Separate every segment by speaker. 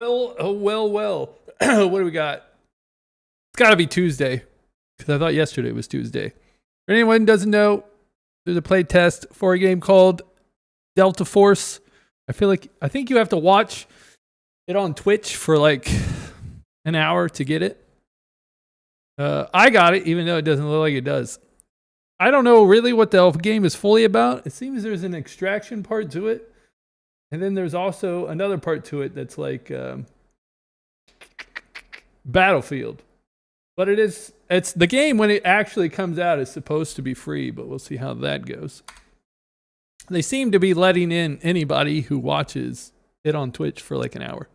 Speaker 1: Well, oh, well. What do we got? It's got to be Tuesday because I thought yesterday was Tuesday. For anyone who doesn't know, there's a play test for a game called Delta Force. I think you have to watch it on Twitch for like an hour to get it. I got it, even though it doesn't look like it does. I don't know really what the game is fully about. It seems there's an extraction part to it. And then there's also another part to it that's like Battlefield. But it's the game when it actually comes out is supposed to be free, but we'll see how that goes. They seem to be letting in anybody who watches it on Twitch for like an hour.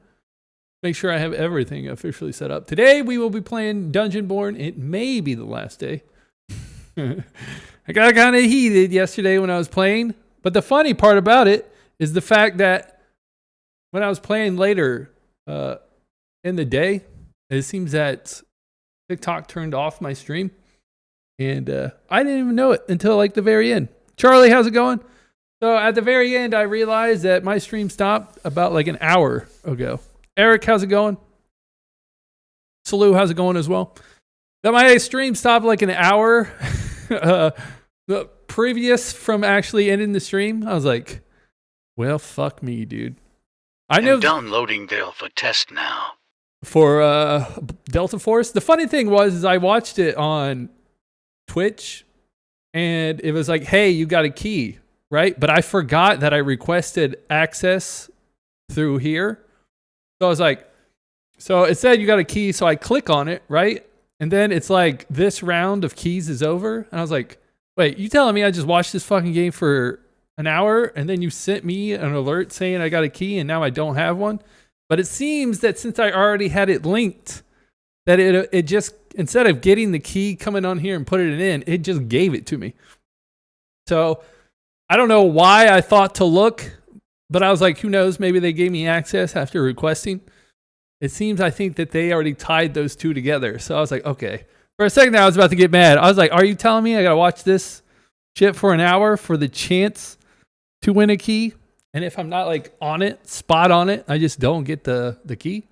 Speaker 1: Make sure I have everything officially set up. Today we will be playing Dungeonborne. It may be the last day. I got kind of heated yesterday when I was playing. But the funny part about it is the fact that when I was playing later in the day, it seems that TikTok turned off my stream. And I didn't even know it until like the very end. Charlie, how's it going? So at the very end, I realized that my stream stopped about like an hour ago. Eric, how's it going? Salu, how's it going as well? That my stream stopped like an hour previous from actually ending the stream. I was like, well, fuck me, dude. I know.
Speaker 2: I'm downloading the alpha test now.
Speaker 1: For Delta Force. The funny thing was I watched it on Twitch and it was like, hey, you got a key, right? But I forgot that I requested access through here. So I was like, so it said you got a key, so I click on it, right? And then it's like, this round of keys is over. And I was like, wait, you telling me I just watched this fucking game for an hour and then you sent me an alert saying I got a key and now I don't have one? But it seems that since I already had it linked, that it just, instead of getting the key, coming on here and putting it in, it just gave it to me. So I don't know why I thought to look, but I was like, who knows? Maybe they gave me access after requesting. It seems, I think that they already tied those two together. So I was like, okay. For a second, I was about to get mad. I was like, are you telling me I got to watch this shit for an hour for the chance to win a key? And if I'm not like on it, spot on it, I just don't get the key.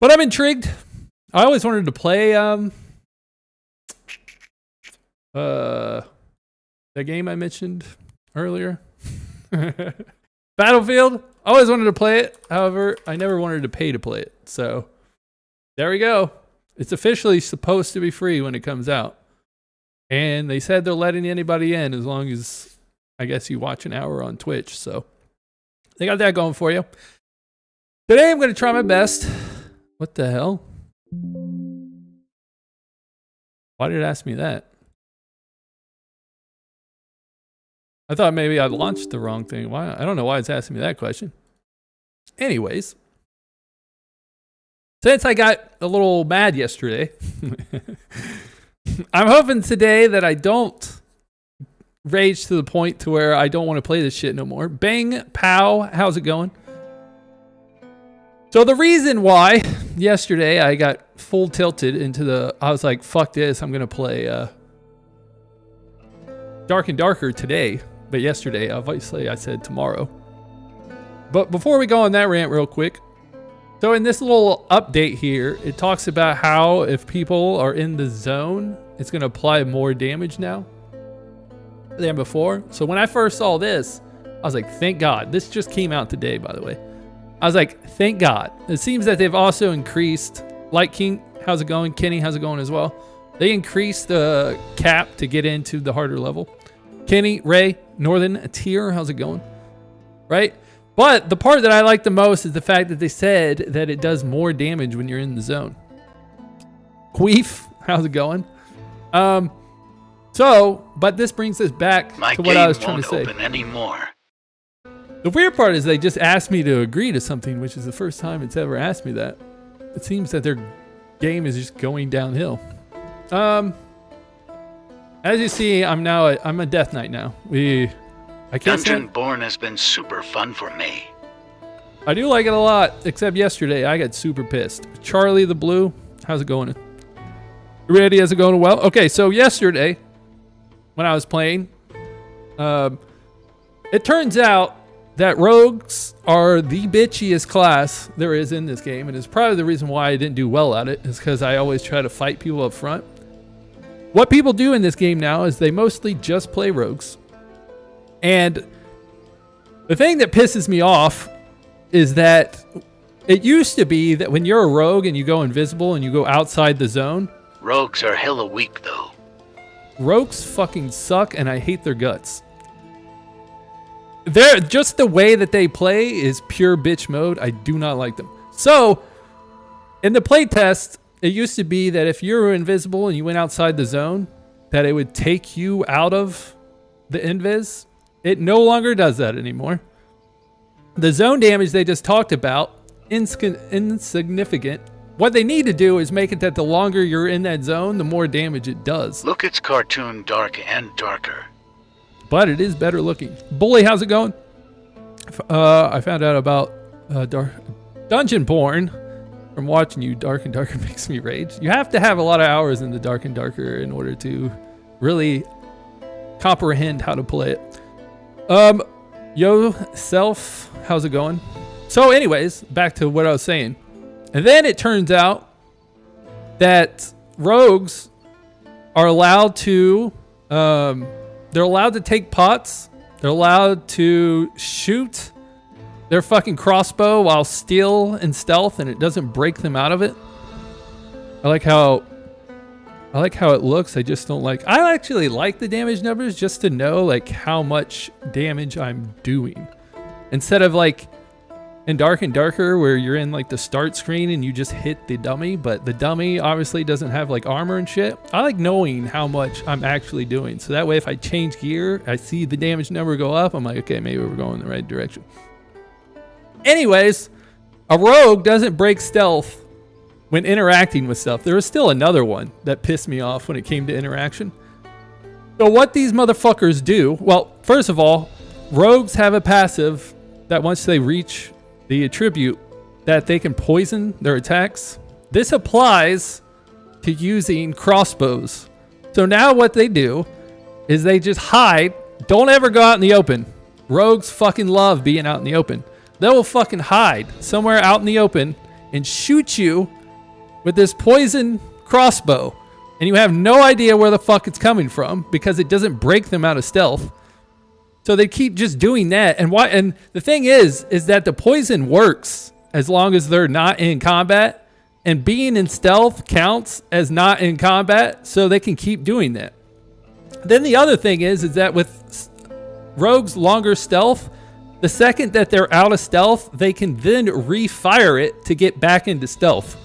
Speaker 1: But I'm intrigued. I always wanted to play the game I mentioned earlier. Battlefield. I always wanted to play it. However, I never wanted to pay to play it. So there we go. It's officially supposed to be free when it comes out. And they said they're letting anybody in as long as, I guess, you watch an hour on Twitch. So they got that going for you. Today I'm going to try my best. What the hell? Why did it ask me that? I thought maybe I'd launched the wrong thing. Why? I don't know why it's asking me that question. Anyways, since I got a little mad yesterday, I'm hoping today that I don't rage to the point to where I don't want to play this shit no more. Bang, pow, how's it going? So the reason why yesterday I got full tilted into I was like, fuck this, I'm going to play Dark and Darker today. But yesterday, obviously, I said tomorrow. But before we go on that rant real quick. So in this little update here, it talks about how if people are in the zone, it's going to apply more damage now than before. So when I first saw this, I was like, thank God. This just came out today, by the way. I was like, thank God. It seems that they've also increased, Light King, how's it going? Kenny, how's it going as well? They increased the cap to get into the harder level. Kenny, Ray, Northern Tier, how's it going? Right? But the part that I like the most is the fact that they said that it does more damage when you're in the zone. Queef, how's it going? But this brings us back to what I was trying to say.
Speaker 2: Open anymore.
Speaker 1: The weird part is they just asked me to agree to something, which is the first time it's ever asked me that. It seems that their game is just going downhill. As you see, I'm a Death Knight now.
Speaker 2: Dungeonborne has been super fun for me.
Speaker 1: I do like it a lot, except yesterday I got super pissed. Charlie the Blue, how's it going? Ready? How's it going? Well, okay, so yesterday when I was playing, it turns out that rogues are the bitchiest class there is in this game, and it's probably the reason why I didn't do well at it, is because I always try to fight people up front. What people do in this game now is they mostly just play rogues. And the thing that pisses me off is that it used to be that when you're a rogue and you go invisible and you go outside the zone,
Speaker 2: Rogues are hella weak, though.
Speaker 1: rogues fucking suck and I hate their guts. They're just the way that they play is pure bitch mode. I do not like them. So in the playtest, it used to be that if you were invisible and you went outside the zone, that it would take you out of the invis. It no longer does that anymore. The zone damage they just talked about, insignificant. What they need to do is make it that the longer you're in that zone, the more damage it does.
Speaker 2: Look, it's cartoon dark and darker.
Speaker 1: But it is better looking. Bully, how's it going? I found out about Dungeonborne from watching you. Dark and Darker makes me rage. You have to have a lot of hours in the Dark and Darker in order to really comprehend how to play it. Yo, self, how's it going? So anyways, back to what I was saying. And then it turns out that rogues are allowed to, they're allowed to take pots. They're allowed to shoot their fucking crossbow while steal and stealth, and it doesn't break them out of it. I like how it looks. I just don't like. I actually like the damage numbers just to know like how much damage I'm doing, instead of like in Dark and Darker where you're in like the start screen and you just hit the dummy, but the dummy obviously doesn't have like armor and shit. I like knowing how much I'm actually doing, so that way if I change gear, I see the damage number go up. I'm like, okay, maybe we're going in the right direction. Anyways, a rogue doesn't break stealth when interacting with stuff. There was still another one that pissed me off when it came to interaction. So what these motherfuckers do, well, first of all, rogues have a passive that once they reach the attribute that they can poison their attacks. This applies to using crossbows. So now what they do is they just hide. Don't ever go out in the open. Rogues fucking love being out in the open. They will fucking hide somewhere out in the open and shoot you with this poison crossbow, and you have no idea where the fuck it's coming from because it doesn't break them out of stealth. So they keep just doing that. And the thing is that the poison works as long as they're not in combat, and being in stealth counts as not in combat, so they can keep doing that. Then the other thing is that with rogues' longer stealth, the second that they're out of stealth, they can then refire it to get back into stealth.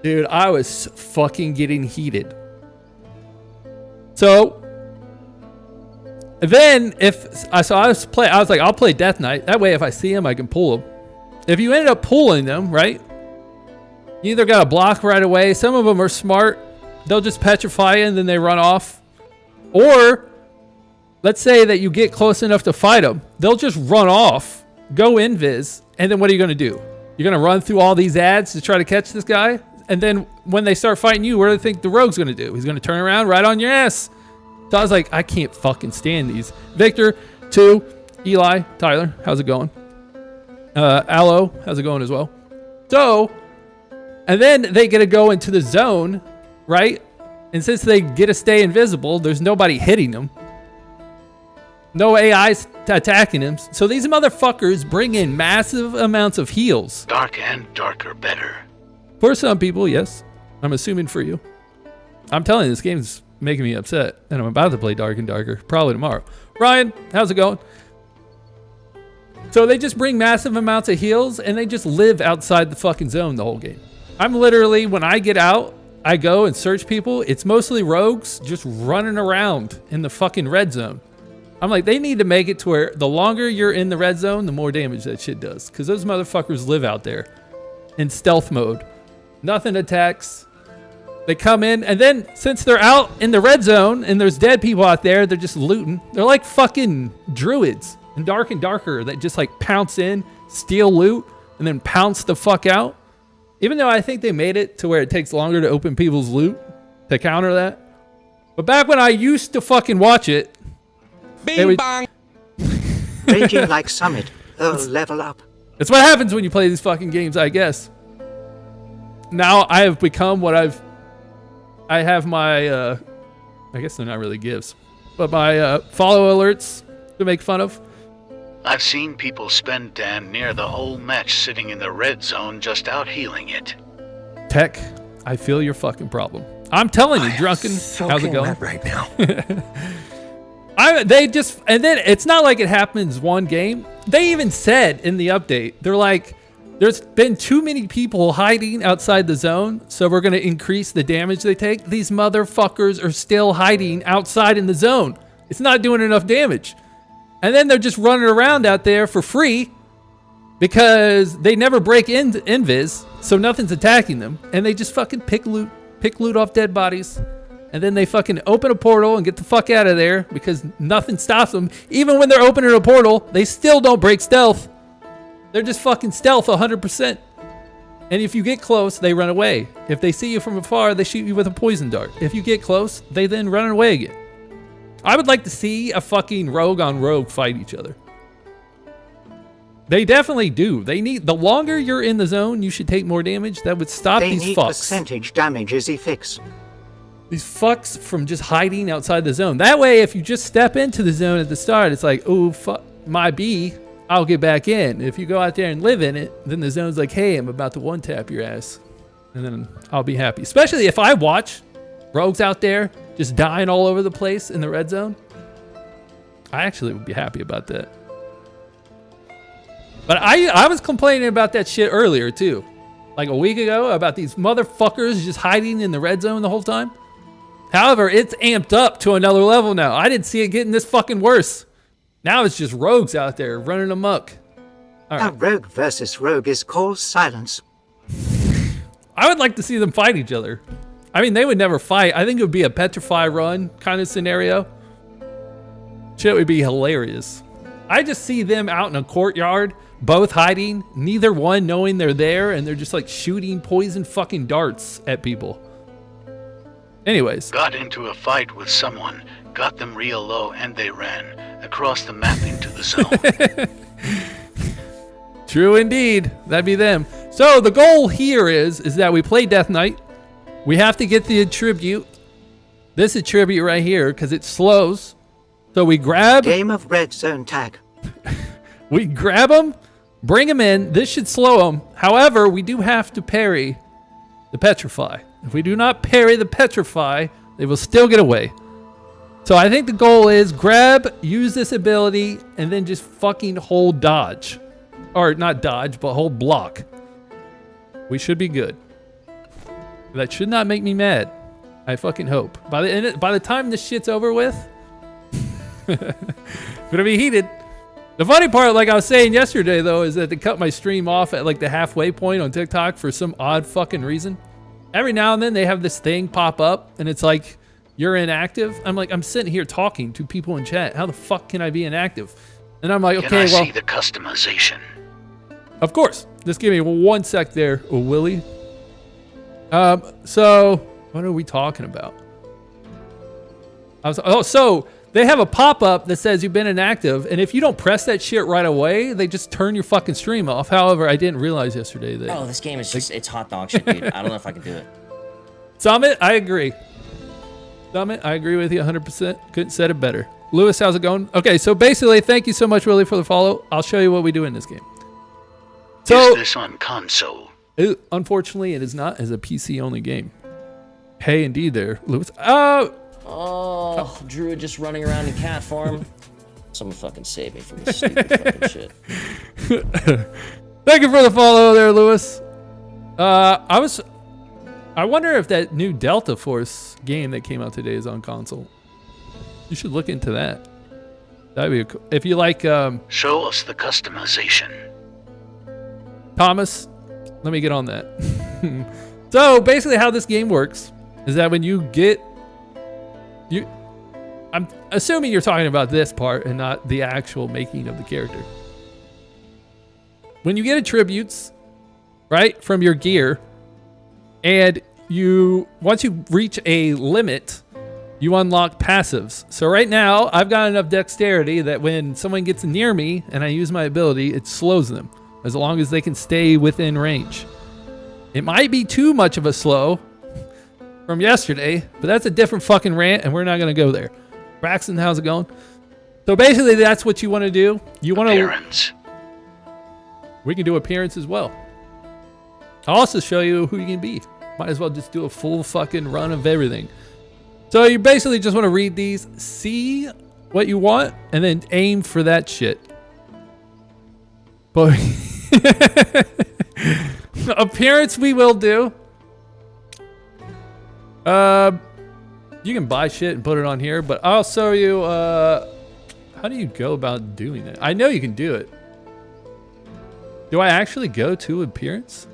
Speaker 1: Dude, I was fucking getting heated. So then I was like, I'll play Death Knight. That way if I see him, I can pull him. If you ended up pulling them, right? You either got to block right away. Some of them are smart. They'll just petrify you and then they run off. Or let's say that you get close enough to fight them. They'll just run off, go invis, and then what are you going to do? You're going to run through all these ads to try to catch this guy? And then when they start fighting you, what do they think the rogue's going to do? He's going to turn around right on your ass. So I was like, I can't fucking stand these. Victor, 2, Eli, Tyler, how's it going? Aloe, how's it going as well? So, and then they get to go into the zone, right? And since they get to stay invisible, there's nobody hitting them. No AI's attacking them. So these motherfuckers bring in massive amounts of heals.
Speaker 2: Dark and darker better.
Speaker 1: For some people, yes. I'm assuming for you. I'm telling you, this game's making me upset. And I'm about to play Dark and Darker, probably tomorrow. Ryan, how's it going? So they just bring massive amounts of heals, and they just live outside the fucking zone the whole game. I'm literally, when I get out, I go and search people. It's mostly rogues just running around in the fucking red zone. I'm like, they need to make it to where the longer you're in the red zone, the more damage that shit does. Because those motherfuckers live out there in stealth mode. Nothing attacks. They come in, and then since they're out in the red zone and there's dead people out there, they're just looting. They're like fucking druids in Dark and Darker that just like pounce in, steal loot, and then pounce the fuck out. Even though I think they made it to where it takes longer to open people's loot to counter that. But back when I used to fucking watch it,
Speaker 3: Bing bang. Raging like Summit. They'll level up.
Speaker 1: It's what happens when you play these fucking games, I guess. Now I have become what I have my, I guess they're not really gifts, but my follow alerts to make fun of.
Speaker 2: I've seen people spend damn near the whole match sitting in the red zone just out healing it.
Speaker 1: Tech, I feel your fucking problem. I'm telling you, Drunken, how's it going?
Speaker 4: Right now.
Speaker 1: And then it's not like it happens one game. They even said in the update, they're like, there's been too many people hiding outside the zone, so we're going to increase the damage they take. These motherfuckers are still hiding outside in the zone. It's not doing enough damage. And then they're just running around out there for free because they never break into invis, so nothing's attacking them. And they just fucking pick loot off dead bodies. And then they fucking open a portal and get the fuck out of there because nothing stops them. Even when they're opening a portal, they still don't break stealth. They're just fucking stealth 100%. And if you get close, they run away. If they see you from afar, they shoot you with a poison dart. If you get close, they then run away again. I would like to see a fucking rogue on rogue fight each other. They definitely do. The longer you're in the zone, you should take more damage. That would stop
Speaker 3: They
Speaker 1: these
Speaker 3: need
Speaker 1: fucks.
Speaker 3: percentage damage as he fix.
Speaker 1: These fucks from just hiding outside the zone. That way, if you just step into the zone at the start, it's like, oh, fuck, my B, I'll get back in. If you go out there and live in it, then the zone's like, hey, I'm about to one-tap your ass. And then I'll be happy. Especially if I watch rogues out there just dying all over the place in the red zone. I actually would be happy about that. But I was complaining about that shit earlier, too. Like a week ago, about these motherfuckers just hiding in the red zone the whole time. However, it's amped up to another level now. I didn't see it getting this fucking worse. Now it's just rogues out there running amok. All right.
Speaker 3: A rogue versus rogue is called silence.
Speaker 1: I would like to see them fight each other. I mean, they would never fight. I think it would be a petrify run kind of scenario. Shit would be hilarious. I just see them out in a courtyard, both hiding, neither one knowing they're there, and they're just like shooting poison fucking darts at people. Anyways.
Speaker 2: Got into a fight with someone, got them real low, and they ran across the map into the zone.
Speaker 1: True indeed. That'd be them. So the goal here is that we play Death Knight. We have to get the attribute. This attribute right here, because it slows. So we grab...
Speaker 3: Game of red zone tag.
Speaker 1: We grab them, bring them in. This should slow them. However, we do have to parry the petrify. If we do not parry the petrify, they will still get away. So I think the goal is grab, use this ability, and then just fucking hold dodge. Or not dodge, but hold block. We should be good. That should not make me mad. I fucking hope. By the time this shit's over with, gonna be heated. The funny part, like I was saying yesterday, though, is that they cut my stream off at like the halfway point on TikTok for some odd fucking reason. Every now and then they have this thing pop up, and it's like, you're inactive. I'm like, I'm sitting here talking to people in chat. How the fuck can I be inactive? And I'm like, okay, well,
Speaker 2: see the customization?
Speaker 1: Of course. Just give me 1 sec there, Willie. So what are we talking about? So they have a pop-up that says you've been inactive, and if you don't press that shit right away, they just turn your fucking stream off. However, I didn't realize yesterday that...
Speaker 4: Oh, this game is just, it's hot dog shit, dude. I don't know if I can do it.
Speaker 1: Summit, I agree. Summit, I agree with you 100%. Couldn't said it better. Lewis, how's it going? Okay, so basically, thank you so much, Willie, for the follow. I'll show you what we do in this game. So,
Speaker 2: is this on console?
Speaker 1: Unfortunately, it is not, as a PC-only game. Hey, indeed there, Lewis.
Speaker 4: Oh, Druid just running around in cat form. Someone fucking save me from this stupid fucking shit.
Speaker 1: Thank you for the follow there, Lewis. I wonder if that new Delta Force game that came out today is on console. You should look into that. That'd be if you like.
Speaker 2: Show us the customization.
Speaker 1: Thomas, let me get on that. So basically, how this game works is that when you get I'm assuming you're talking about this part and not the actual making of the character. When you get attributes, right, from your gear, and once you reach a limit, you unlock passives. So right now, I've got enough dexterity that when someone gets near me and I use my ability, it slows them as long as they can stay within range. It might be too much of a slow from yesterday, but that's a different fucking rant and we're not going to go there. Braxton, how's it going? So basically, that's what you want to do. You want to...
Speaker 2: Appearance.
Speaker 1: We can do appearance as well. I'll also show you who you can be. Might as well just do a full fucking run of everything. So you basically just want to read these, see what you want, and then aim for that shit. But appearance we will do. You can buy shit and put it on here, but I'll show you how do you go about doing it. I know you can do it. Do I actually go to appearance?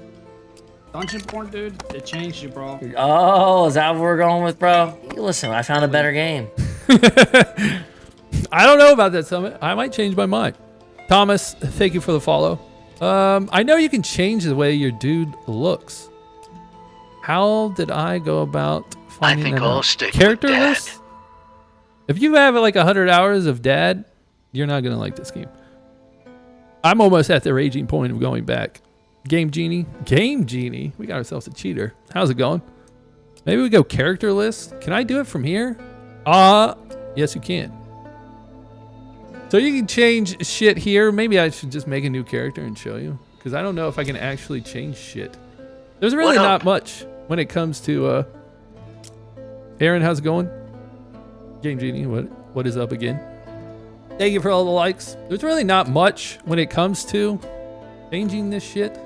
Speaker 5: Dungeonborne, dude, it changed you, bro.
Speaker 4: Oh, is that what we're going with, bro? Listen, I found a better game.
Speaker 1: I don't know about that, Summit. I might change my mind. Thomas, thank you for the follow. I know you can change the way your dude looks. How did I go about finding
Speaker 2: think
Speaker 1: that
Speaker 2: I'll
Speaker 1: out?
Speaker 2: stick with
Speaker 1: Character
Speaker 2: Dad.
Speaker 1: list? If you have like 100 hours of Dad, you're not going to like this game. I'm almost at the raging point of going back. Game Genie. Game Genie? We got ourselves a cheater. How's it going? Maybe we go character list. Can I do it from here? Yes, you can. So you can change shit here. Maybe I should just make a new character and show you. Because I don't know if I can actually change shit. There's really
Speaker 2: What
Speaker 1: not
Speaker 2: up?
Speaker 1: much when it comes to... Aaron, how's it going? Game Genie, what is up again? Thank you for all the likes. There's really not much when it comes to changing this shit.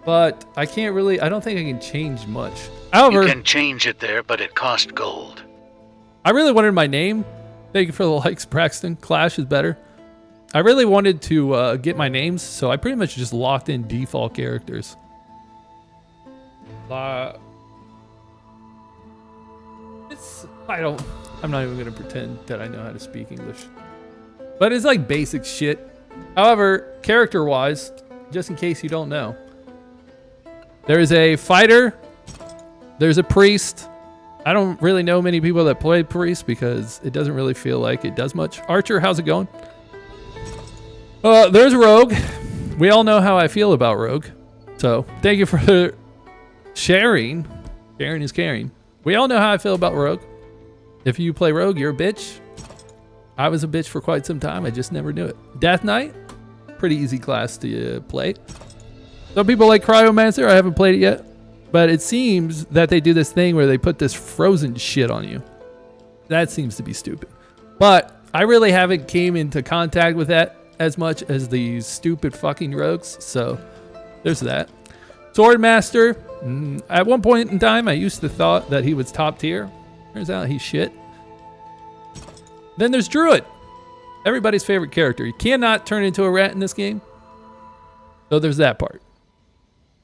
Speaker 1: But I can't really... I don't think I can change much. However...
Speaker 2: You can change it there, but it cost gold.
Speaker 1: I really wanted my name. Thank you for the likes, Braxton. Clash is better. I really wanted to get my names, so I pretty much just locked in default characters. I'm not even going to pretend that I know how to speak English. But it's like basic shit. However, character-wise, just in case you don't know, there is a fighter, there's a priest. I don't really know many people that play priest because it doesn't really feel like it does much. Archer, how's it going? There's rogue. We all know how I feel about rogue. So thank you for sharing. Sharing is caring. We all know how I feel about rogue. If you play rogue, you're a bitch. I was a bitch for quite some time. I just never knew it. Death Knight, pretty easy class to play. Some people like Cryomancer. I haven't played it yet. But it seems that they do this thing where they put this frozen shit on you. That seems to be stupid. But I really haven't came into contact with that as much as these stupid fucking rogues. So there's that. Swordmaster. At one point in time, I used to thought that he was top tier. Turns out he's shit. Then there's Druid. Everybody's favorite character. You cannot turn into a rat in this game. So there's that part.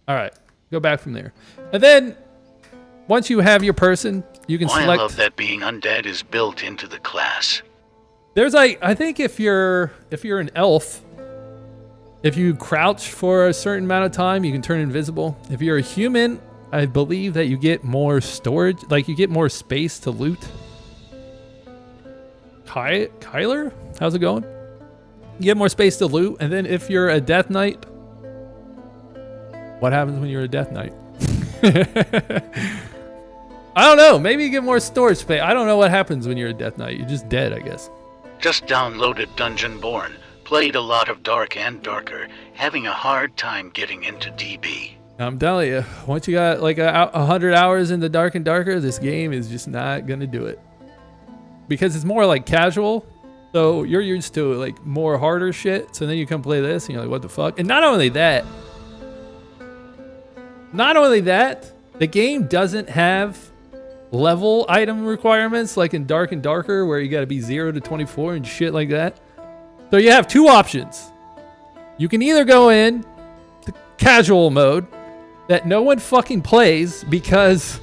Speaker 1: All right. Go back from there. And then once you have your person, you can
Speaker 2: I
Speaker 1: select.
Speaker 2: love that being undead is built into the class.
Speaker 1: There's like, I think if you're an elf, if you crouch for a certain amount of time, you can turn invisible. If you're a human, I believe that you get more storage, like you get more space to loot. Kyler, how's it going? You get more space to loot, and then if you're a Death Knight, what happens when you're a Death Knight? I don't know. Maybe you get more storage space. I don't know what happens when you're a Death Knight. You're just dead, I guess.
Speaker 2: Just downloaded Dungeonborne. Played a lot of Dark and Darker. Having a hard time getting into DB.
Speaker 1: I'm telling you, once you got like 100 hours into Dark and Darker, this game is just not going to do it. Because it's more like casual. So you're used to like more harder shit. So then you come play this and you're like, what the fuck? And not only that, the game doesn't have level item requirements like in Dark and Darker where you got to be 0 to 24 and shit like that. So you have two options. You can either go in to casual mode that no one fucking plays because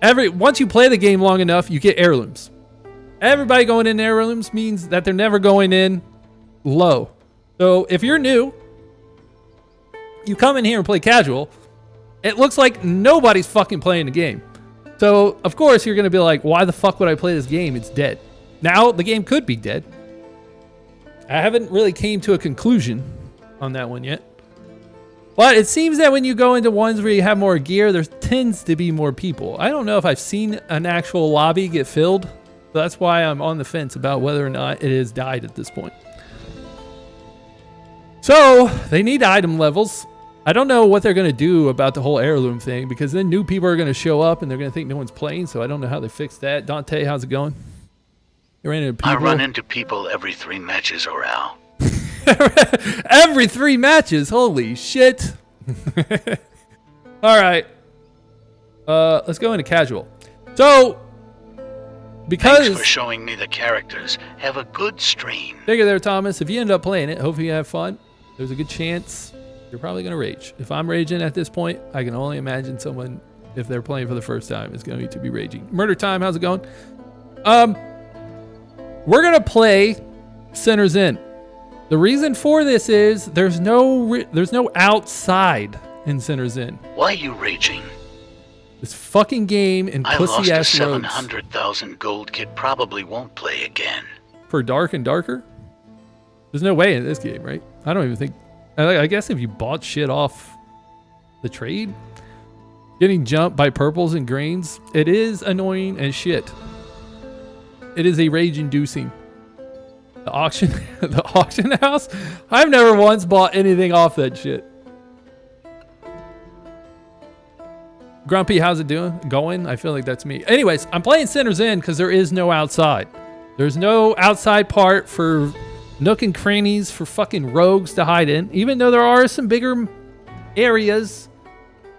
Speaker 1: once you play the game long enough, you get heirlooms. Everybody going in heirlooms means that they're never going in low. So if you're new, you come in here and play casual, it looks like nobody's fucking playing the game. So, of course, you're going to be like, why the fuck would I play this game? It's dead. Now, the game could be dead. I haven't really came to a conclusion on that one yet. But it seems that when you go into ones where you have more gear, there tends to be more people. I don't know if I've seen an actual lobby get filled. So that's why I'm on the fence about whether or not it has died at this point. So, they need item levels. I don't know what they're going to do about the whole heirloom thing, because then new people are going to show up and they're going to think no one's playing, so I don't know how they fix that. Dante, how's it going? You ran into people?
Speaker 2: I run into people every 3 matches, Oral.
Speaker 1: Every 3 matches? Holy shit. Alright. Let's go into casual. So, because...
Speaker 2: Thanks for showing me the characters. Have a good stream.
Speaker 1: Take it there, Thomas. If you end up playing it, hopefully you have fun. There's a good chance you're probably going to rage. If I'm raging at this point, I can only imagine someone, if they're playing for the first time, is going to be raging. Murder Time, how's it going? We're going to play Sinners Inn. The reason for this is there's no outside in Sinners Inn.
Speaker 2: Why you raging?
Speaker 1: This fucking game in
Speaker 2: I lost
Speaker 1: pussy
Speaker 2: a
Speaker 1: ass
Speaker 2: 700,000 gold kit. Probably won't play again.
Speaker 1: For Dark and Darker? There's no way in this game, right? I don't even think... I guess if you bought shit off the trade, getting jumped by purples and greens, it is annoying as shit. It is a rage-inducing. The auction house? I've never once bought anything off that shit. Grumpy, how's it going? I feel like that's me. Anyways, I'm playing Sinners Inn because there is no outside. There's no outside part for nook and crannies for fucking rogues to hide in. Even though there are some bigger areas,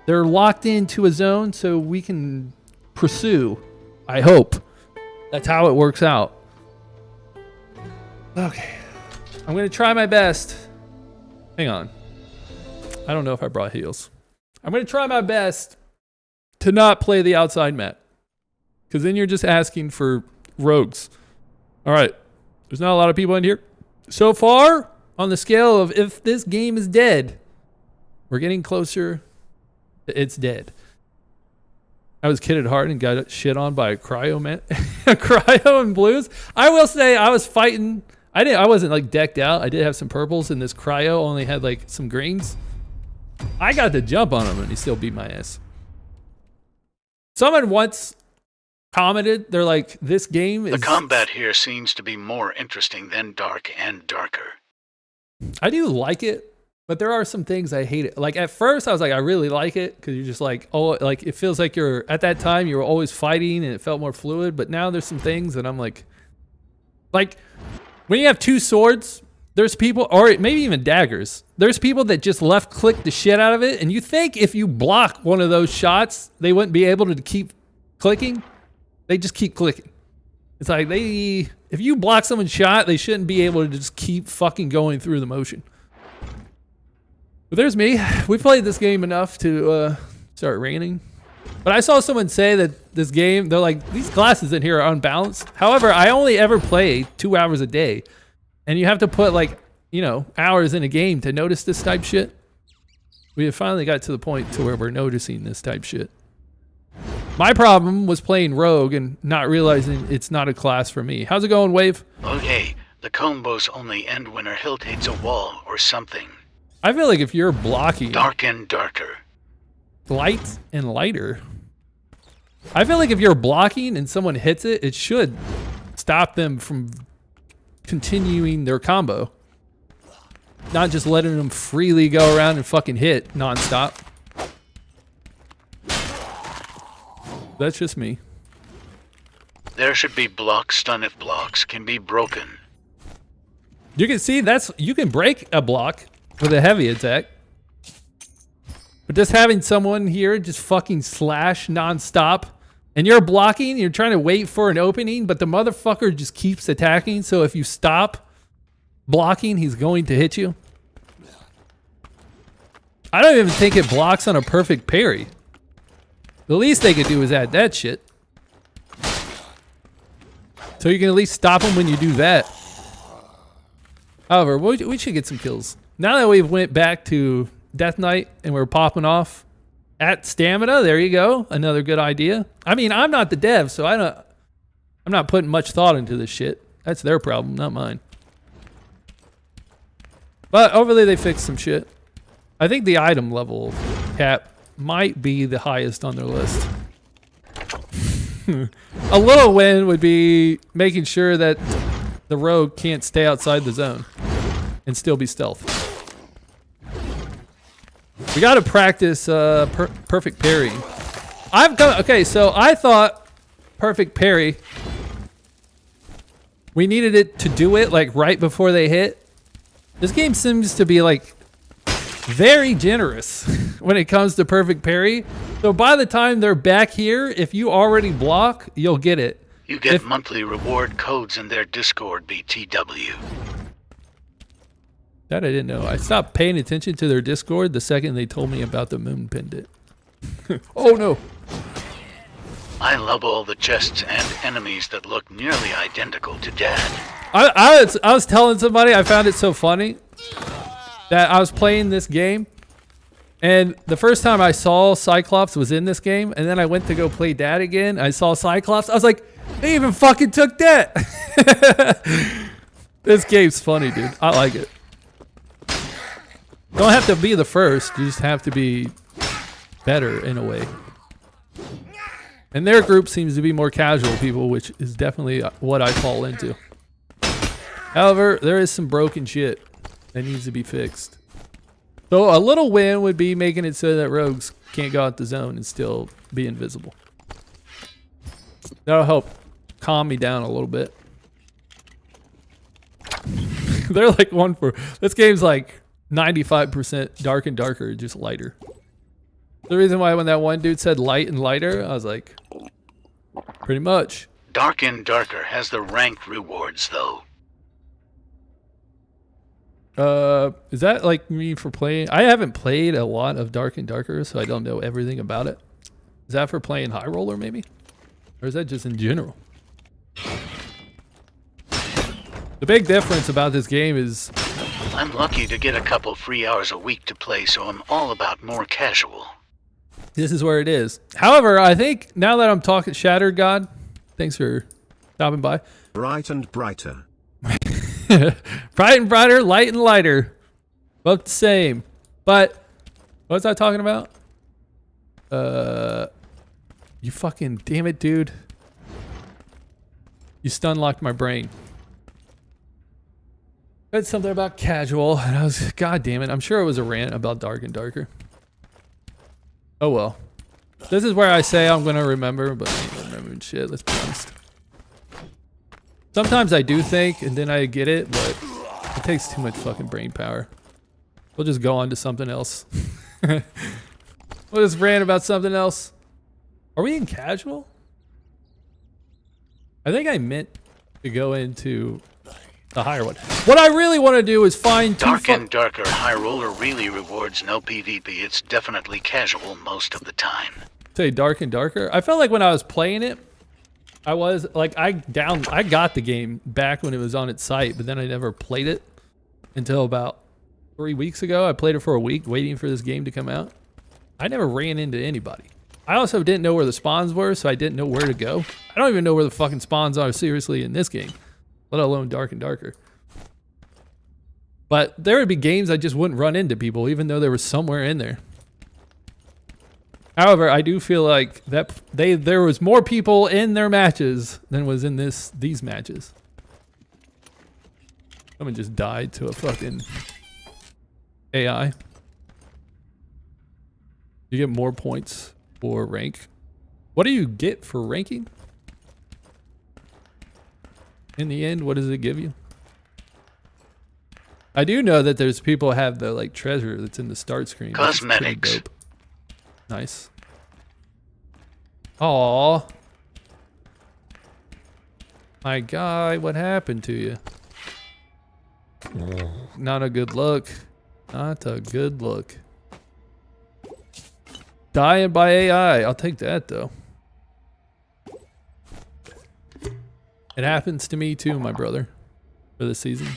Speaker 1: they're locked into a zone so we can pursue. I hope. That's how it works out. Okay. I'm going to try my best. Hang on. I don't know if I brought heals. I'm going to try my best to not play the outside map. Because then you're just asking for rogues. All right. There's not a lot of people in here. So far, on the scale of if this game is dead, we're getting closer to it's dead. I was kidded hard and got shit on by a cryo man. Cryo and blues. I will say I was fighting. I wasn't like decked out. I did have some purples, and this cryo only had like some greens. I got the jump on him, and he still beat my ass. Someone once commented, they're like, this game is...
Speaker 2: The combat here seems to be more interesting than Dark and Darker.
Speaker 1: I do like it, but there are some things I hate it. Like at first I was like, I really like it because you're just like, oh, like it feels like you're, at that time you were always fighting and it felt more fluid. But now there's some things that I'm like when you have 2 swords, there's people, or maybe even daggers. There's people that just left click the shit out of it. And you think if you block one of those shots, they wouldn't be able to keep clicking. They just keep clicking. It's like if you block someone's shot, they shouldn't be able to just keep fucking going through the motion. But there's me. We played this game enough to start raining. But I saw someone say that this game, they're like, these classes in here are unbalanced. However, I only ever play 2 hours a day. And you have to put like, hours in a game to notice this type shit. We have finally got to the point to where we're noticing this type shit. My problem was playing Rogue and not realizing it's not a class for me. How's it going, Wave?
Speaker 2: Okay, the combos only end when her hilt hits a wall or something.
Speaker 1: I feel like if you're blocking...
Speaker 2: Dark and Darker.
Speaker 1: Light and lighter. I feel like if you're blocking and someone hits it, it should stop them from continuing their combo. Not just letting them freely go around and fucking hit nonstop. That's just me.
Speaker 2: There should be block stun if blocks can be broken.
Speaker 1: You can see you can break a block with a heavy attack. But just having someone here just fucking slash nonstop, and you're blocking, you're trying to wait for an opening, but the motherfucker just keeps attacking, so if you stop blocking, he's going to hit you. I don't even think it blocks on a perfect parry. The least they could do is add that shit. So you can at least stop them when you do that. However, we should get some kills. Now that we've went back to Death Knight and we're popping off, At stamina, there you go. Another good idea. I mean, I'm not the dev, so I'm not putting much thought into this shit. That's their problem, not mine. But overly, they fixed some shit. I think the item level cap might be the highest on their list. A little win would be making sure that the rogue can't stay outside the zone and still be stealth. We got to practice perfect parry. Okay, so I thought perfect parry, we needed it to do it like right before they hit. This game seems to be like very generous when it comes to perfect parry. So by the time they're back here, if you already block, you'll get it.
Speaker 2: You get monthly reward codes in their Discord, BTW.
Speaker 1: That I didn't know. I stopped paying attention to their Discord the second they told me about the moon pendant. Oh no.
Speaker 2: I love all the chests and enemies that look nearly identical to Dad.
Speaker 1: I was telling somebody I found it so funny that I was playing this game, and the first time I saw Cyclops was in this game, and then I went to go play Dad again. I saw Cyclops. I was like, they even fucking took that. This game's funny, dude. I like it. Don't have to be the first. You just have to be better in a way. And their group seems to be more casual people, which is definitely what I fall into. However, there is some broken shit that needs to be fixed. So a little win would be making it so that rogues can't go out the zone and still be invisible. That'll help calm me down a little bit. They're like this game's like 95% dark and darker, just lighter. The reason why when that one dude said light and lighter, I was like, pretty much.
Speaker 2: Dark and Darker has the ranked rewards, though.
Speaker 1: Is that like me for playing? I haven't played a lot of Dark and Darker, so I don't know everything about it. Is that for playing High Roller, maybe? Or is that just in general? The big difference about this game is
Speaker 2: I'm lucky to get a couple free hours a week to play, so I'm all about more casual.
Speaker 1: this is where it is. However, I think now that I'm talking Shattered God, thanks for stopping by.
Speaker 6: Bright and brighter.
Speaker 1: Bright and brighter, light and lighter. Both the same. But what was I talking about? You fucking damn it, dude. You stun locked my brain. Said something about casual, and I was, god damn it, I'm sure it was a rant about Dark and Darker. Oh well. This is where I say I'm gonna remember, but I ain't remembering shit, let's be honest. Sometimes I do think, and then I get it, but it takes too much fucking brain power. We'll just go on to something else. We'll just rant about something else. Are we in casual? I think I meant to go into the higher one. What I really want to do is find
Speaker 2: Dark and Darker High Roller really rewards no PvP. It's definitely casual most of the time.
Speaker 1: Say Dark and Darker. I felt like when I was playing it, I was like, I got the game back when it was on its site, but then I never played it until about 3 weeks ago. I played it for a week waiting for this game to come out. I never ran into anybody. I also didn't know where the spawns were, so I didn't know where to go. I don't even know where the fucking spawns are seriously in this game, let alone Dark and Darker. But there would be games I just wouldn't run into people, even though they were somewhere in there. However, I do feel like that there was more people in their matches than was in these matches. Someone just died to a fucking AI. You get more points for rank. What do you get for ranking? In the end, what does it give you? I do know that there's people who have the like treasure that's in the start screen.
Speaker 2: Cosmetics.
Speaker 1: Nice. Aww. My guy, what happened to you? Not a good look. Not a good look. Dying by AI. I'll take that though. It happens to me too, my brother. For this season.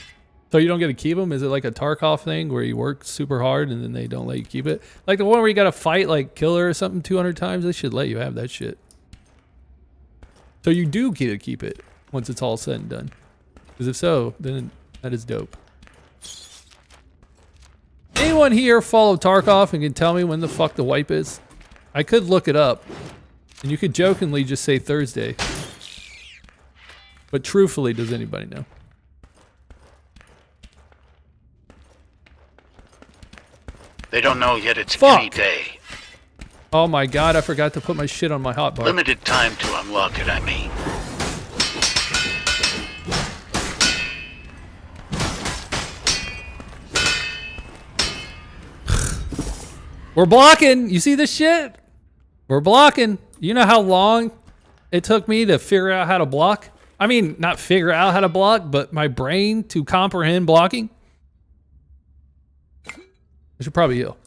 Speaker 1: So you don't get to keep them? Is it like a Tarkov thing where you work super hard and then they don't let you keep it? Like the one where you got to fight like killer or something 200 times? They should let you have that shit. So you do get to keep it once it's all said and done. Because if so, then that is dope. Anyone here follow Tarkov and can tell me when the fuck the wipe is? I could look it up. And you could jokingly just say Thursday. But truthfully, does anybody know?
Speaker 2: They don't know yet. It's
Speaker 1: Fuck.
Speaker 2: any day.
Speaker 1: Oh my god, I forgot to put my shit on my hotbar.
Speaker 2: Limited time to unlock it, I mean.
Speaker 1: We're blocking. You see this shit? We're blocking. You know how long it took me to figure out how to block? I mean, not figure out how to block, but my brain to comprehend blocking. I should probably heal.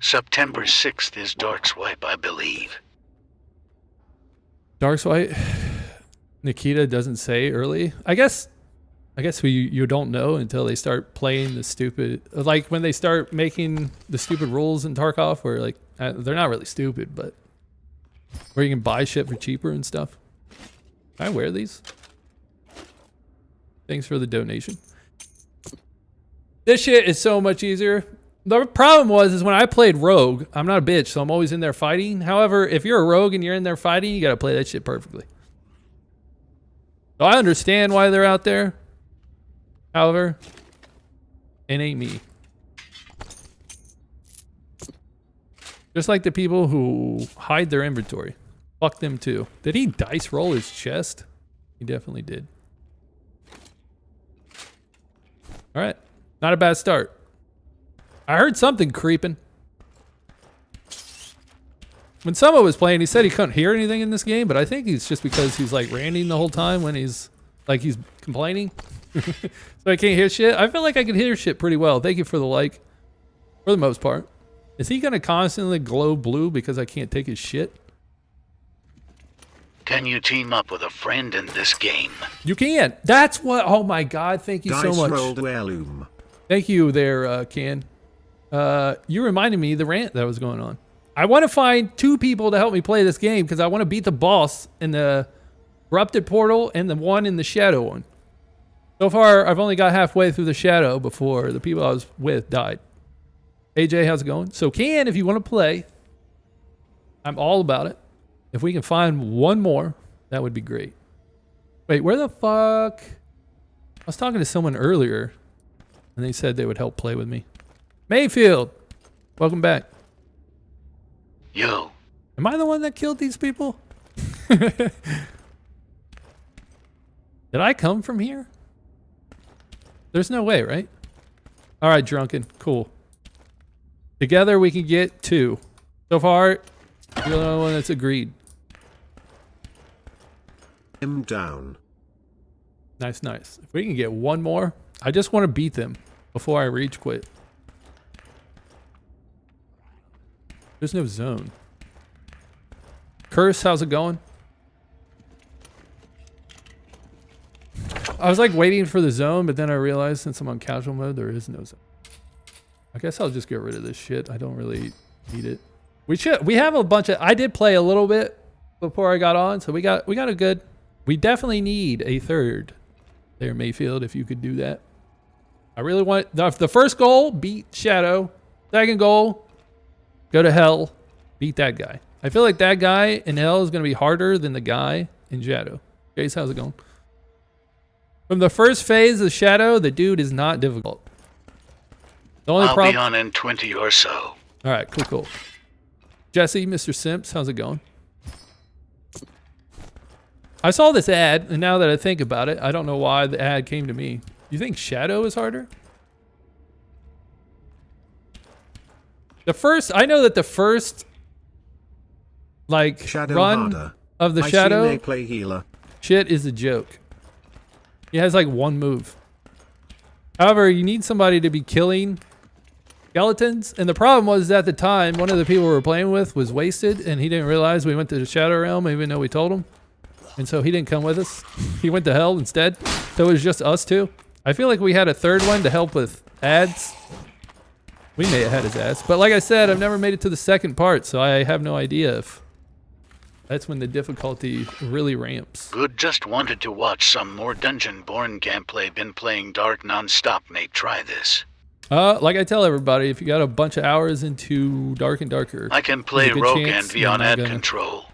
Speaker 2: September 6th is Dark Swipe, I believe.
Speaker 1: Dark Swipe. Nikita doesn't say early. I guess you don't know until they start playing the stupid, like when they start making the stupid rules in Tarkov where like, they're not really stupid, but where you can buy shit for cheaper and stuff. Can I wear these? Thanks for the donation. This shit is so much easier. The problem is when I played Rogue, I'm not a bitch, so I'm always in there fighting. However, if you're a Rogue and you're in there fighting, you gotta play that shit perfectly. So I understand why they're out there. However, it ain't me. Just like the people who hide their inventory. Fuck them too. Did he dice roll his chest? He definitely did. All right. Not a bad start. I heard something creeping. When someone was playing, he said he couldn't hear anything in this game, but I think it's just because he's like ranting the whole time when he's complaining. So I can't hear shit. I feel like I can hear shit pretty well. Thank you for the like. For the most part. Is he gonna constantly glow blue because I can't take his shit?
Speaker 2: Can you team up with a friend in this game?
Speaker 1: You can. That's what. Oh my god! Thank you so much.
Speaker 6: Rolled heirloom.
Speaker 1: Thank you there, Can. You reminded me of the rant that was going on. I want to find 2 people to help me play this game because I want to beat the boss in the corrupted portal and the one in the shadow one. So far, I've only got halfway through the shadow before the people I was with died. AJ, how's it going? So Can, if you want to play, I'm all about it. If we can find one more, that would be great. Wait, where the fuck? I was talking to someone earlier, and they said they would help play with me. Mayfield, welcome back.
Speaker 2: Yo.
Speaker 1: Am I the one that killed these people? Did I come from here? There's no way, right? All right, Drunken, cool. Together we can get 2. So far, you're the only one that's agreed.
Speaker 6: I'm down.
Speaker 1: Nice, nice. If we can get one more, I just want to beat them before I rage quit. There's no zone. Curse, how's it going? I was like waiting for the zone, but then I realized since I'm on casual mode, there is no zone. I guess I'll just get rid of this shit. I don't really need it. We have a bunch of, I did play a little bit before I got on, so we got a good, we definitely need a third there, Mayfield, if you could do that. I really want, the first goal, beat Shadow. Second goal, go to Hell, beat that guy. I feel like that guy in Hell is going to be harder than the guy in Shadow. Jace, how's it going? From the first phase of Shadow, the dude is not difficult. The only
Speaker 2: I'll
Speaker 1: problem.
Speaker 2: be on in 20 or so.
Speaker 1: All right, cool. Jesse, Mr. Simps, how's it going? I saw this ad, and now that I think about it, I don't know why the ad came to me. You think Shadow is harder? I know that the first, like,
Speaker 6: Shadow
Speaker 1: run
Speaker 6: harder.
Speaker 1: of the
Speaker 6: I
Speaker 1: Shadow
Speaker 6: they play healer.
Speaker 1: shit is a joke. He has like one move. However, you need somebody to be killing skeletons. And the problem was at the time, one of the people we were playing with was wasted and he didn't realize we went to the Shadow Realm even though we told him. And so he didn't come with us. He went to Hell instead. So it was just us two. I feel like we had a third one to help with ads. We may have had his ass. But like I said, I've never made it to the second part, so I have no idea if that's when the difficulty really ramps.
Speaker 2: Good, just wanted to watch some more Dungeonborne gameplay. Been playing Dark non-stop, mate. Try this.
Speaker 1: Like I tell everybody, if you got a bunch of hours into Dark and Darker,
Speaker 2: I can play
Speaker 1: there's a good
Speaker 2: Rogue
Speaker 1: chance
Speaker 2: and be
Speaker 1: you're
Speaker 2: on
Speaker 1: not
Speaker 2: ad
Speaker 1: gonna-
Speaker 2: control.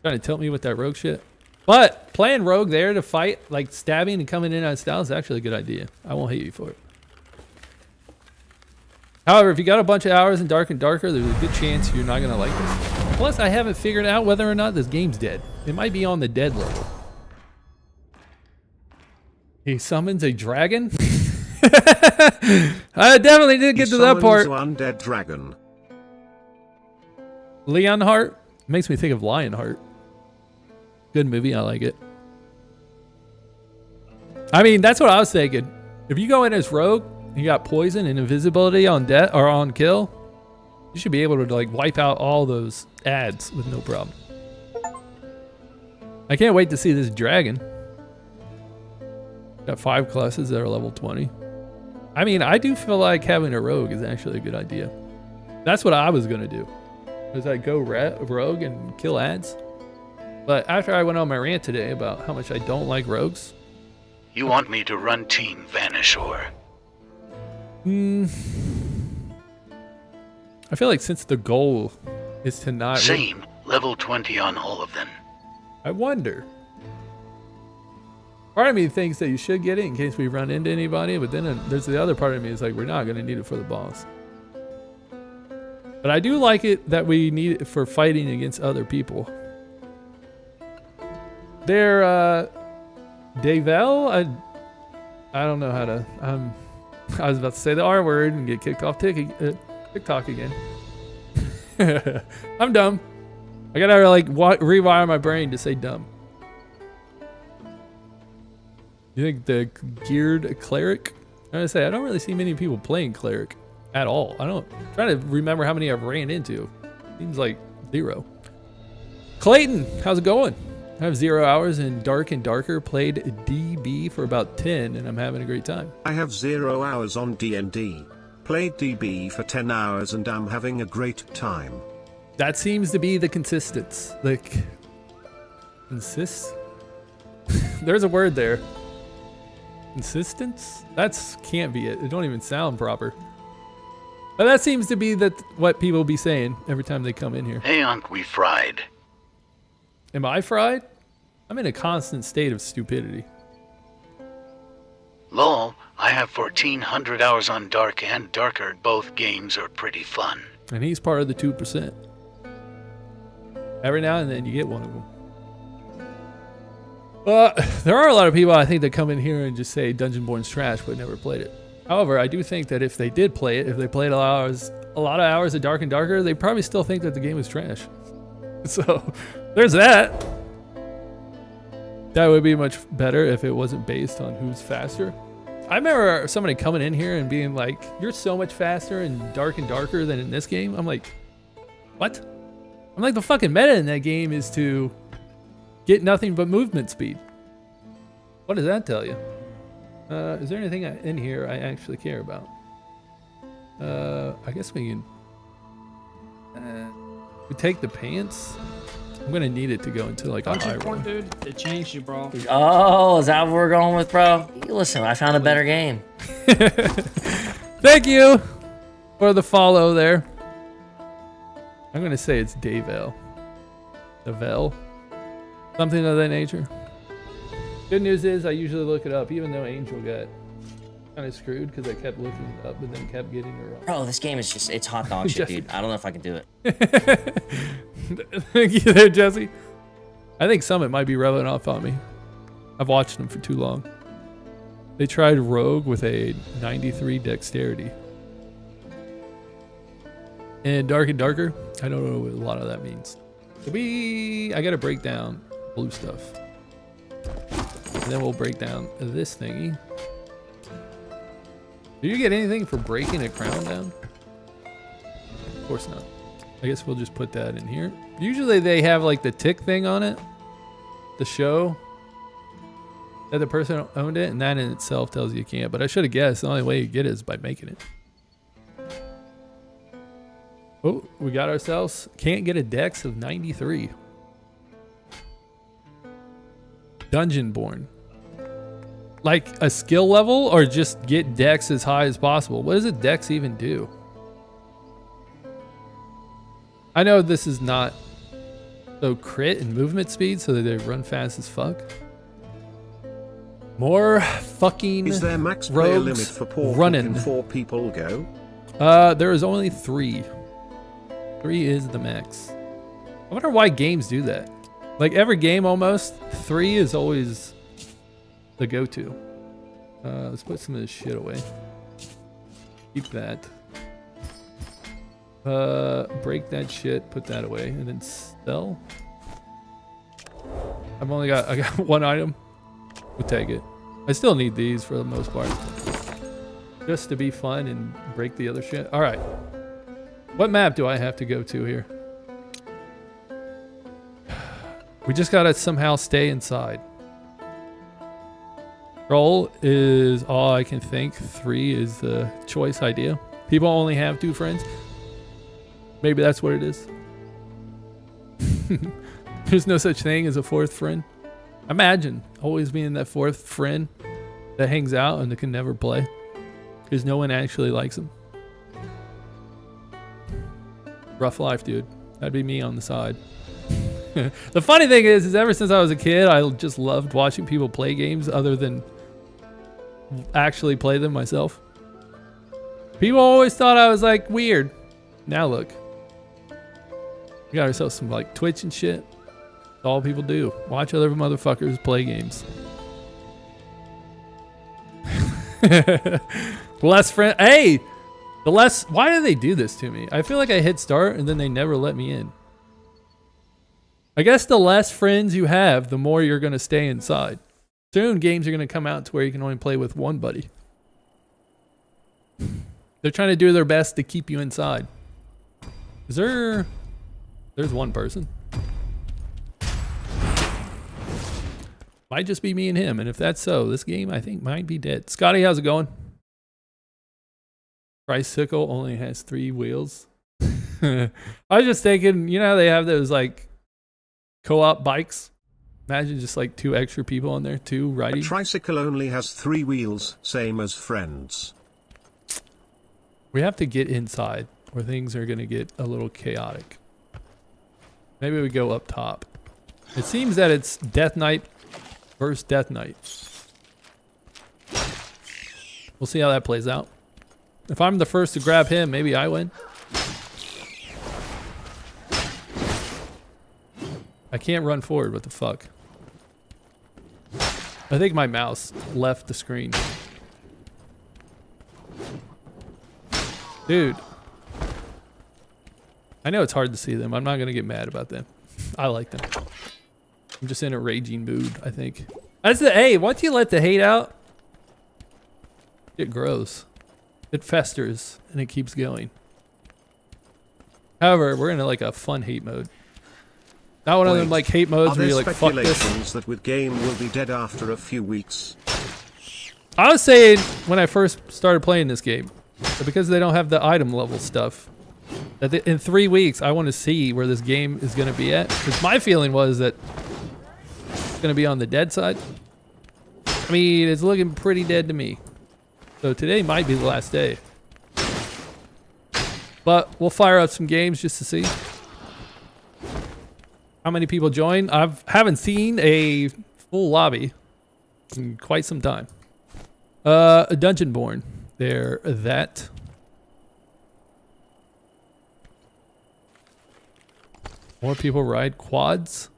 Speaker 1: Trying to tilt me with that rogue shit. But playing rogue there to fight, like stabbing and coming in on style is actually a good idea. I won't hate you for it. However, if you got a bunch of hours in Dark and Darker, there's a good chance you're not going to like this. Plus, I haven't figured out whether or not this game's dead. It might be on the dead level. He summons a dragon? I definitely did get to that part.
Speaker 6: Undead dragon.
Speaker 1: Leonheart makes me think of Lionheart. Good movie, I like it. I mean, that's what I was thinking. If you go in as rogue, you got poison and invisibility on death or on kill, you should be able to like wipe out all those ads with no problem. I can't wait to see this dragon. Got 5 classes that are level 20. I mean, I do feel like having a rogue is actually a good idea. That's what I was gonna do. Was I go rogue and kill ads? But after I went on my rant today about how much I don't like rogues.
Speaker 2: You want me to run Team Vanishore?
Speaker 1: I feel like since the goal is to not...
Speaker 2: Same. Level 20 on all of them.
Speaker 1: I wonder. Part of me thinks that you should get it in case we run into anybody, but then there's the other part of me is like, we're not going to need it for the boss. But I do like it that we need it for fighting against other people. They're, Davel? I don't know how to... I was about to say the R word and get kicked off TikTok again. I'm dumb. I gotta like rewire my brain to say dumb. You think the geared cleric? I'm gonna say I don't really see many people playing cleric at all. I'm trying to remember how many I've ran into. Seems like 0. Clayton, how's it going? I have 0 hours in Dark and Darker, played DB for about 10, and I'm having a great time.
Speaker 6: I have 0 hours on D&D. Played DB for 10 hours and I'm having a great time.
Speaker 1: That seems to be the consistence. Like, consist? There's a word there. Consistence? That's can't be it. It don't even sound proper. But that seems to be what people be saying every time they come in here.
Speaker 2: Hey, aren't we fried?
Speaker 1: Am I fried? I'm in a constant state of stupidity.
Speaker 2: Lol, I have 1400 hours on Dark and Darker. Both games are pretty fun.
Speaker 1: And he's part of the 2%. Every now and then you get one of them. There are a lot of people I think that come in here and just say Dungeonborne's trash but never played it. However, I do think that if they did play it, if they played a lot of hours of Dark and Darker, they probably still think that the game is trash. So, there's that. That would be much better if it wasn't based on who's faster. I remember somebody coming in here and being like, you're so much faster in Dark and Darker than in this game. I'm like, what? I'm like, the fucking meta in that game is to get nothing but movement speed. What does that tell you? Is there anything in here I actually care about? I guess we can... we take the pants. I'm gonna need it to go into like a high roll.
Speaker 5: Dungeonborne, dude, it changed you, bro.
Speaker 4: Oh, is that what we're going with, bro? Listen, I found a better game.
Speaker 1: Thank you for the follow there. I'm gonna say it's Davel. Davel. Something of that nature. Good news is I usually look it up, even though Angel got kind of screwed because I kept looking it up but then kept getting it wrong.
Speaker 4: Bro, this game is just, it's hot dog shit, dude. I don't know if I can do it.
Speaker 1: Thank you there, Jesse. I think Summit might be rubbing off on me. I've watched them for too long. They tried Rogue with a 93 dexterity. And Dark and Darker, I don't know what a lot of that means. I gotta break down blue stuff. And then we'll break down this thingy. Do you get anything for breaking a crown down? Of course not. I guess we'll just put that in here. Usually they have like the tick thing on it. The show. that the person owned it, and that in itself tells you can't. But I should have guessed. The only way you get it is by making it. Oh, we got ourselves. Can't get a dex of 93. Dungeonborne. Like a skill level, or just get dex as high as possible? What does a dex even do? I know this is not so crit and movement speed, so that they run fast as fuck. More fucking
Speaker 6: Is there max player limit
Speaker 1: rogues
Speaker 6: for portal?
Speaker 1: running.
Speaker 6: Can 4 people go?
Speaker 1: There is only 3. 3 is the max. I wonder why games do that. Like every game almost, 3 is always the go-to. Let's put some of this shit away. Keep that. Break that shit, put that away, and then sell. I got 1 item. We'll take it. I still need these for the most part. Just to be fun and break the other shit. All right. What map do I have to go to here? We just gotta somehow stay inside. Roll is all I can think. 3 is the choice idea. People only have 2 friends. Maybe that's what it is. There's no such thing as a 4th friend. Imagine always being that 4th friend that hangs out and that can never play because no one actually likes him. Rough life, dude. That'd be me on the side. The funny thing is ever since I was a kid, I just loved watching people play games other than actually play them myself. People always thought I was like weird. Now look. We got ourselves some like Twitch and shit. That's all people do. Watch other motherfuckers play games. Less friend. Hey! Why do they do this to me? I feel like I hit start and then they never let me in. I guess the less friends you have, the more you're going to stay inside. Soon games are going to come out to where you can only play with 1 buddy. They're trying to do their best to keep you inside. There's 1 person. Might just be me and him. And if that's so, this game I think might be dead. Scotty, how's it going? Tricycle only has 3 wheels. I was just thinking, you know how they have those like co-op bikes? Imagine just like 2 extra people on there, 2 riding.
Speaker 6: A tricycle only has 3 wheels, same as friends.
Speaker 1: We have to get inside or things are going to get a little chaotic. Maybe we go up top. It seems that it's Death Knight versus Death Knight. We'll see how that plays out. If I'm the first to grab him, maybe I win. I can't run forward. What the fuck? I think my mouse left the screen. Dude. I know it's hard to see them. I'm not going to get mad about them. I like them. I'm just in a raging mood, I think. That's the A. Once you let the hate out, it grows. It festers and it keeps going. However, we're in like a fun hate mode. Not one of them like hate modes where you're like, fuck this.
Speaker 6: Speculations that with game will be dead after a few weeks?
Speaker 1: I was saying when I first started playing this game, that because they don't have the item level stuff, that in 3 weeks I want to see where this game is going to be at. Because my feeling was that it's going to be on the dead side. I mean, it's looking pretty dead to me. So today might be the last day. But we'll fire up some games just to see how many people join. I haven't seen a full lobby in quite some time. A Dungeonborne. There, that. More people ride quads.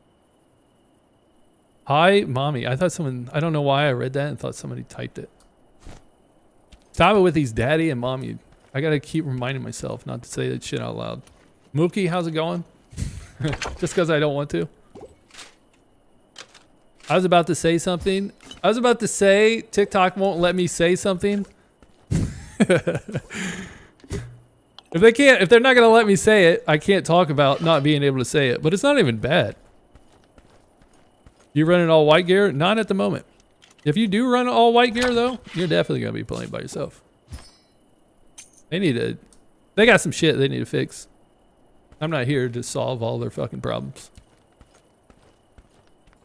Speaker 1: Hi, mommy. I thought someone, I don't know why I read that and thought somebody typed it. Stop it with these daddy and mommy. I gotta keep reminding myself not to say that shit out loud. Mookie, how's it going? Just because I don't want to. I was about to say something. I was about to say TikTok won't let me say something. If they're not gonna let me say it, I can't talk about not being able to say it. But it's not even bad. You running all white gear? Not at the moment. If you do run all white gear though, you're definitely gonna be playing by yourself. They got some shit they need to fix. I'm not here to solve all their fucking problems.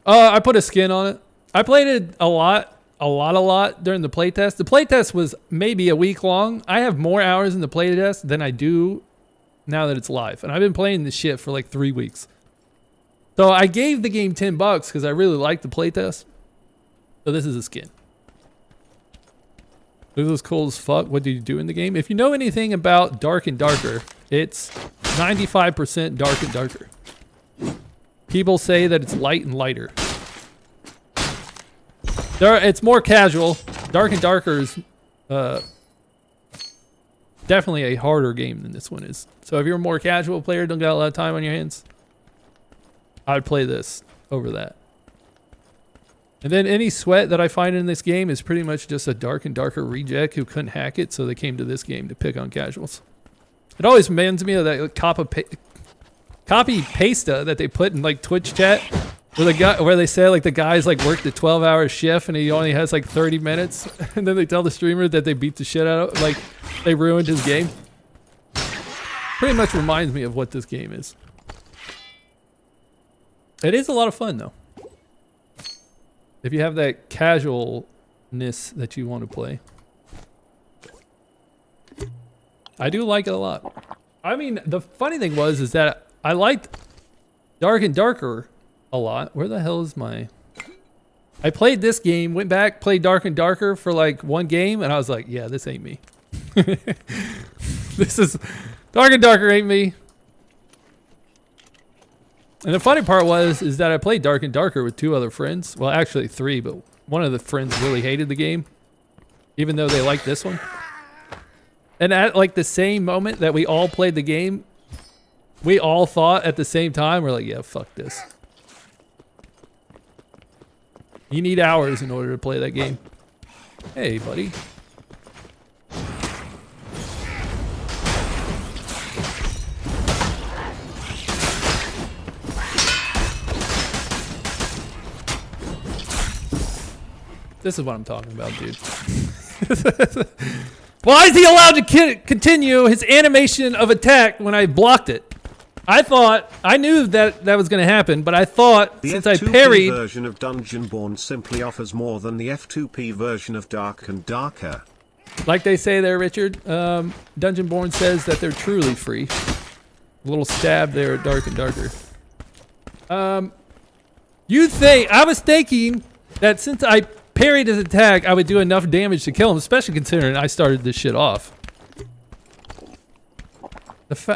Speaker 1: I put a skin on it. I played it a lot during the playtest. The playtest was maybe a week long. I have more hours in the playtest than I do now that it's live. And I've been playing this shit for like 3 weeks. So I gave the game $10 because I really liked the playtest. So this is a skin. This was cool as fuck. What did you do in the game? If you know anything about Dark and Darker, it's 95% Dark and Darker. People say that it's light and lighter. It's more casual. Dark and Darker is definitely a harder game than this one is. So if you're a more casual player, don't got a lot of time on your hands, I'd play this over that. And then any sweat that I find in this game is pretty much just a Dark and Darker reject who couldn't hack it, so they came to this game to pick on casuals. It always reminds me of that copy pasta that they put in like Twitch chat, where they say like the guy's like worked a 12-hour shift and he only has like 30 minutes, and then they tell the streamer that they beat the shit out of, like they ruined his game. Pretty much reminds me of what this game is. It is a lot of fun though. If you have that casualness that you want to play. I do like it a lot. I mean, the funny thing is that I liked Dark and Darker a lot. Where the hell is my... I played this game, went back, played Dark and Darker for like one game, and I was like, yeah, this ain't me. This is... Dark and Darker ain't me. And the funny part is that I played Dark and Darker with 2 other friends. Well, actually 3, but one of the friends really hated the game, even though they liked this one. And at like the same moment that we all played the game, we all thought at the same time, we're like, yeah, fuck this. You need hours in order to play that game. Hey, buddy. This is what I'm talking about, dude. Why is he allowed to continue his animation of attack when I blocked it? I knew that was going to happen, but I thought
Speaker 6: the
Speaker 1: since
Speaker 6: F2P
Speaker 1: I parried...
Speaker 6: The version of Dungeonborne simply offers more than the F2P version of Dark and Darker.
Speaker 1: Like they say there, Richard, Dungeonborne says that they're truly free. A little stab there at Dark and Darker. I was thinking that since I parried his attack, I would do enough damage to kill him, especially considering I started this shit off.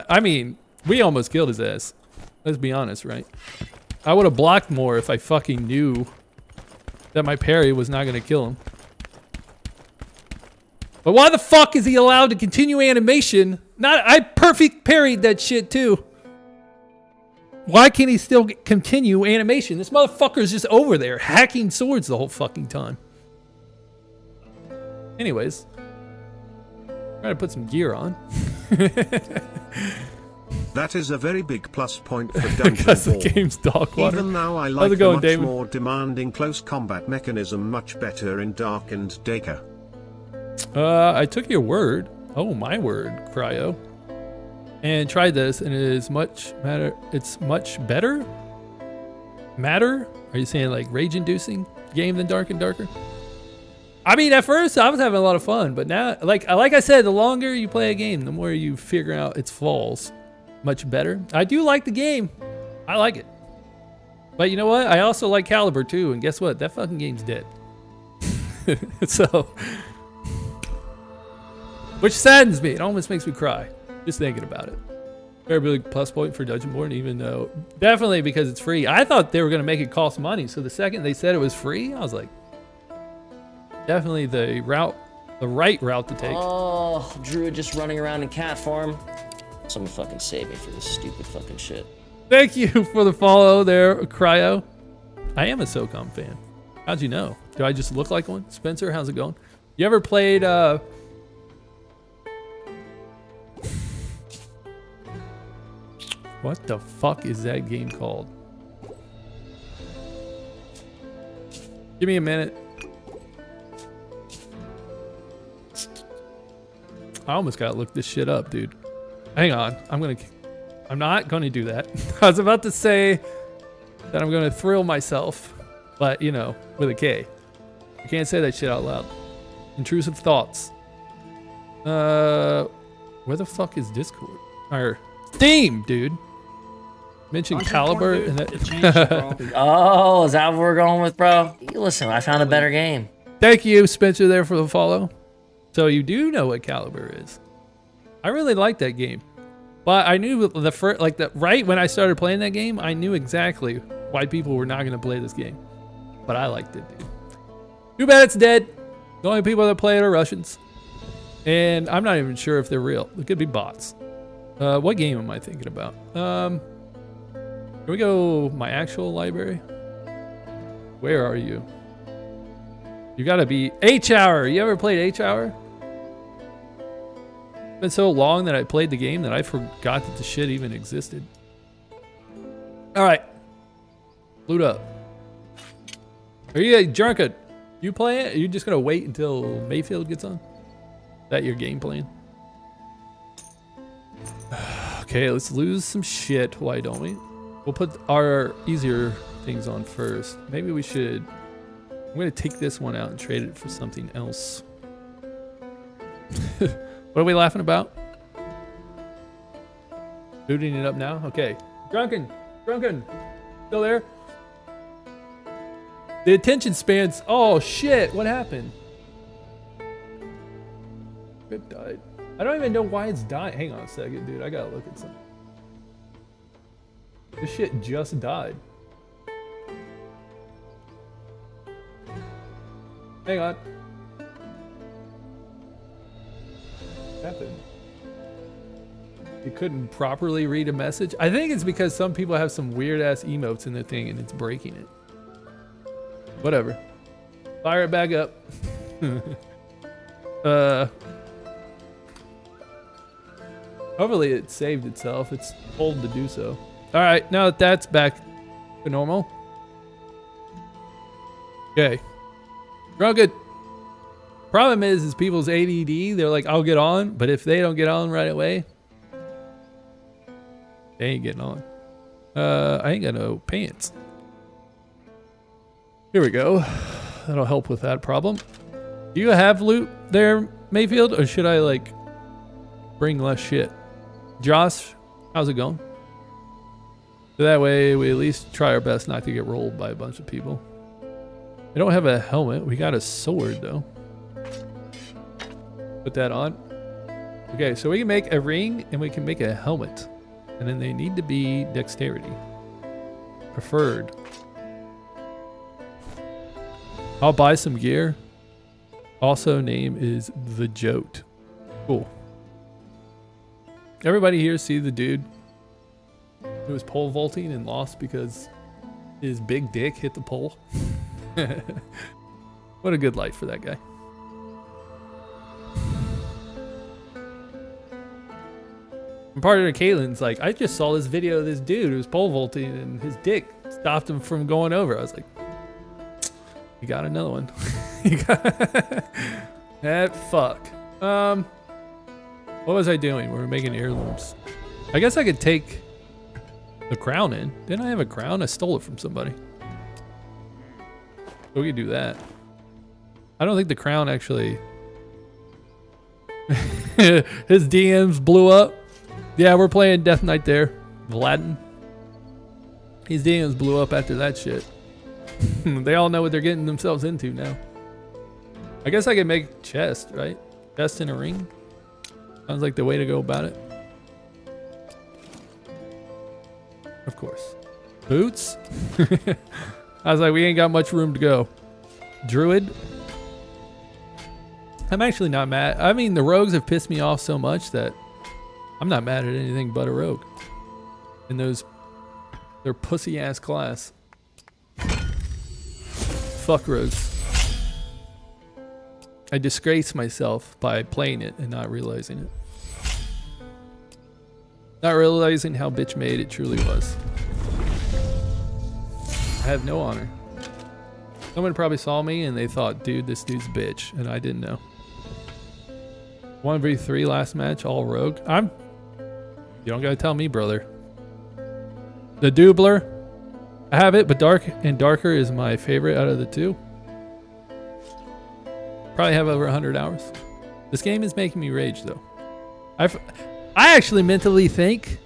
Speaker 1: I mean, we almost killed his ass. Let's be honest, right? I would have blocked more if I fucking knew that my parry was not going to kill him. But why the fuck is he allowed to continue animation? I perfect parried that shit too. Why can't he still continue animation? This motherfucker's just over there hacking swords the whole fucking time. Anyways, trying to put some gear on.
Speaker 6: That is a very big plus point for
Speaker 1: Because the
Speaker 6: Dungeonborne.
Speaker 1: game's dog water.
Speaker 6: Even now I
Speaker 1: How's
Speaker 6: like
Speaker 1: it
Speaker 6: the
Speaker 1: going,
Speaker 6: much
Speaker 1: David?
Speaker 6: more demanding close combat mechanism much better in Dark and Darker.
Speaker 1: I took your word. Oh, my word, Cryo. And tried this, and it is much matter. It's much better. Matter? Are you saying like rage-inducing game than Dark and Darker? I mean, at first I was having a lot of fun, but now, like I said, the longer you play a game, the more you figure out its flaws. Much better. I do like the game. I like it. But you know what? I also like Caliber too, and guess what? That fucking game's dead. So, which saddens me. It almost makes me cry just thinking about it. Very big plus point for Dungeonborne, even though definitely because it's free. I thought they were going to make it cost money, so the second they said it was free, I was like, definitely the right route to take.
Speaker 4: Oh, Druid just running around in cat form. Someone fucking save me for this stupid fucking shit.
Speaker 1: Thank you for the follow there, Cryo. I am a SOCOM fan. How'd you know? Do I just look like one? Spencer, how's it going? You ever played what the fuck is that game called? Give me a minute. I almost gotta look this shit up, dude. Hang on. I'm not gonna do that. I was about to say that I'm gonna thrill myself, but you know, with a K. You can't say that shit out loud. Intrusive thoughts. Where the fuck is Discord? Or Steam, dude. Mention Caliber
Speaker 5: Dude,
Speaker 1: and
Speaker 5: it
Speaker 1: that.
Speaker 5: changed you, bro.
Speaker 4: Oh, is that what we're going with, bro? Listen, I found a better game.
Speaker 1: Thank you, Spencer, there for the follow. So you do know what Caliber is. I really like that game, but I knew the first, like right when I started playing that game, I knew exactly why people were not going to play this game. But I liked it, dude. Too bad it's dead. The only people that play it are Russians, and I'm not even sure if they're real. It could be bots. What game am I thinking about? Can we go my actual library? Where are you? You gotta be H-Hour. You ever played H-Hour? It's been so long that I played the game that I forgot that the shit even existed. All right, loot up. Are you drunken? You play it? Are you just gonna wait until Mayfield gets on? Is that your game plan? Okay, let's lose some shit. Why don't we? We'll put our easier things on first. Maybe we should. I'm gonna take this one out and trade it for something else. What are we laughing about? Booting it up now? Okay. Drunken! Still there? The attention spans. Oh shit, what happened? Rip died. I don't even know why it's dying. Hang on a second, dude. I gotta look at something. This shit just died. Hang on. What happened? You couldn't properly read a message? I think it's because some people have some weird ass emotes in their thing and it's breaking it. Whatever. Fire it back up. Hopefully it saved itself. It's told to do so. All right, now that that's back to normal. Okay. Drunken. Problem is people's ADD. They're like, I'll get on, but if they don't get on right away, they ain't getting on. I ain't got no pants. Here we go. That'll help with that problem. Do you have loot there, Mayfield, or should I like bring less shit? Josh, how's it going? So that way we at least try our best not to get rolled by a bunch of people. I don't have a helmet. We got a sword though. Put that on. Okay, so we can make a ring and we can make a helmet. And then they need to be dexterity. Preferred. I'll buy some gear. Also name is the Jote. Cool. Everybody here see the dude who was pole vaulting and lost because his big dick hit the pole? What a good life for that guy. And part of Caitlin's like, I just saw this video of this dude who was pole vaulting and his dick stopped him from going over. I was like, you got another one. That fuck. What was I doing? We were making heirlooms. I guess I could take the crown in. Didn't I have a crown? I stole it from somebody. So we could do that. I don't think the crown actually... His DMs blew up. Yeah, we're playing Death Knight there. Vladin. His DMs blew up after that shit. They all know what they're getting themselves into now. I guess I could make chest, right? Chest in a ring. Sounds like the way to go about it. Of course. Boots? I was like, we ain't got much room to go. Druid? I'm actually not mad. I mean, the rogues have pissed me off so much that I'm not mad at anything but a rogue. And their pussy ass class. Fuck rogues. I disgrace myself by playing it and not realizing it. Not realizing how bitch made it truly was. I have no honor. Someone probably saw me and they thought, dude, this dude's a bitch, and I didn't know. 1v3 last match, all rogue. You don't gotta tell me, brother. The Doubler, I have it, but Dark and Darker is my favorite out of the two. Probably have over 100 hours. This game is making me rage, though. I actually mentally think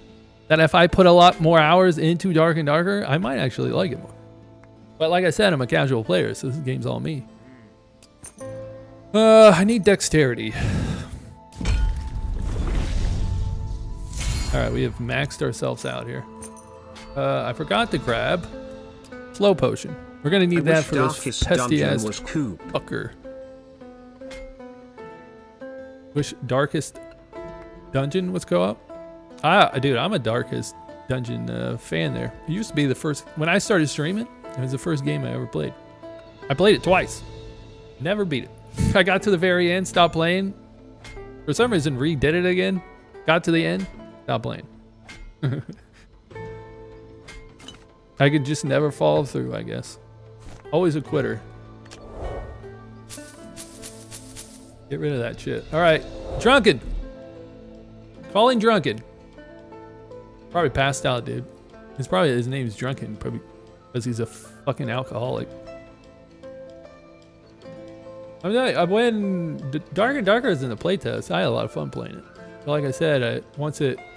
Speaker 1: that if I put a lot more hours into Dark and Darker, I might actually like it more. But like I said, I'm a casual player, so this game's all me. I need dexterity. All right, we have maxed ourselves out here. I forgot to grab slow potion. We're gonna need that for this pesky ass fucker. Wish darkest dungeon was co-op. Dude, I'm a darkest dungeon fan there. It used to be the first, when I started streaming, it was the first game I ever played. I played it twice. Never beat it. I got to the very end, stopped playing. For some reason, redid it again. Got to the end, stopped playing. I could just never follow through, I guess. Always a quitter. Get rid of that shit. All right, Drunken. Calling Drunken. Probably passed out, dude. His name's Drunken, probably because he's a fucking alcoholic. I mean, when Dark and Darker is in the playtest, I had a lot of fun playing it. But like I said,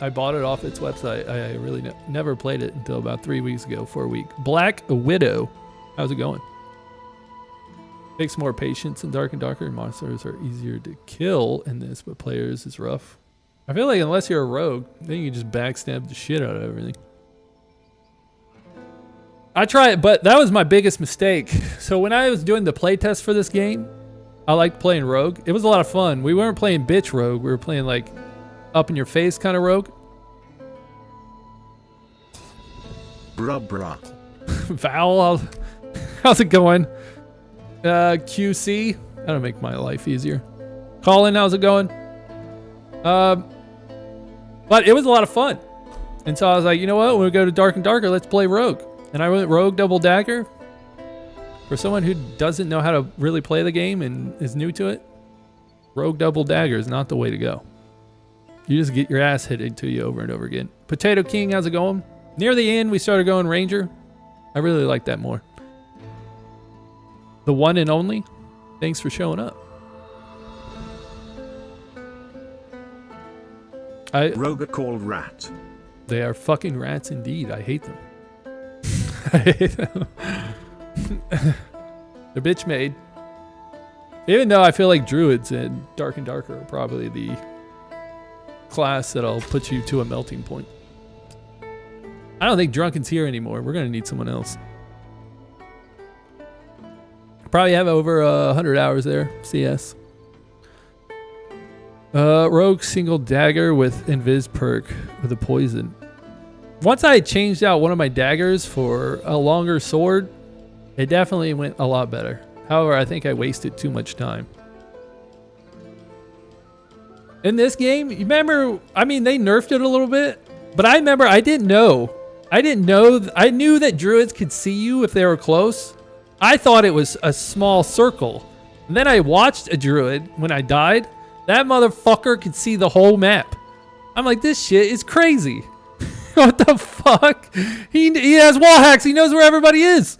Speaker 1: I bought it off its website. I really never played it until about 3 weeks ago, 4 weeks. Black Widow. How's it going? Takes more patience in Dark and Darker. Monsters are easier to kill in this, but players is rough. I feel like unless you're a rogue, then you can just backstab the shit out of everything. I tried, but that was my biggest mistake. So when I was doing the playtest for this game, I liked playing rogue. It was a lot of fun. We weren't playing bitch rogue. We were playing like up in your face kind of rogue.
Speaker 6: Bruh.
Speaker 1: Val, how's it going? QC, that'll make my life easier. Colin, how's it going? But it was a lot of fun. And so I was like, you know what? When we go to Dark and Darker, let's play rogue. And I went rogue double dagger. For someone who doesn't know how to really play the game and is new to it, rogue double dagger is not the way to go. You just get your ass hit into you over and over again. Potato King, how's it going? Near the end, we started going Ranger. I really like that more. The one and only, thanks for showing up.
Speaker 6: Rogue called rat.
Speaker 1: They are fucking rats indeed. I hate them. I hate them. They're bitch made. Even though I feel like druids and Dark and Darker are probably the class that'll put you to a melting point. I don't think Drunken's here anymore. We're gonna need someone else. Probably have over 100 hours there. CS. Rogue single dagger with invis perk with a poison. Once I changed out one of my daggers for a longer sword, it definitely went a lot better. However, I think I wasted too much time. In this game, you remember, I mean, they nerfed it a little bit, but I remember I knew that druids could see you if they were close. I thought it was a small circle. And then I watched a druid when I died. That motherfucker could see the whole map. I'm like, this shit is crazy. What the fuck? He has wall hacks. He knows where everybody is.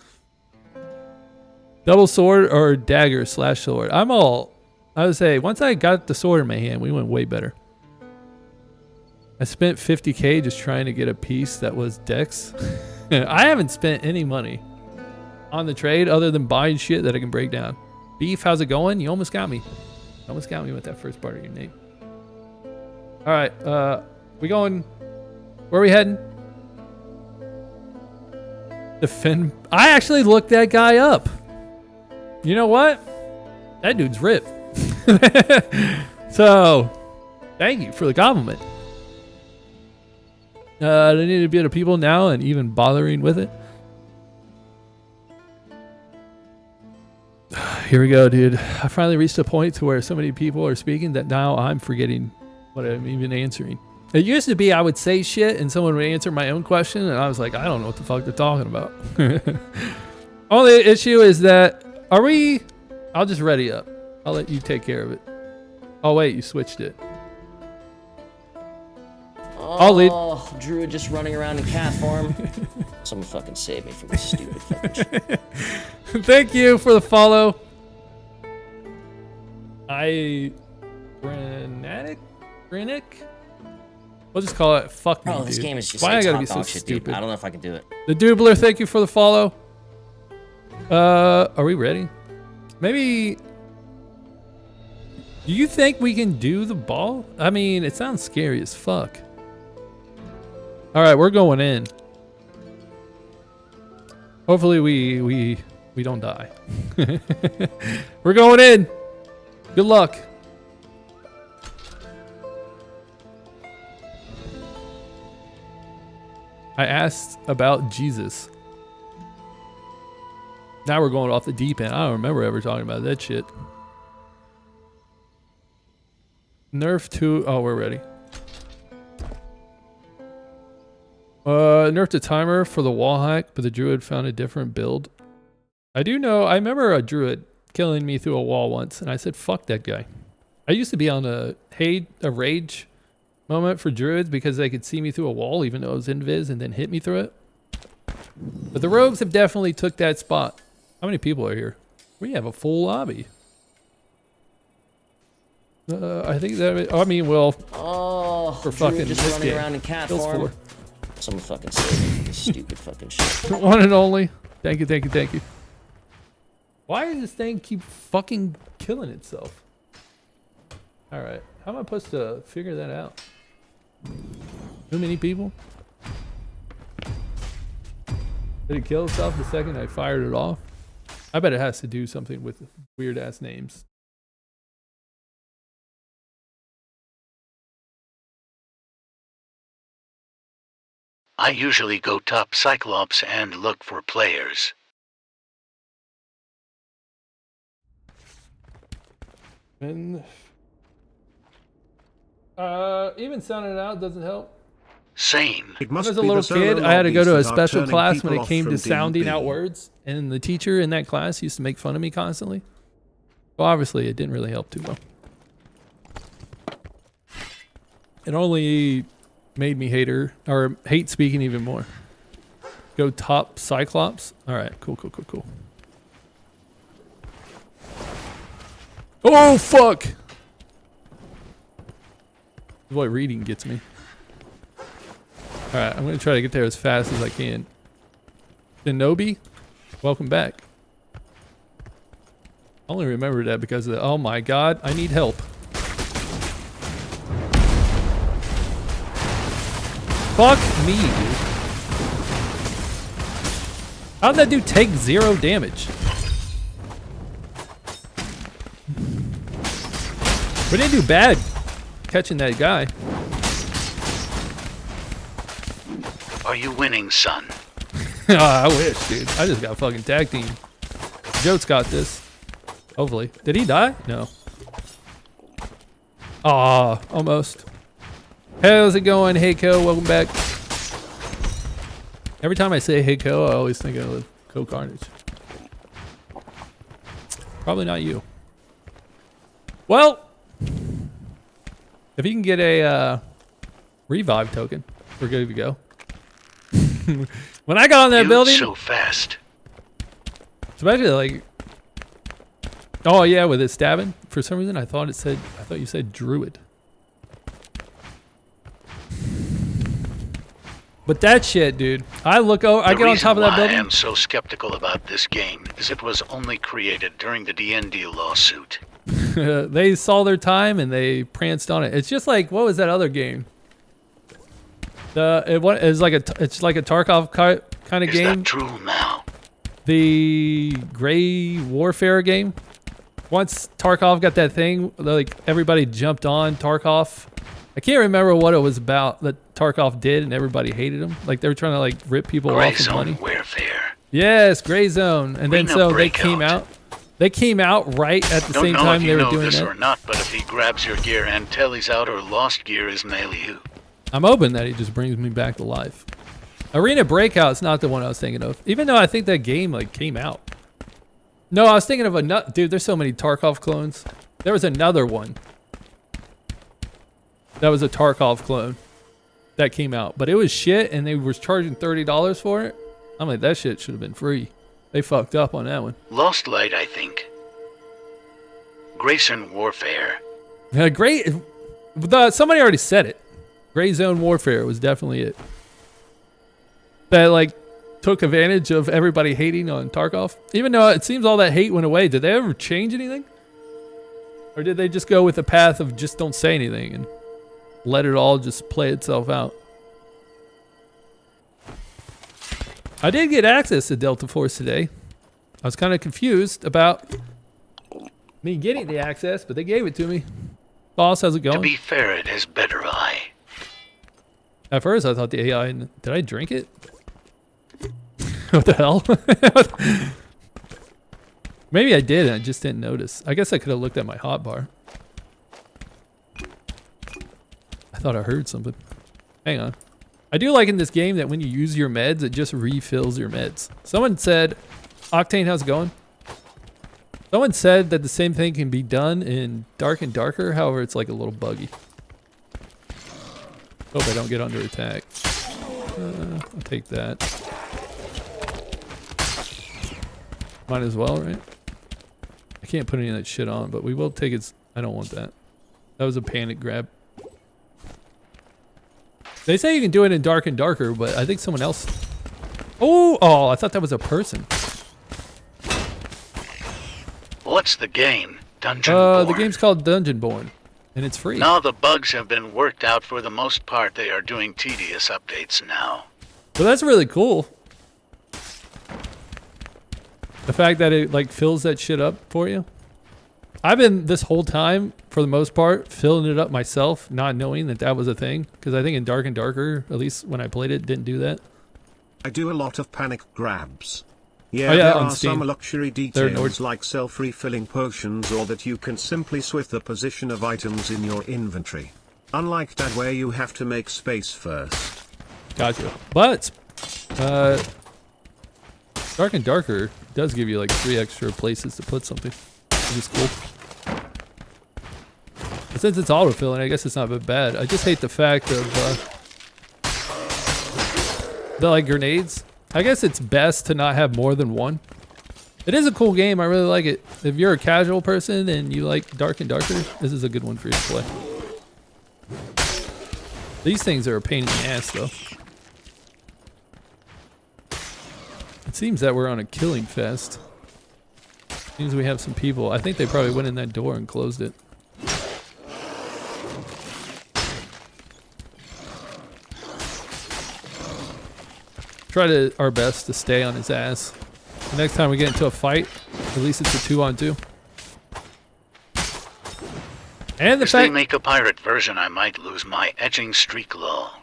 Speaker 1: Double sword or dagger / sword. I would say, once I got the sword in my hand, we went way better. I spent 50K just trying to get a piece that was Dex. I haven't spent any money on the trade other than buying shit that I can break down. Beef, how's it going? You almost got me. You almost got me with that first part of your name. All right, we going, where are we heading? Defend. I actually looked that guy up. You know what? That dude's ripped. So, thank you for the compliment. I need a bit of people now and even bothering with it. Here we go, dude. I finally reached a point to where so many people are speaking that now I'm forgetting what I'm even answering. It used to be I would say shit and someone would answer my own question and I was like, I don't know what the fuck they're talking about. Only issue is that, I'll just ready up. I'll let you take care of it. Oh wait, you switched it. I'll lead.
Speaker 4: Oh, Druid just running around in cat form. Someone fucking save me from this stupid fucking shit.
Speaker 1: Thank you for the follow. Granic? We'll just call it fuck me,
Speaker 4: Oh, this
Speaker 1: dude.
Speaker 4: game is just
Speaker 1: Why I
Speaker 4: like
Speaker 1: gotta
Speaker 4: top
Speaker 1: be so
Speaker 4: dog shit, dude.
Speaker 1: stupid?
Speaker 4: I don't know if I can do it.
Speaker 1: The Doobler, thank you for the follow. Are we ready? Maybe. Do you think we can do the ball? I mean, it sounds scary as fuck. All right, we're going in. Hopefully we don't die. We're going in. Good luck. I asked about Jesus. Now we're going off the deep end. I don't remember ever talking about that shit. Nerf 2. Oh, we're ready. Nerfed a timer for the wall hack, but the druid found a different build. I do know. I remember a druid killing me through a wall once, and I said, fuck that guy. I used to be on a rage moment for druids because they could see me through a wall even though it was invis and then hit me through it. But the rogues have definitely took that spot. How many people are here? We have a full lobby. I think that, I mean, well,
Speaker 4: Oh,
Speaker 1: for
Speaker 4: Druid
Speaker 1: fucking
Speaker 4: just
Speaker 1: this
Speaker 4: running
Speaker 1: game.
Speaker 4: around in cat
Speaker 1: Kills
Speaker 4: form.
Speaker 1: 4.
Speaker 4: Someone fucking save me from this stupid fucking shit.
Speaker 1: One and only. Thank you, thank you, thank you. Why does this thing keep fucking killing itself? Alright, how am I supposed to figure that out? Too many people? Did it kill itself the second I fired it off? I bet it has to do something with weird ass names.
Speaker 2: I usually go top Cyclops and look for players.
Speaker 1: And even sounding it out doesn't help.
Speaker 2: Sane.
Speaker 6: It
Speaker 1: When I
Speaker 6: must
Speaker 1: was a
Speaker 6: be
Speaker 1: little
Speaker 6: the solo
Speaker 1: kid, I had to go to a
Speaker 6: lobbies that are
Speaker 1: special
Speaker 6: turning
Speaker 1: class when
Speaker 6: people
Speaker 1: it
Speaker 6: off
Speaker 1: came to
Speaker 6: from
Speaker 1: sounding
Speaker 6: D&D.
Speaker 1: out words, and the teacher in that class used to make fun of me constantly. Well, obviously, it didn't really help too well. It only made me hate her, or hate speaking even more. Go top Cyclops. All right, cool, cool, cool, cool. Oh, fuck! This is what reading gets me. Alright, I'm going to try to get there as fast as I can. Shinobi, welcome back. I only remember that because of the, oh my god, I need help. Fuck me, dude. How'd that dude take 0 damage? We didn't do bad catching that guy.
Speaker 2: Are you winning, son?
Speaker 1: I wish, dude. I just got fucking tag team. Jote's got this. Hopefully. Did he die? No. Aw, almost. How's it going, Heiko? Welcome back. Every time I say Heiko, I always think of Co Carnage. Probably not you. Well, if you can get a revive token, we're good to go. When I got on that
Speaker 2: Dude,
Speaker 1: building,
Speaker 2: so fast.
Speaker 1: especially like, oh yeah, with it stabbing. For some reason, I thought you said druid. But that shit, dude. I look over, I get on top of that
Speaker 2: The reason why
Speaker 1: building.
Speaker 2: I am so skeptical about this game is it was only created during the D&D lawsuit.
Speaker 1: They saw their time and they pranced on it. It's just like, what was that other game? It's like a Tarkov kind of
Speaker 2: Is
Speaker 1: game.
Speaker 2: that true now?
Speaker 1: The Gray Warfare game. Once Tarkov got that thing, like everybody jumped on Tarkov. I can't remember what it was about that Tarkov did, and everybody hated him. Like they were trying to like rip people
Speaker 2: Gray
Speaker 1: off of
Speaker 2: zone
Speaker 1: money.
Speaker 2: warfare.
Speaker 1: Yes, Gray Zone. And then
Speaker 2: Arena
Speaker 1: so they
Speaker 2: Breakout.
Speaker 1: came out. They came out right at the
Speaker 2: Don't
Speaker 1: same
Speaker 2: know
Speaker 1: time
Speaker 2: if
Speaker 1: they
Speaker 2: you
Speaker 1: were
Speaker 2: know
Speaker 1: doing
Speaker 2: this
Speaker 1: that.
Speaker 2: or not, but if he grabs your gear and telly's out or lost gear is melee.
Speaker 1: I'm hoping that he just brings me back to life. Arena Breakout's not the one I was thinking of. Even though I think that game like came out. No, I was thinking of another. Dude, there's so many Tarkov clones. There was another one. That was a Tarkov clone that came out, but it was shit, and they were charging $30 for it. I'm like, that shit should have been free. They fucked up on that one.
Speaker 2: Lost Light, I think. Grayson Warfare.
Speaker 1: Great. Somebody already said it. Gray Zone Warfare was definitely it. That like took advantage of everybody hating on Tarkov. Even though it seems all that hate went away. Did they ever change anything? Or did they just go with the path of just don't say anything and let it all just play itself out? I did get access to Delta Force today. I was kind of confused about me getting the access, but they gave it to me. Boss, how's it going?
Speaker 2: To be fair, it has better eye.
Speaker 1: At first, I thought the AI... Did I drink it? What the hell? Maybe I did and I just didn't notice. I guess I could have looked at my hotbar. I thought I heard something. Hang on. I do like in this game that when you use your meds, it just refills your meds. Someone said... Octane, how's it going? Someone said that the same thing can be done in Dark and Darker. However, it's like a little buggy. Hope I don't get under attack. I'll take that. Might as well, right? I can't put any of that shit on, but we will take its... I don't want that. That was a panic grab. They say you can do it in Dark and Darker, but I think someone else... Oh, I thought that was a person.
Speaker 2: What's the game? Dungeonborne.
Speaker 1: The game's called Dungeonborne, and it's free.
Speaker 2: Now the bugs have been worked out for the most part. They are doing tedious updates now.
Speaker 1: So that's really cool. The fact that it like fills that shit up for you. I've been this whole time, for the most part, filling it up myself, not knowing that that was a thing. Because I think in Dark and Darker, at least when I played it, didn't do that.
Speaker 6: I do a lot of panic grabs. Yeah,
Speaker 1: Oh, yeah,
Speaker 6: there
Speaker 1: on
Speaker 6: are
Speaker 1: Steam.
Speaker 6: some luxury details like self-refilling potions or that you can simply switch the position of items in your inventory. Unlike that where you have to make space first.
Speaker 1: Gotcha. But, Dark and Darker does give you like 3 extra places to put something, which is cool. But since it's autofilling, I guess it's not bad. I just hate the fact of, the like grenades. I guess it's best to not have more than one. It is a cool game. I really like it. If you're a casual person and you like Dark and Darker, this is a good one for you to play. These things are a pain in the ass, though. It seems that we're on a killing fest. Seems we have some people. I think they probably went in that door and closed it. Try our best to stay on his ass. The next time we get into a fight, at least it's a 2-on-2. And the
Speaker 2: If they
Speaker 1: fact...
Speaker 2: make a pirate version, I might lose my etching streak law.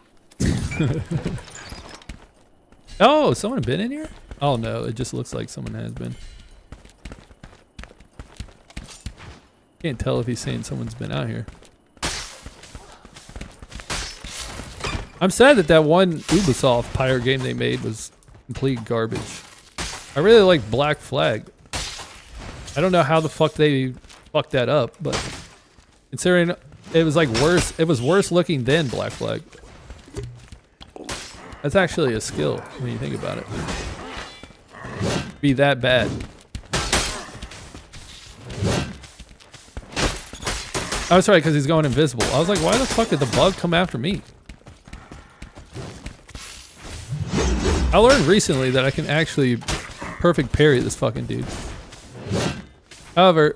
Speaker 1: Oh, someone been in here? Oh no, it just looks like someone has been. Can't tell if he's saying someone's been out here. I'm sad that that one Ubisoft pirate game they made was complete garbage. I really like Black Flag. I don't know how the fuck they fucked that up, but considering it was like worse, it was worse looking than Black Flag. That's actually a skill when you think about it. Be that bad. I was right because he's going invisible. I was like, why the fuck did the bug come after me? I learned recently that I can actually perfect parry this fucking dude. However,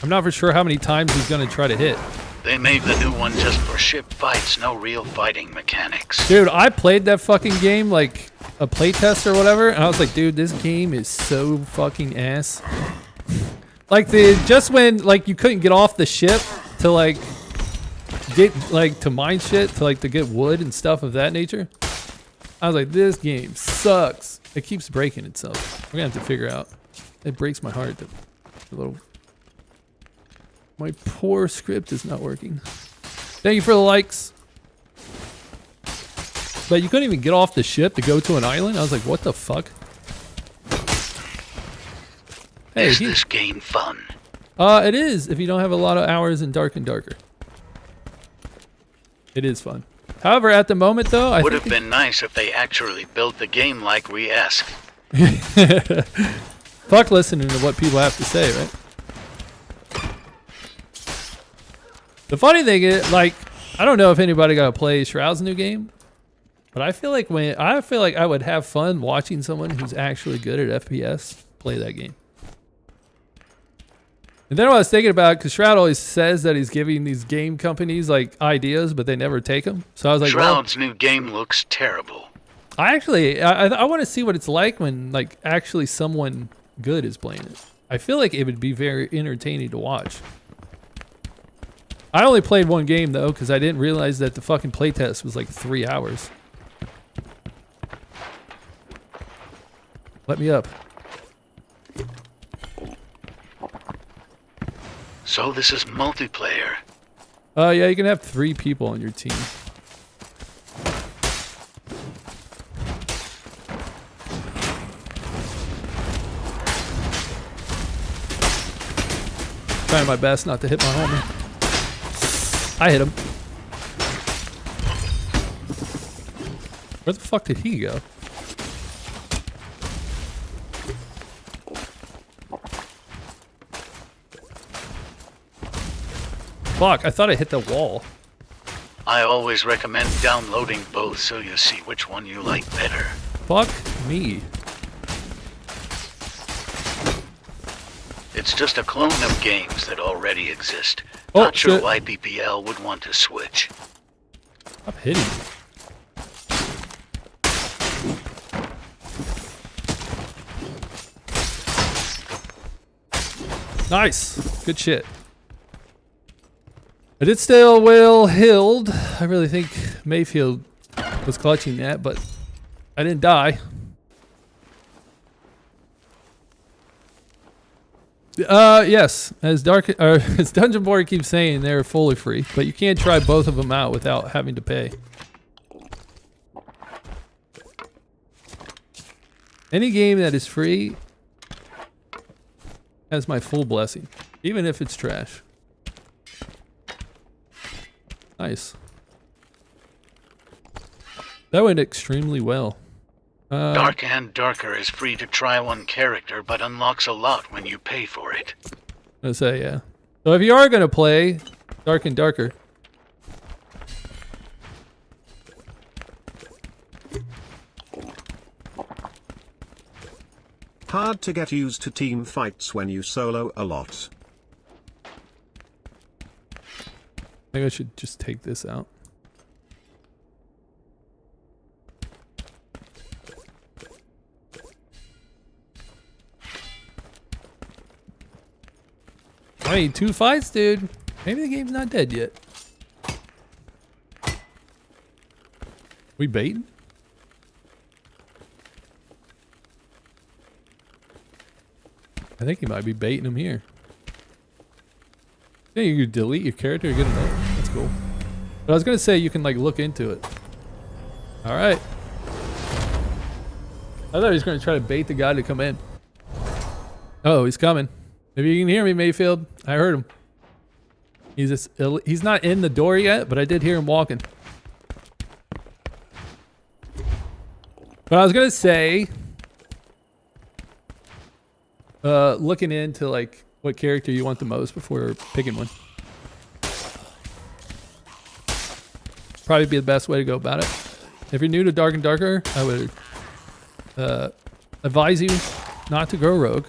Speaker 1: I'm not for sure how many times he's gonna try to hit.
Speaker 2: They made the new one just for ship fights, no real fighting mechanics.
Speaker 1: Dude, I played that fucking game like a playtest or whatever, and I was like, dude, this game is so fucking ass. Like just when like you couldn't get off the ship to like get like to mine shit, to like to get wood and stuff of that nature. I was like, this game sucks. It keeps breaking itself. We're gonna have to figure out. It breaks my heart that the little... My poor script is not working. Thank you for the likes. But you couldn't even get off the ship to go to an island? I was like, what the fuck? Hey,
Speaker 2: Is this game fun?
Speaker 1: It is if you don't have a lot of hours in Dark and Darker. It is fun. However, at the moment though, I
Speaker 2: Would
Speaker 1: think
Speaker 2: have been nice if they actually built the game like we ask.
Speaker 1: fuck listening to what people have to say, right? The funny thing is, like, I don't know if anybody got to play Shroud's new game, but I feel like I would have fun watching someone who's actually good at FPS play that game. And then I was thinking about, because Shroud always says that he's giving these game companies like ideas, but they never take them. So I was like,
Speaker 2: Shroud's new game looks terrible.
Speaker 1: I want to see what it's like when like actually someone good is playing it. I feel like it would be very entertaining to watch. I only played one game though, because I didn't realize that the fucking playtest was like 3 hours. Let me up.
Speaker 2: So this is multiplayer.
Speaker 1: Yeah, you can have 3 people on your team. Trying my best not to hit my homie. I hit him. Where the fuck did he go? Fuck, I thought I hit the wall.
Speaker 2: I always recommend downloading both so you see which one you like better.
Speaker 1: Fuck me.
Speaker 2: It's just a clone of games that already exist.
Speaker 1: Oh,
Speaker 2: Not sure
Speaker 1: shit.
Speaker 2: why PPL would want to switch.
Speaker 1: Stop hitting me. Nice. Good shit. I did still well Hild. I really think Mayfield was clutching that, but I didn't die. Yes, as Dungeonborne keeps saying, they're fully free, but you can't try both of them out without having to pay. Any game that is free has my full blessing, even if it's trash. Nice. That went extremely well.
Speaker 2: Dark and Darker is free to try one character, but unlocks a lot when you pay for it.
Speaker 1: I say, yeah. So if you are gonna play Dark and Darker,
Speaker 6: Hard to get used to team fights when you solo a lot.
Speaker 1: I think I should just take this out. I mean, 2 fights, dude. Maybe the game's not dead yet. We baiting? I think he might be baiting him here. Yeah, you can delete your character or get another. That's cool. But I was gonna say you can like look into it. All right. I thought he was gonna try to bait the guy to come in. Oh, he's coming. Maybe you can hear me, Mayfield. I heard him. He's not in the door yet, but I did hear him walking. But I was gonna say, looking into like what character you want the most before picking one. Probably be the best way to go about it. If you're new to Dark and Darker, I would advise you not to go rogue.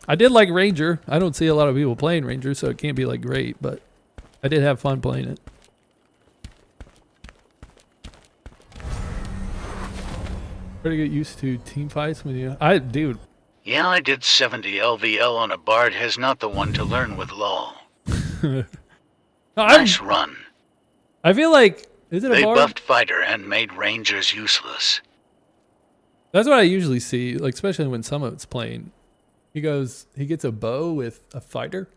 Speaker 1: I did like Ranger. I don't see a lot of people playing Ranger, so it can't be like great, but I did have fun playing it. Better get used to team fights when you... Dude.
Speaker 2: Yeah, I did 70 LVL on a bard has not the one to learn with LOL.
Speaker 1: No,
Speaker 2: Nice run.
Speaker 1: I feel like... Is it a
Speaker 2: They
Speaker 1: bard?
Speaker 2: buffed fighter and made rangers useless.
Speaker 1: That's what I usually see, like especially when Summit's playing. He gets a bow with a fighter.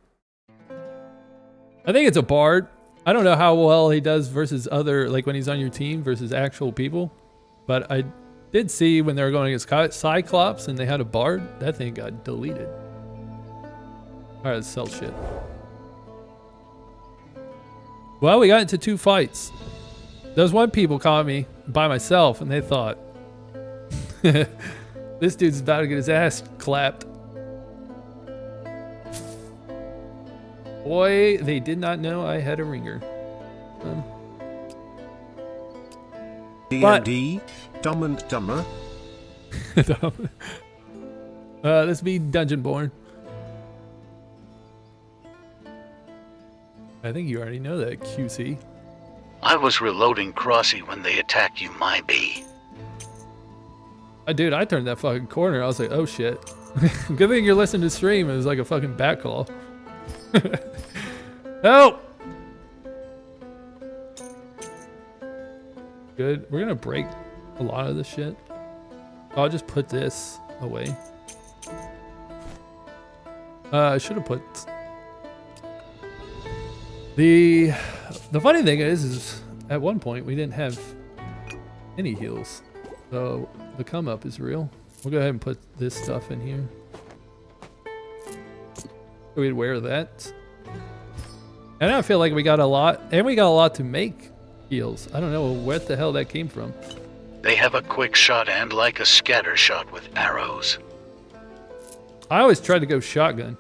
Speaker 1: I think it's a bard. I don't know how well he does versus other, like when he's on your team versus actual people. But I did see when they were going against Cyclops and they had a bard, that thing got deleted. Alright, let's sell shit. Well, we got into 2 fights. Those one people caught me by myself, and they thought, this dude's about to get his ass clapped. Boy, they did not know I had a ringer.
Speaker 6: D&D, Dumb and Dumber.
Speaker 1: This be Dungeonborne. I think you already know that, QC.
Speaker 2: I was reloading Crossy when they attacked you, my bee.
Speaker 1: Dude, I turned that fucking corner. I was like, oh shit. Good thing you're listening to stream. It was like a fucking bat call. Help! Good. We're gonna break a lot of this shit. I'll just put this away. I should have put... The funny thing is at one point we didn't have any heals. So the come up is real. We'll go ahead and put this stuff in here. So we'd wear that. And I feel like we got a lot, and we got a lot to make heals. I don't know what the hell that came from.
Speaker 2: They have a quick shot and like a scatter shot with arrows.
Speaker 1: I always tried to go shotgun.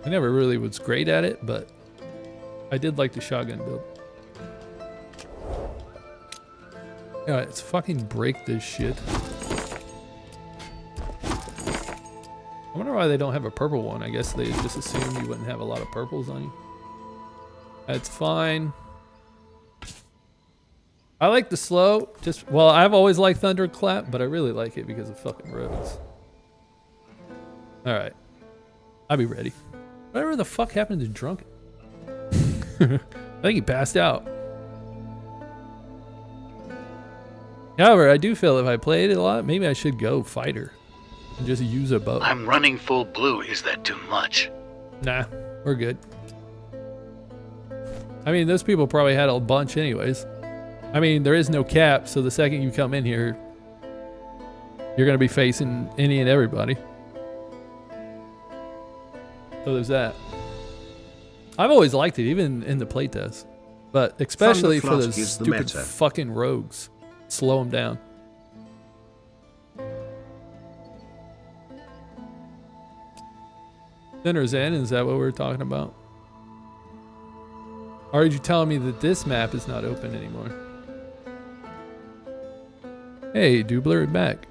Speaker 1: I never really was great at it, but I did like the shotgun build. Alright, let's fucking break this shit. I wonder why they don't have a purple one. I guess they just assumed you wouldn't have a lot of purples on you. That's fine. I like the slow. Well, I've always liked Thunderclap, but I really like it because of fucking rogues. Alright. I'll be ready. Whatever the fuck happened to Drunken? I think he passed out. However, I do feel if I played it a lot, maybe I should go fighter and just use a bow.
Speaker 2: I'm running full blue. Is that too much?
Speaker 1: Nah, we're good. I mean, those people probably had a bunch anyways. I mean, there is no cap, so the second you come in here, you're going to be facing any and everybody. So there's that. I've always liked it, even in the playtest. But especially for those stupid fucking rogues. Slow them down. Sinner's End, is that what we're talking about? Or are you telling me that this map is not open anymore? Hey, Doobler, back.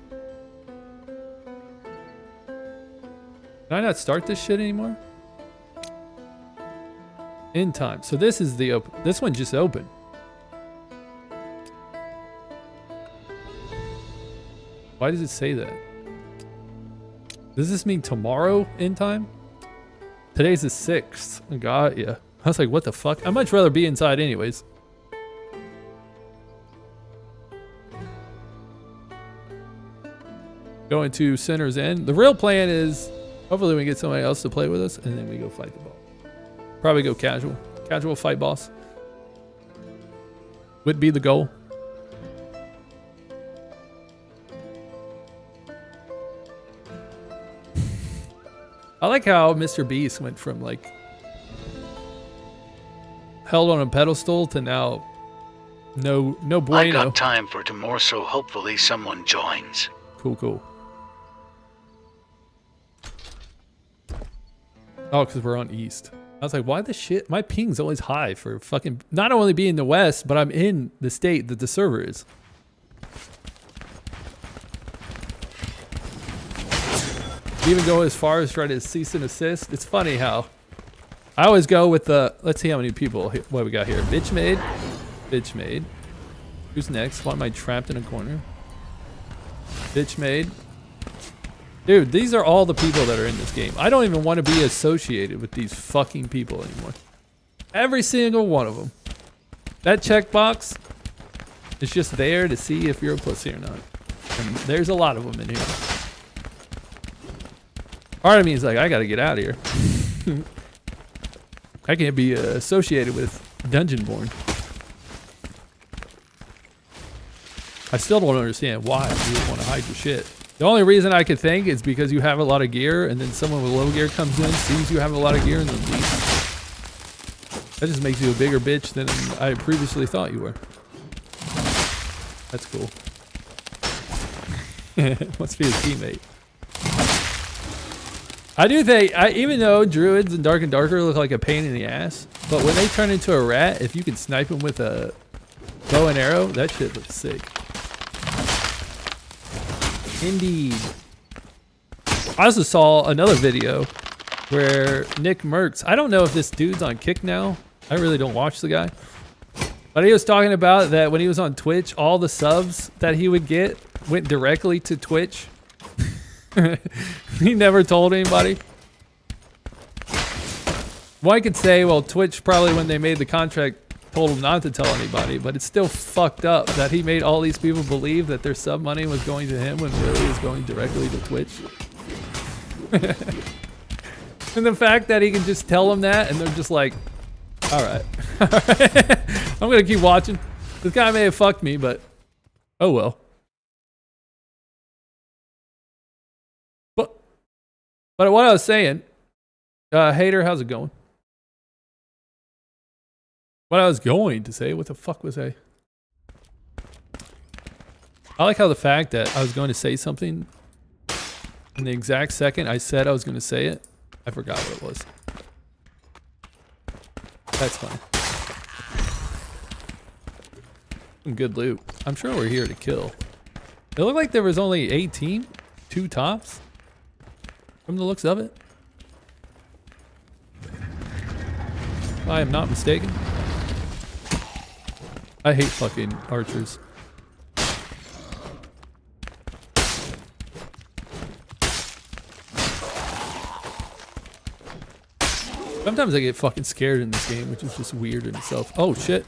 Speaker 1: Can I not start this shit anymore? In time. So this is the open. This one just opened. Why does it say that? Does this mean tomorrow in time? Today's the 6th. Oh, God, yeah. I was like, what the fuck? I'd much rather be inside anyways. Going to Sinner's End. The real plan is hopefully we get somebody else to play with us and then we go fight the boss. Probably go casual. Casual fight boss. Would be the goal. I like how Mr. Beast went from like held on a pedestal to now no bueno.
Speaker 2: I got time for tomorrow, so hopefully someone joins.
Speaker 1: Cool, cool. Oh, because we're on East. I was like, why the shit? My ping's always high for fucking... Not only being the West, but I'm in the state that the server is. Even go as far as try to cease and assist. It's funny how... I always go with the... Let's see how many people... What we got here? Bitch made. Bitch made. Who's next? Why am I trapped in a corner? Bitch made. Dude, these are all the people that are in this game. I don't even want to be associated with these fucking people anymore. Every single one of them. That checkbox is just there to see if you're a pussy or not. And there's a lot of them in here. Part of me is like, I gotta get out of here. I can't be associated with Dungeonborne. I still don't understand why you would want to hide your shit. The only reason I could think is because you have a lot of gear and then someone with low gear comes in, sees you have a lot of gear and then leaves. That just makes you a bigger bitch than I previously thought you were. That's cool. Must be his teammate. I do think, even though druids in Dark and Darker look like a pain in the ass, but when they turn into a rat, if you can snipe them with a bow and arrow, that shit looks sick. Indeed. I also saw another video where Nick Merckx, I don't know if this dude's on Kick now. I really don't watch the guy. But he was talking about that when he was on Twitch, all the subs that he would get went directly to Twitch. He never told anybody. One could say, well, Twitch probably when they made the contract told him not to tell anybody, but it's still fucked up that he made all these people believe that their sub money was going to him when really it was going directly to Twitch. And the fact that he can just tell them that and they're just like, all right. I'm going to keep watching. This guy may have fucked me, but oh well. But what I was saying, Hater, how's it going? What I was going to say, what the fuck was I? I like how the fact that I was going to say something in the exact second I said I was going to say it, I forgot what it was. That's fine. Some good loot. I'm sure we're here to kill. It looked like there was only 18, 2 tops. From the looks of it. If I am not mistaken. I hate fucking archers. Sometimes I get fucking scared in this game, which is just weird in itself. Oh shit.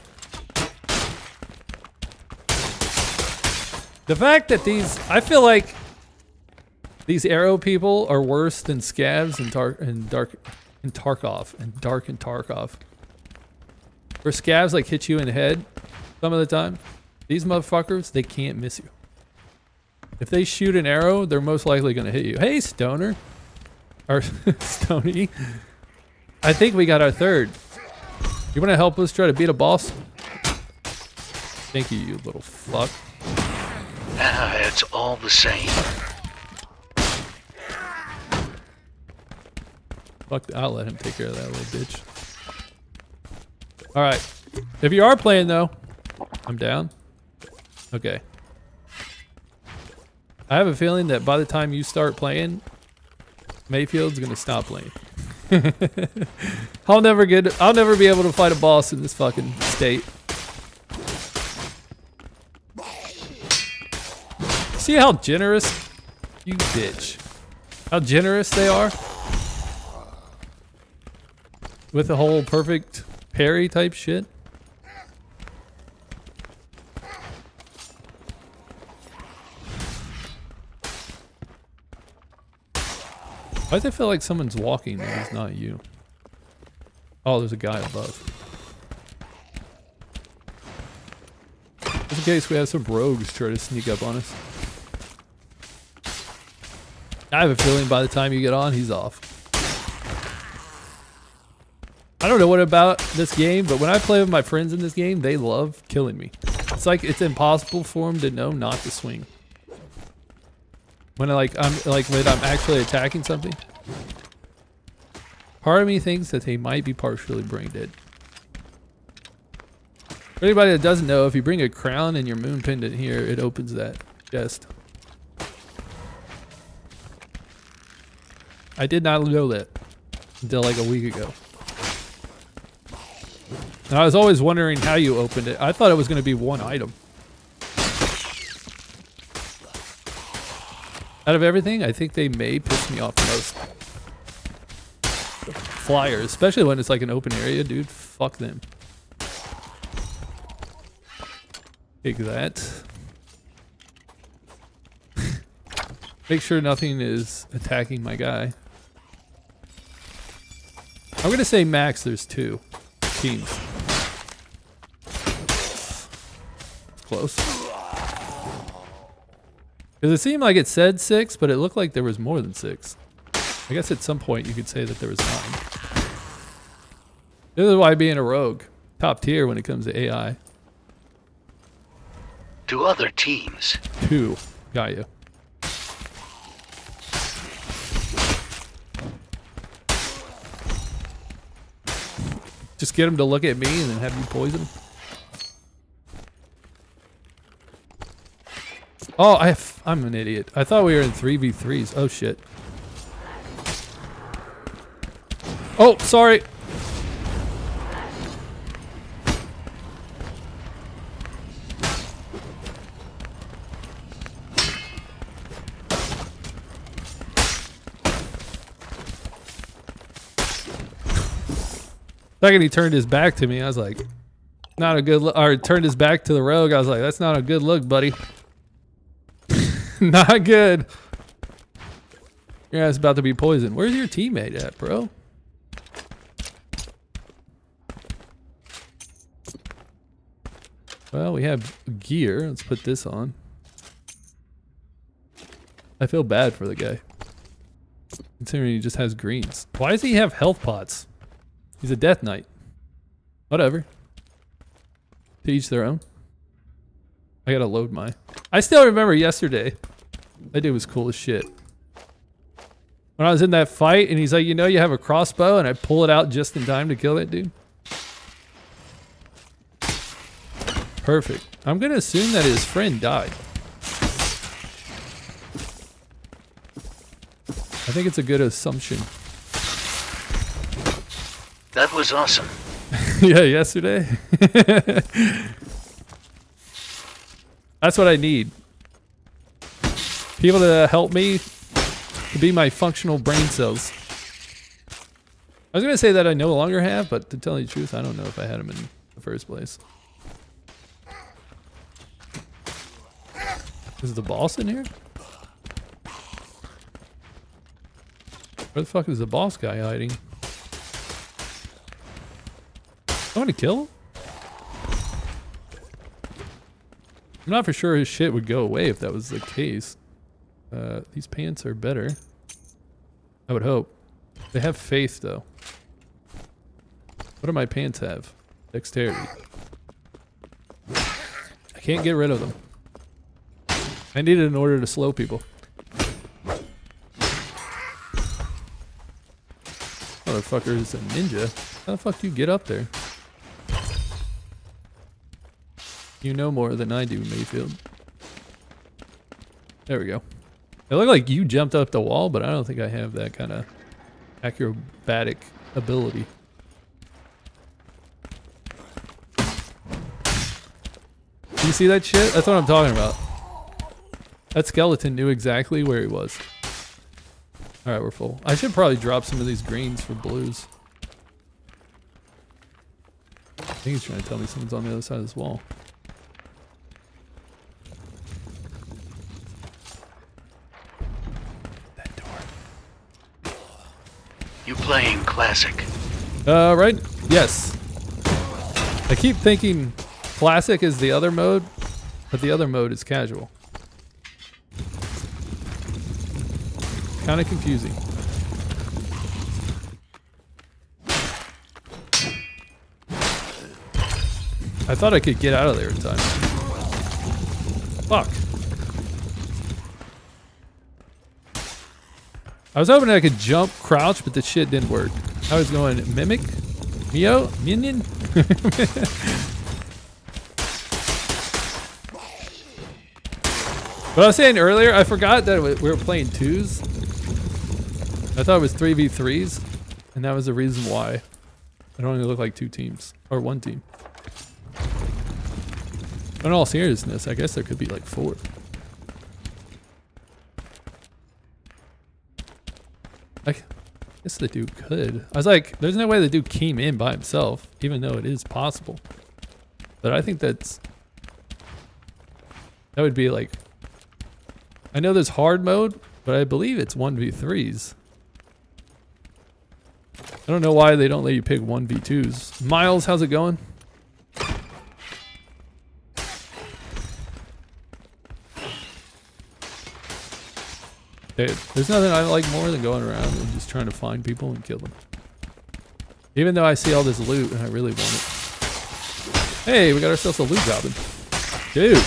Speaker 1: The fact that these, I feel like these arrow people are worse than scavs and Dark and Tarkov. Where scavs like hit you in the head some of the time, these motherfuckers, they can't miss you. If they shoot an arrow, they're most likely gonna hit you. Hey, Stoner. Or Stony. I think we got our third. You wanna help us try to beat a boss? Thank you, you little fuck.
Speaker 2: It's all the same.
Speaker 1: Fuck, I'll let him take care of that little bitch. Alright. If you are playing though, I'm down. Okay. I have a feeling that by the time you start playing, Mayfield's gonna stop playing. I'll never be able to fight a boss in this fucking state. See how generous? You bitch. How generous they are? With the whole perfect parry type shit. Why does it feel like someone's walking and it's not you? Oh, there's a guy above. Just in case we have some rogues try to sneak up on us. I have a feeling by the time you get on, he's off. I don't know what about this game, but when I play with my friends in this game, they love killing me. It's like it's impossible for them to know not to swing. When I'm actually attacking something. Part of me thinks that they might be partially brain dead. For anybody that doesn't know, if you bring a crown and your moon pendant here, it opens that chest. I did not know that until like a week ago. And I was always wondering how you opened it. I thought it was going to be one item. Out of everything, I think they may piss me off the most. The flyers, especially when it's like an open area, dude. Fuck them. Take that. Make sure nothing is attacking my guy. I'm gonna say max there's 2 teams. Close. Because it seemed like it said 6, but it looked like there was more than 6. I guess at some point you could say that there was 9. This is why being a rogue, top tier when it comes to AI.
Speaker 2: To other teams.
Speaker 1: 2. Got you. Just get him to look at me and then have you poison him. Oh, I'm an idiot. I thought we were in 3v3s. Oh shit. Oh, sorry. Second he turned his back to me, I was like, not a good look. Or turned his back to the rogue, I was like, that's not a good look, buddy. Not good. Your ass about to be poisoned. Where's your teammate at, bro? Well, we have gear. Let's put this on. I feel bad for the guy, considering he just has greens. Why does he have health pots? He's a death knight. Whatever. To each their own. I gotta load my... I still remember yesterday. That dude was cool as shit. When I was in that fight and he's like, you know you have a crossbow, and I pull it out just in time to kill that dude. Perfect. I'm gonna assume that his friend died. I think it's a good assumption.
Speaker 2: That was awesome.
Speaker 1: Yeah, yesterday. That's what I need. People to help me to be my functional brain cells. I was gonna say that I no longer have, but to tell you the truth, I don't know if I had them in the first place. Is the boss in here? Where the fuck is the boss guy hiding? I want to kill him? I'm not for sure his shit would go away if that was the case. These pants are better. I would hope. They have faith though. What do my pants have? Dexterity. I can't get rid of them. I need it in order to slow people. Motherfucker is a ninja. How the fuck do you get up there? You know more than I do, Mayfield. There we go. It looked like you jumped up the wall, but I don't think I have that kind of acrobatic ability. Do you see that shit? That's what I'm talking about. That skeleton knew exactly where he was. Alright, we're full. I should probably drop some of these greens for blues. I think he's trying to tell me someone's on the other side of this wall. That door.
Speaker 2: You playing classic?
Speaker 1: Right? Yes. I keep thinking classic is the other mode, but the other mode is casual. Kind of confusing. I thought I could get out of there in time. Fuck. I was hoping I could jump, crouch, but the shit didn't work. I was going mimic, Mio, minion. But I was saying earlier, I forgot that we were playing 2s. I thought it was 3v3s, and that was the reason why. I don't even look like 2 teams, or 1 team. In all seriousness, I guess there could be like 4. I guess the dude could. I was like, there's no way the dude came in by himself, even though it is possible. But I think that would be like, I know there's hard mode, but I believe it's 1v3s. I don't know why they don't let you pick 1v2s. Miles, how's it going? Dude, there's nothing I like more than going around and just trying to find people and kill them. Even though I see all this loot and I really want it. Hey, we got ourselves a loot goblin. Dude.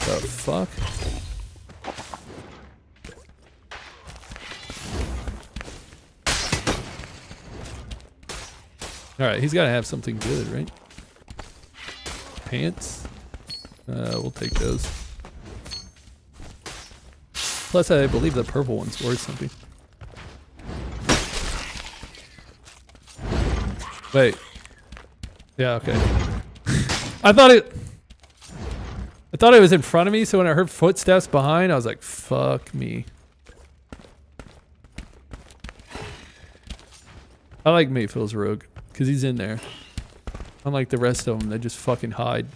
Speaker 1: The fuck? Alright, he's gotta have something good, right? Pants? We'll take those. Plus, I believe the purple one's worth something. Wait. Yeah, okay. I thought it was in front of me, so when I heard footsteps behind, I was like, fuck me. I like Mayfield's rogue, because he's in there. Unlike the rest of them, they just fucking hide.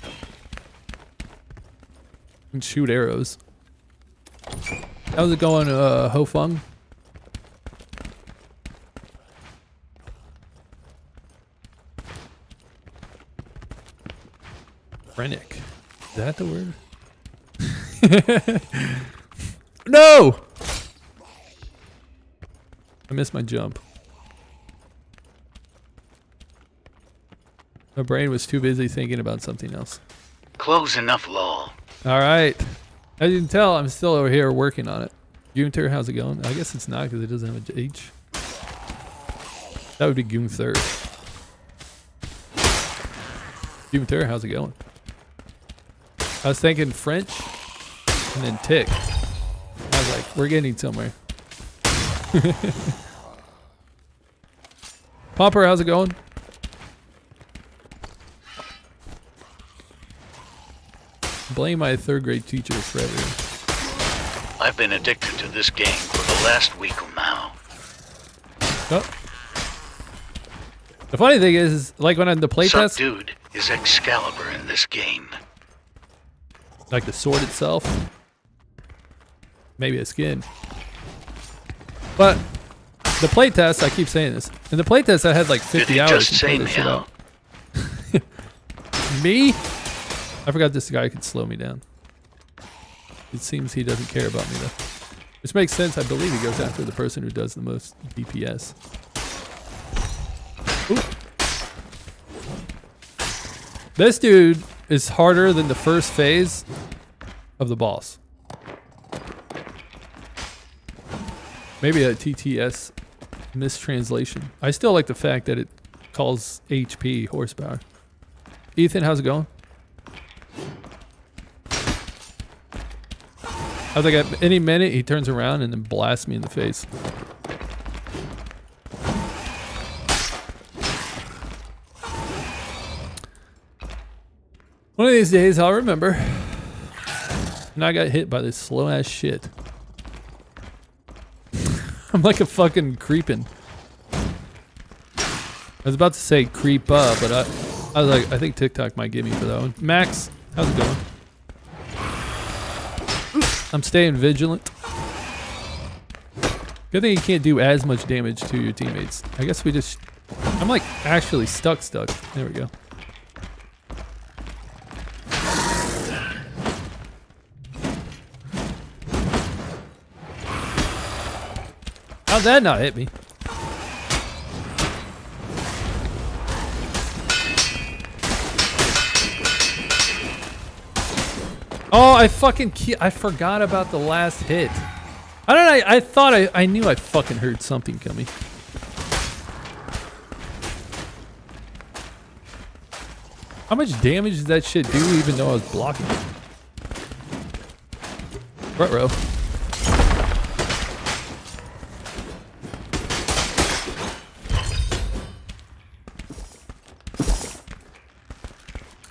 Speaker 1: And shoot arrows. How's it going, Ho Fung? Rennick. Is that the word? No! I missed my jump. My brain was too busy thinking about something else.
Speaker 2: Close enough, lol.
Speaker 1: Alright. As you can tell, I'm still over here working on it. Gunther, how's it going? I guess it's not because it doesn't have an H. That would be Gunther. Gunther, how's it going? I was thinking French and then tick. I was like, we're getting somewhere. Popper, how's it going? Blame my third grade teacher forever.
Speaker 2: I've been addicted to this game for the last week now.
Speaker 1: Oh. The funny thing is like when I'm the playtest,
Speaker 2: Dude is Excalibur in this game.
Speaker 1: like the sword itself, maybe a skin. But the playtest, I keep saying this. In the playtest, I had like 50 hours to play this shit out. Me? I forgot this guy could slow me down. It seems he doesn't care about me though. Which makes sense. I believe he goes after the person who does the most DPS. Ooh. This dude is harder than the first phase of the boss. Maybe a TTS mistranslation. I still like the fact that it calls HP horsepower. Ethan, how's it going? I was like, at any minute he turns around and then blasts me in the face. One of these days I'll remember. And I got hit by this slow ass shit. I'm like a fucking creeping. I was about to say creep up, but I was like, I think TikTok might get me for that one. Max, how's it going? I'm staying vigilant. Good thing you can't do as much damage to your teammates. I guess we just... I'm like actually stuck. There we go. How'd that not hit me? Oh, I forgot about the last hit. I don't know, I thought I knew I fucking heard something coming. How much damage did that shit do even though I was blocking it? Ruh-roh.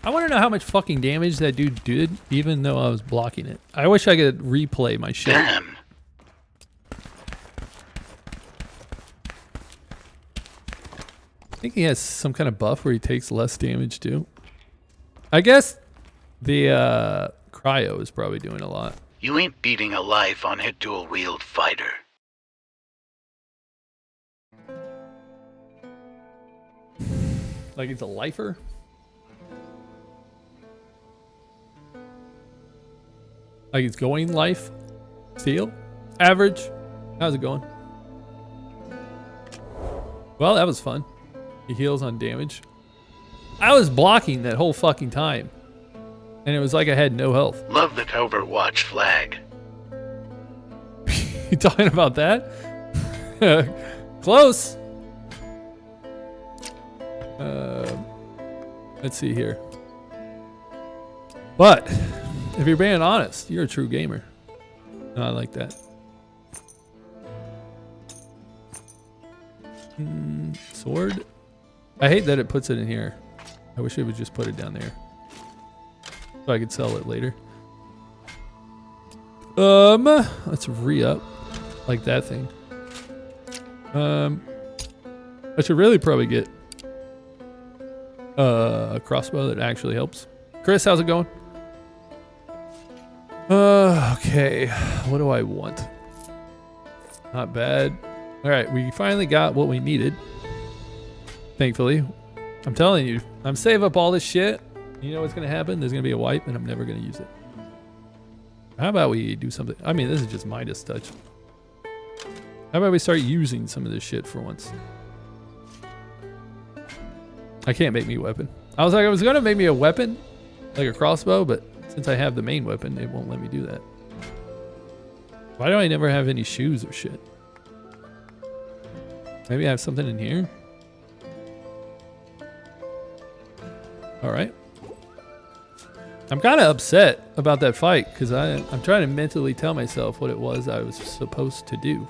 Speaker 1: I want to know how much fucking damage that dude did, even though I was blocking it. I wish I could replay my shit.
Speaker 2: Damn.
Speaker 1: I think he has some kind of buff where he takes less damage too. I guess the cryo is probably doing a lot.
Speaker 2: You ain't beating a life on a dual-wield fighter.
Speaker 1: Like it's a lifer? Like it's going life? Steel? Average? How's it going? Well, that was fun. He heals on damage. I was blocking that whole fucking time. And it was like I had no health.
Speaker 2: Love the Overwatch flag.
Speaker 1: You talking about that? Close. Let's see here. But if you're being honest, you're a true gamer. No, I like that. Sword. I hate that it puts it in here. I wish it would just put it down there, so I could sell it later. Let's re-up like that thing. I should really probably get a crossbow that actually helps. Chris, how's it going? Okay. What do I want? Not bad. All right, we finally got what we needed. Thankfully. I'm telling you, I'm saving up all this shit. You know what's gonna happen? There's gonna be a wipe and I'm never gonna use it. How about we do something? I mean, this is just Midas touch. How about we start using some of this shit for once? I can't make me a weapon. I was gonna make me a weapon, like a crossbow, but since I have the main weapon, it won't let me do that. Why do I never have any shoes or shit? Maybe I have something in here? Alright. I'm kind of upset about that fight because I'm trying to mentally tell myself what it was I was supposed to do.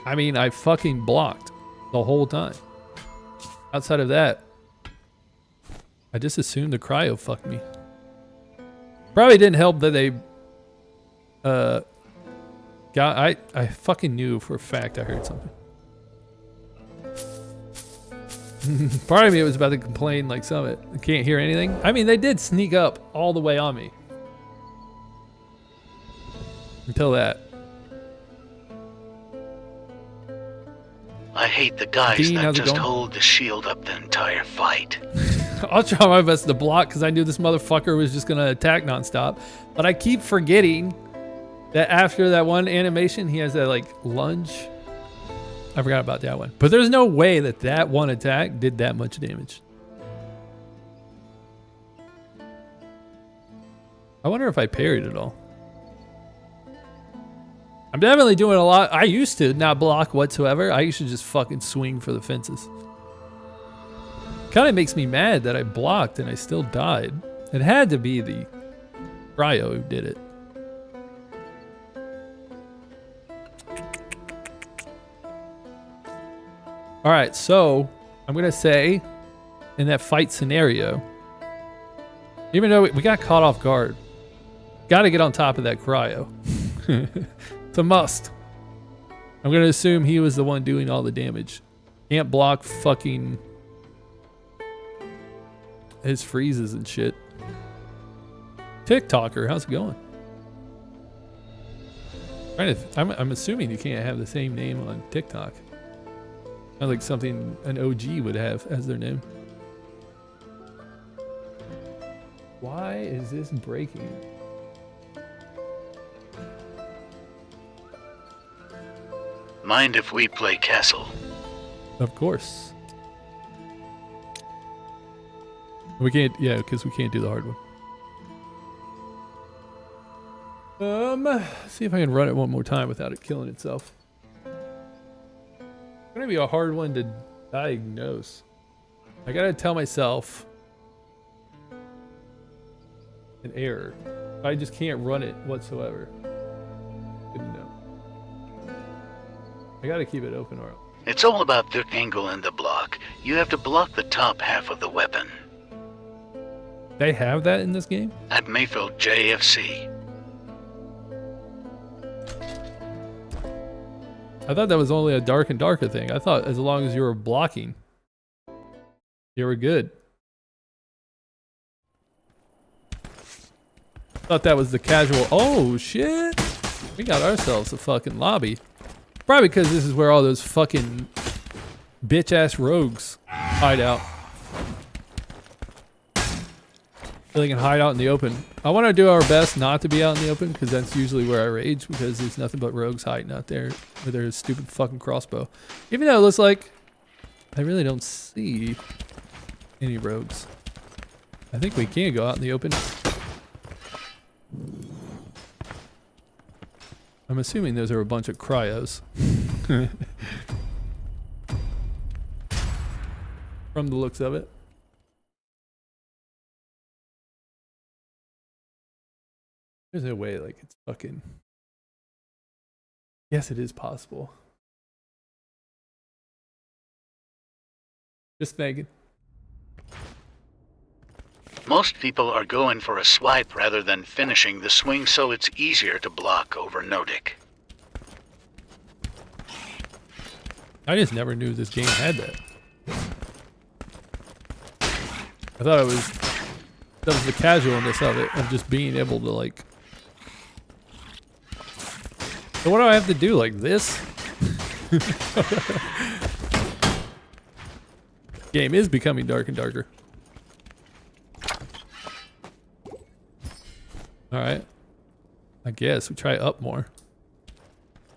Speaker 1: I mean, I fucking blocked the whole time. Outside of that, I just assumed the cryo fucked me. Probably didn't help that they I fucking knew for a fact I heard something. Part of me was about to complain like Summit. I can't hear anything. I mean, they did sneak up all the way on me. Until that.
Speaker 2: I hate the guys
Speaker 1: Dean,
Speaker 2: that
Speaker 1: how's it
Speaker 2: just
Speaker 1: going?
Speaker 2: hold the shield up the entire fight.
Speaker 1: I'll try my best to block because I knew this motherfucker was just going to attack nonstop. But I keep forgetting that after that one animation, he has that like lunge. I forgot about that one. But there's no way that that one attack did that much damage. I wonder if I parried it all. I'm definitely doing a lot. I used to not block whatsoever. I used to just fucking swing for the fences. Kind of makes me mad that I blocked and I still died. It had to be the cryo who did it. All right, so I'm gonna say in that fight scenario, even though we got caught off guard, got to get on top of that cryo. It's a must. I'm gonna assume he was the one doing all the damage. Can't block fucking his freezes and shit. TikToker, how's it going? I'm assuming you can't have the same name on TikTok. Sounds like something an OG would have as their name. Why is this breaking?
Speaker 2: Mind if we play Castle?
Speaker 1: Of course. We can't, yeah, because we can't do the hard one. See if I can run it one more time without it killing itself. It's gonna be a hard one to diagnose. I gotta tell myself an error. I just can't run it whatsoever. Didn't know. I gotta keep it open or
Speaker 2: It's all about the angle in the block. You have to block the top half of the weapon.
Speaker 1: they have that in this game?
Speaker 2: At Mayfield JFC.
Speaker 1: I thought that was only a dark and darker thing. I thought as long as you were blocking, you were good. Thought that was the casual. Oh shit! We got ourselves a fucking lobby. Probably because this is where all those fucking bitch ass rogues hide out. So they can hide out in the open. I want to do our best not to be out in the open because that's usually where I rage because there's nothing but rogues hiding out there with their stupid fucking crossbow. Even though it looks like I really don't see any rogues. I think we can go out in the open. I'm assuming those are a bunch of cryos. From the looks of it. There's no way, like, it's fucking... Yes, it is possible. Just thinking.
Speaker 2: Most people are going for a swipe rather than finishing the swing, so it's easier to block over no-dick.
Speaker 1: I just never knew this game had that. I thought it was... That was the casualness of it, of just being able to, like... So what do I have to do, like this? Game is becoming dark and darker. Alright. I guess we try up more.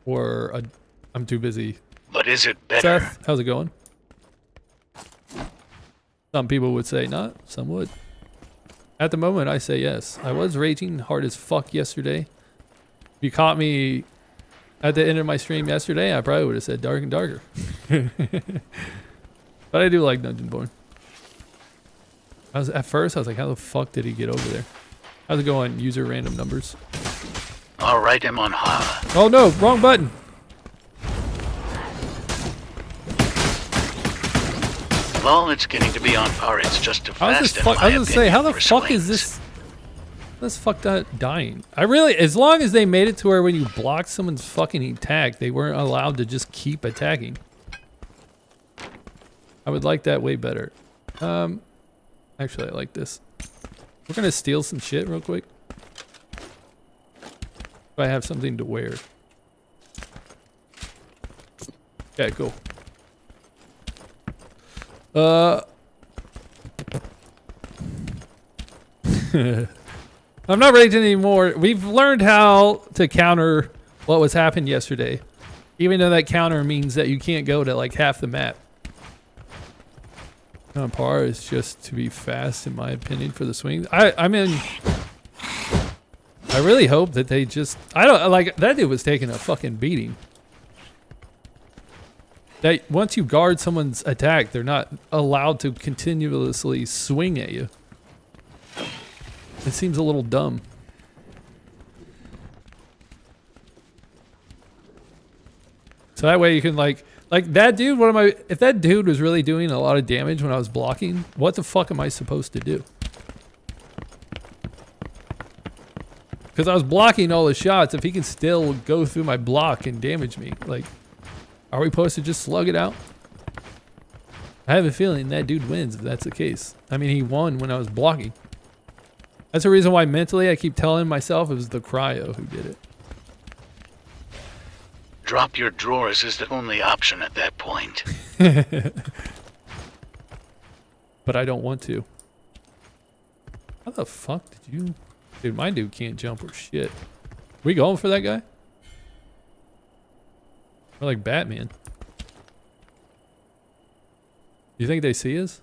Speaker 1: Or I'm too busy.
Speaker 2: But is it better?
Speaker 1: Seth, how's it going? Some people would say not, some would. At the moment, I say yes. I was raging hard as fuck yesterday. If you caught me at the end of my stream yesterday, I probably would have said dark and darker. But I do like Dungeonborne. At first, I was like, how the fuck did he get over there? How's it going, user random numbers?
Speaker 2: Alright, I'm on Ha.
Speaker 1: Oh no, wrong button.
Speaker 2: Lol, it's getting to be on par. It's just too
Speaker 1: How's
Speaker 2: fast
Speaker 1: this fuck?
Speaker 2: in
Speaker 1: I
Speaker 2: my
Speaker 1: was gonna say, how the
Speaker 2: opinion for
Speaker 1: fuck is
Speaker 2: swings.
Speaker 1: this? This fucked up dying. I really, as long as they made it to where when you blocked someone's fucking attack, they weren't allowed to just keep attacking. I would like that way better. Actually, I like this. We're gonna steal some shit real quick. If I have something to wear. Okay, cool. I'm not raging anymore. We've learned how to counter what was happened yesterday. Even though that counter means that you can't go to like half the map. On par is just to be fast, in my opinion, for the swing. I mean, I really hope that they just... I don't... Like, that dude was taking a fucking beating. That once you guard someone's attack, they're not allowed to continuously swing at you. It seems a little dumb. So that way you can like that dude, if that dude was really doing a lot of damage when I was blocking, what the fuck am I supposed to do? Because I was blocking all the shots, if he can still go through my block and damage me, like, are we supposed to just slug it out? I have a feeling that dude wins if that's the case. I mean, he won when I was blocking. That's the reason why mentally I keep telling myself it was the cryo who did it.
Speaker 2: Drop your drawers is the only option at that point.
Speaker 1: But I don't want to. How the fuck did you... Dude, my dude can't jump or shit. We going for that guy? We're like Batman. You think they see us?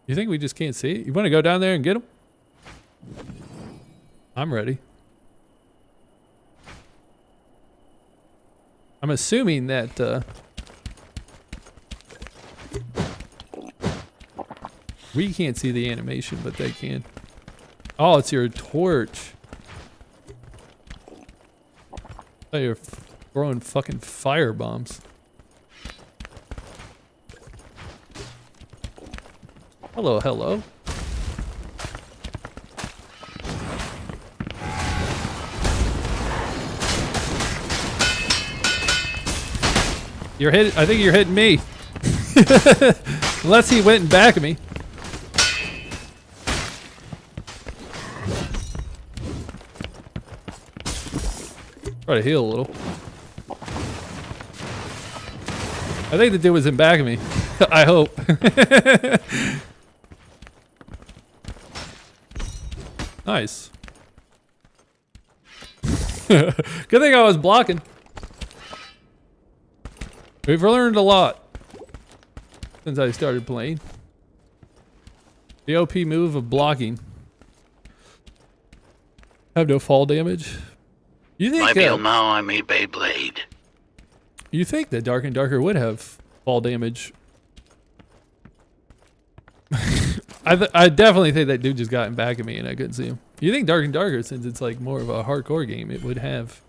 Speaker 1: You think we just can't see it? You want to go down there and get him? I'm ready. I'm assuming that we can't see the animation, but they can. Oh, it's your torch. Oh, you're throwing fucking fire bombs. Hello, hello. You're hit. I think you're hitting me. Unless he went and back of me. Try to heal a little. I think the dude was in back of me. I hope. Nice. Good thing I was blocking. We've learned a lot since I started playing. The OP move of blocking. Have no fall damage. You think?
Speaker 2: Now I'm a Beyblade.
Speaker 1: You think that Dark and Darker would have fall damage? I definitely think that dude just got in back of me and I couldn't see him. You think Dark and Darker, since it's like more of a hardcore game, it would have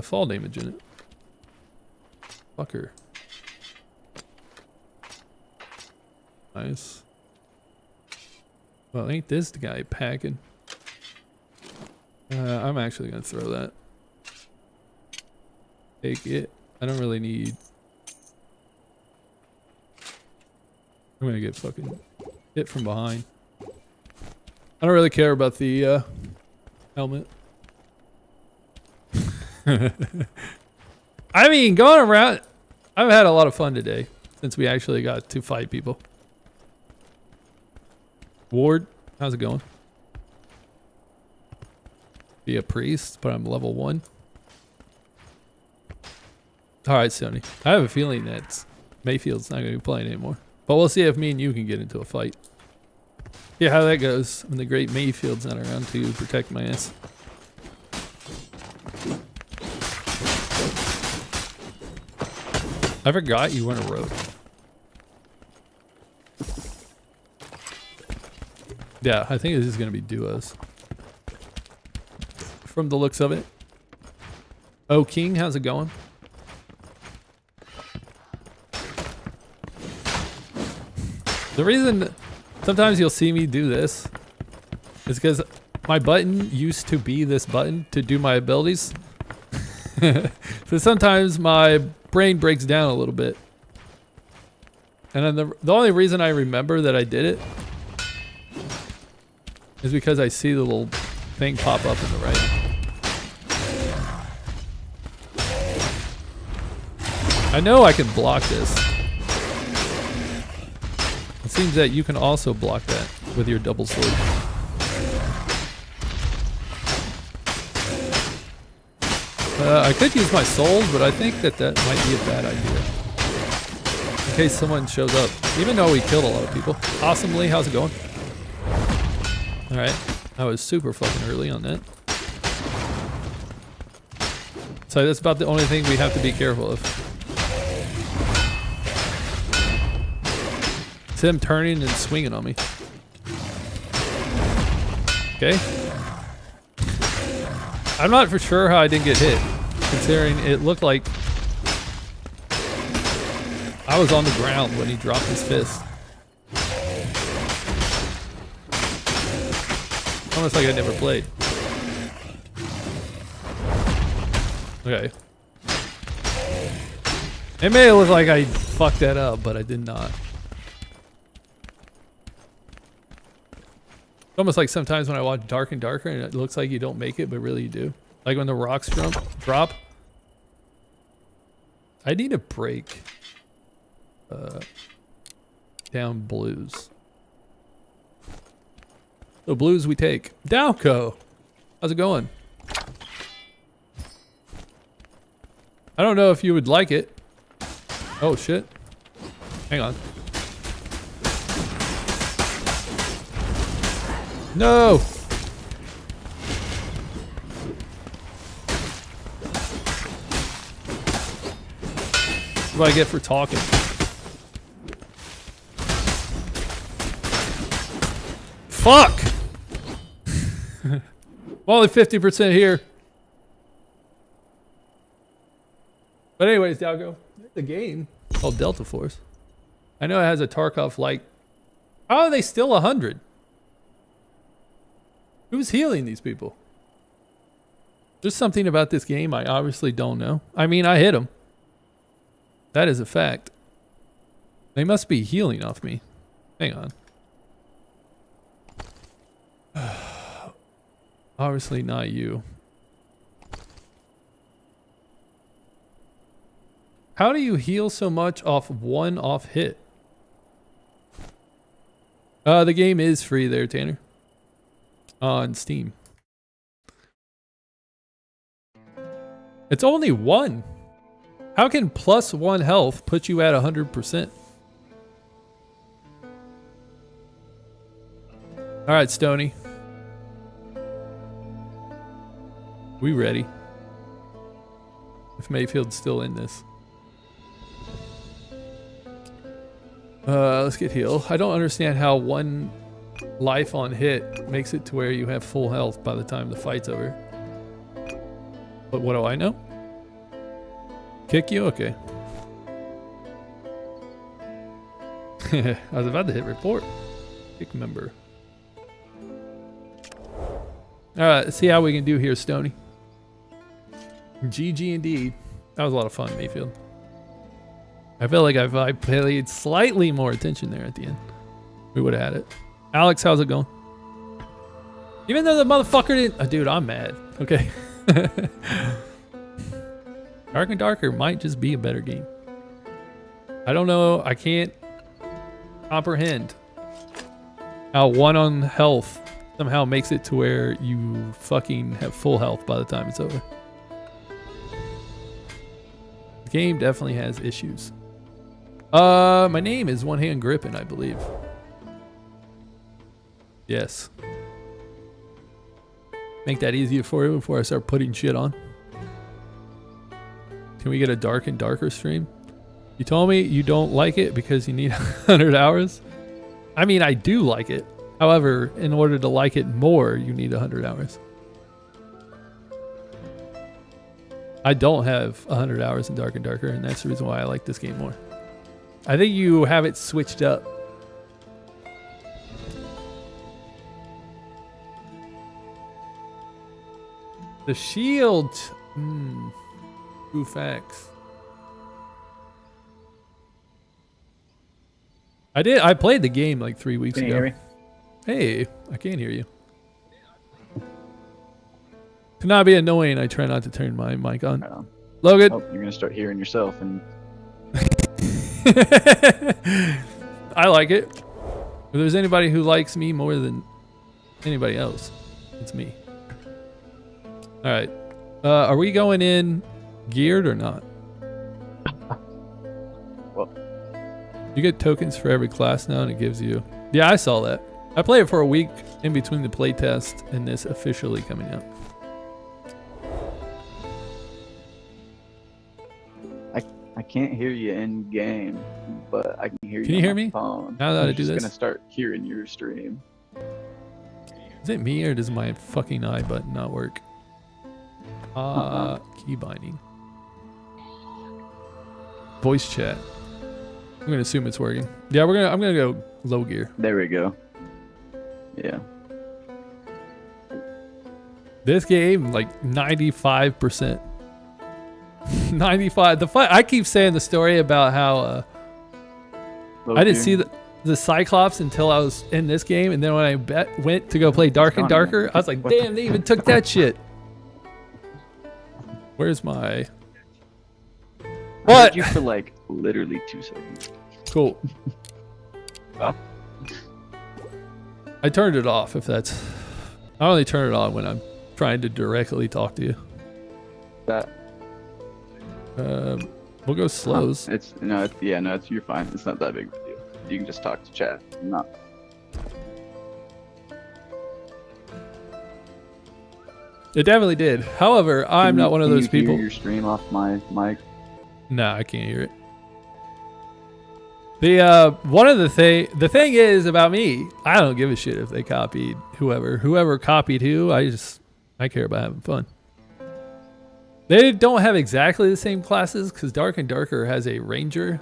Speaker 1: fall damage in it. Fucker. Nice. Well, ain't this the guy packing? I'm actually gonna throw that. Take it. I don't really need. I'm gonna get fucking hit from behind. I don't really care about the helmet. I mean, going around, I've had a lot of fun today since we actually got to fight people. Ward, how's it going? Be a priest, but I'm level 1. Alright, Sony. I have a feeling that Mayfield's not going to be playing anymore. But we'll see if me and you can get into a fight. Yeah, how that goes when the great Mayfield's not around to protect my ass. I forgot you weren't a rogue. Yeah, I think this is going to be duos. From the looks of it. Oh, King, how's it going? The reason sometimes you'll see me do this is because my button used to be this button to do my abilities. So sometimes my brain breaks down a little bit. And then the only reason I remember that I did it is because I see the little thing pop up in the right. I know I can block this. It seems that you can also block that with your double sword. I could use my souls, but I think that that might be a bad idea. In case someone shows up. Even though we killed a lot of people. Awesomely, how's it going? Alright. I was super fucking early on that. So that's about the only thing we have to be careful of. It's him turning and swinging on me. Okay. I'm not for sure how I didn't get hit, considering it looked like I was on the ground when he dropped his fist. Almost like I never played. Okay. It may look like I fucked that up, but I did not. It's almost like sometimes when I watch Dark and Darker and it looks like you don't make it, but really you do. Like when the rocks drop. I need a break. Down blues. The blues we take. Dalco! How's it going? I don't know if you would like it. Oh shit. Hang on. No! What do I get for talking? Fuck! Only 50% here. But anyways, Dalgo, the game called Delta Force. I know it has a Tarkov like. How are they still 100? Who's healing these people? There's something about this game I obviously don't know. I mean, I hit them. That is a fact. They must be healing off me. Hang on. Obviously not you. How do you heal so much off one off hit? The game is free there, Tanner. On Steam. It's only one. How can +1 health put you at 100%? All right, Stony. We ready? If Mayfield's still in this. Let's get heal. I don't understand how one life on hit makes it to where you have full health by the time the fight's over. But what do I know? Kick you? Okay. I was about to hit report. Kick member. Alright, let's see how we can do here, Stony. GG indeed. That was a lot of fun, Mayfield. I feel like I paid slightly more attention there at the end. We would have had it. Alex, how's it going? Even though the motherfucker didn't... dude, I'm mad. Okay. Dark and Darker might just be a better game. I don't know. I can't comprehend how one on health somehow makes it to where you fucking have full health by the time it's over. The game definitely has issues. My name is One Hand Grippin', I believe. Yes. Make that easier for you before I start putting shit on. Can we get a Dark and Darker stream? You told me you don't like it because you need 100 hours. I mean, I do like it. However, in order to like it more, you need 100 hours. I don't have 100 hours in Dark and Darker, and that's the reason why I like this game more. I think you have it switched up. The shield. True facts. I played the game like 3 weeks ago.
Speaker 7: Can you hear me?
Speaker 1: Hey, I can't hear you. To not be annoying, I try not to turn my mic on.
Speaker 7: Right on.
Speaker 1: Logan.
Speaker 7: Oh, you're gonna start hearing yourself, and
Speaker 1: I like it. If there's anybody who likes me more than anybody else, it's me. All right. Are we going in geared or not?
Speaker 7: Well,
Speaker 1: you get tokens for every class now, and it gives you... Yeah, I saw that. I played it for a week in between the playtest and this officially coming out.
Speaker 7: I can't hear you in game, but I can hear you.
Speaker 1: Can you
Speaker 7: on
Speaker 1: hear
Speaker 7: my
Speaker 1: me?
Speaker 7: phone.
Speaker 1: Now that I
Speaker 7: I'm
Speaker 1: do
Speaker 7: just
Speaker 1: this?
Speaker 7: gonna start hearing your stream.
Speaker 1: Is it me or does my fucking I button not work? Key binding. Voice chat. I'm gonna assume it's working. Yeah, I'm gonna go low gear.
Speaker 7: There we go. Yeah.
Speaker 1: This game, like 95%. 95. I keep saying the story about how I didn't see the Cyclops until I was in this game, and then when I went to go play Dark and Darker, I was like, damn, they even took that shit. Where's my...
Speaker 7: I heard
Speaker 1: What?
Speaker 7: you for like literally 2 seconds.
Speaker 1: Cool.
Speaker 7: Oh.
Speaker 1: I turned it off if that's... I only turn it on when I'm trying to directly talk to you.
Speaker 7: That
Speaker 1: We'll go slows.
Speaker 7: it's you're fine. It's not that big of a deal. You can just talk to chat. Not.
Speaker 1: It definitely did. However, I'm not one of those
Speaker 7: Can you
Speaker 1: people.
Speaker 7: hear your stream off my mic?
Speaker 1: No, I can't hear it. The thing is about me, I don't give a shit if they copied whoever copied who. I care about having fun. They don't have exactly the same classes because Dark and Darker has a ranger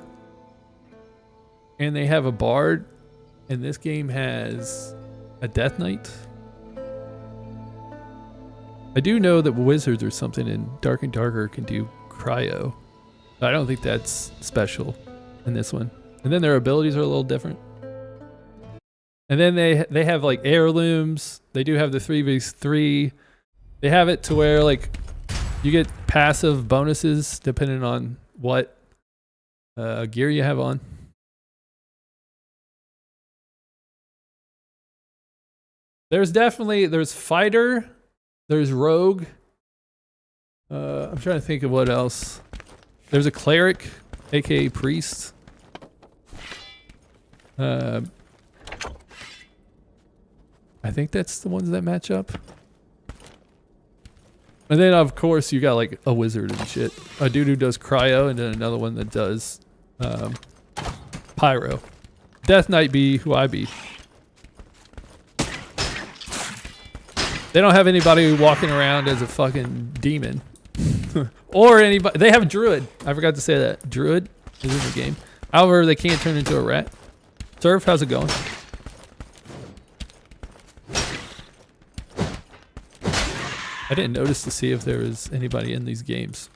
Speaker 1: and they have a bard, and this game has a death knight. I do know that wizards or something in Dark and Darker can do cryo. I don't think that's special in this one. And then their abilities are a little different. And then they have like heirlooms. They do have the 3v3. They have it to where like you get passive bonuses depending on what gear you have on. There's fighter, there's rogue. I'm trying to think of what else. There's a cleric, aka priest. I think that's the ones that match up. And then of course you got like a wizard and shit. A dude who does cryo, and then another one that does pyro. Death Knight be who I be. They don't have anybody walking around as a fucking demon. Or anybody. They have a druid. I forgot to say that. Druid is in the game. However, they can't turn into a rat. Surf, how's it going? I didn't notice to see if there was anybody in these games.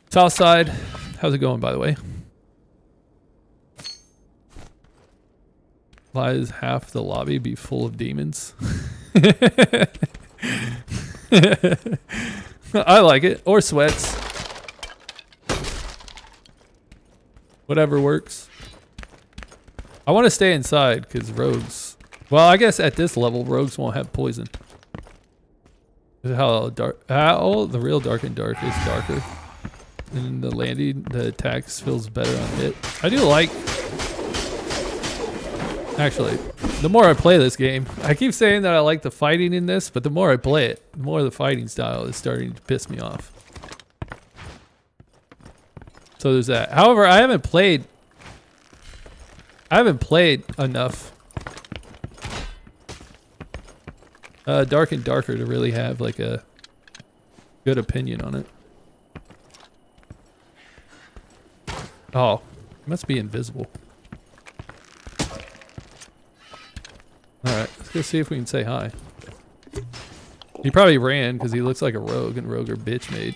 Speaker 1: Southside, how's it going, by the way? Why is half the lobby be full of demons? I like it. Or sweats. Whatever works. I want to stay inside because rogues... Well, I guess at this level, rogues won't have poison. How the real dark and dark is darker. And the landing, the attacks feels better on hit. I do like... Actually, the more I play this game, I keep saying that I like the fighting in this, but the more I play it, the more the fighting style is starting to piss me off. So there's that. However, I haven't played enough Dark and Darker to really have like a good opinion on it. Oh, it must be invisible. Alright, let's go see if we can say hi. He probably ran because he looks like a rogue, and rogue are bitch made.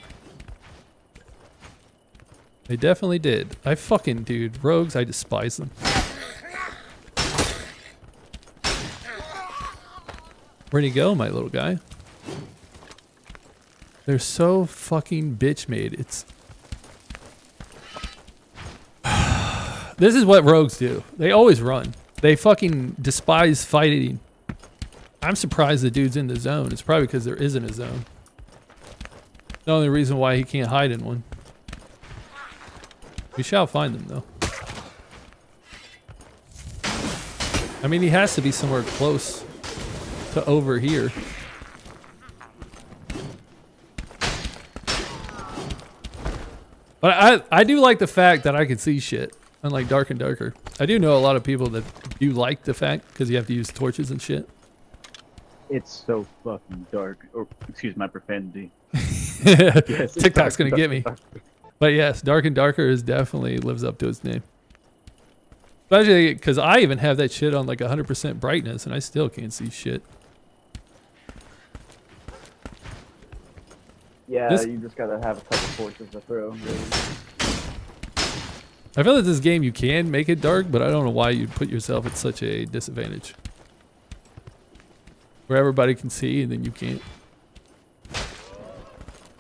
Speaker 1: They definitely did. Dude, rogues, I despise them. Where'd he go, my little guy? They're so fucking bitch made. It's... This is what rogues do. They always run. They fucking despise fighting. I'm surprised the dude's in the zone. It's probably because there isn't a zone. The only reason why he can't hide in one. We shall find them though. I mean, he has to be somewhere close to over here. But I do like the fact that I can see shit. Unlike Dark and Darker. I do know a lot of people that do like the fact because you have to use torches and shit.
Speaker 7: It's so fucking dark. Or, excuse my profanity.
Speaker 1: Yes, TikTok's gonna get me. But yes, Dark and Darker is definitely lives up to its name. Especially because I even have that shit on like 100% brightness and I still can't see shit.
Speaker 7: Yeah, you just gotta have a couple torches to throw. Really.
Speaker 1: I feel like this game you can make it dark, but I don't know why you'd put yourself at such a disadvantage. Where everybody can see and then you can't.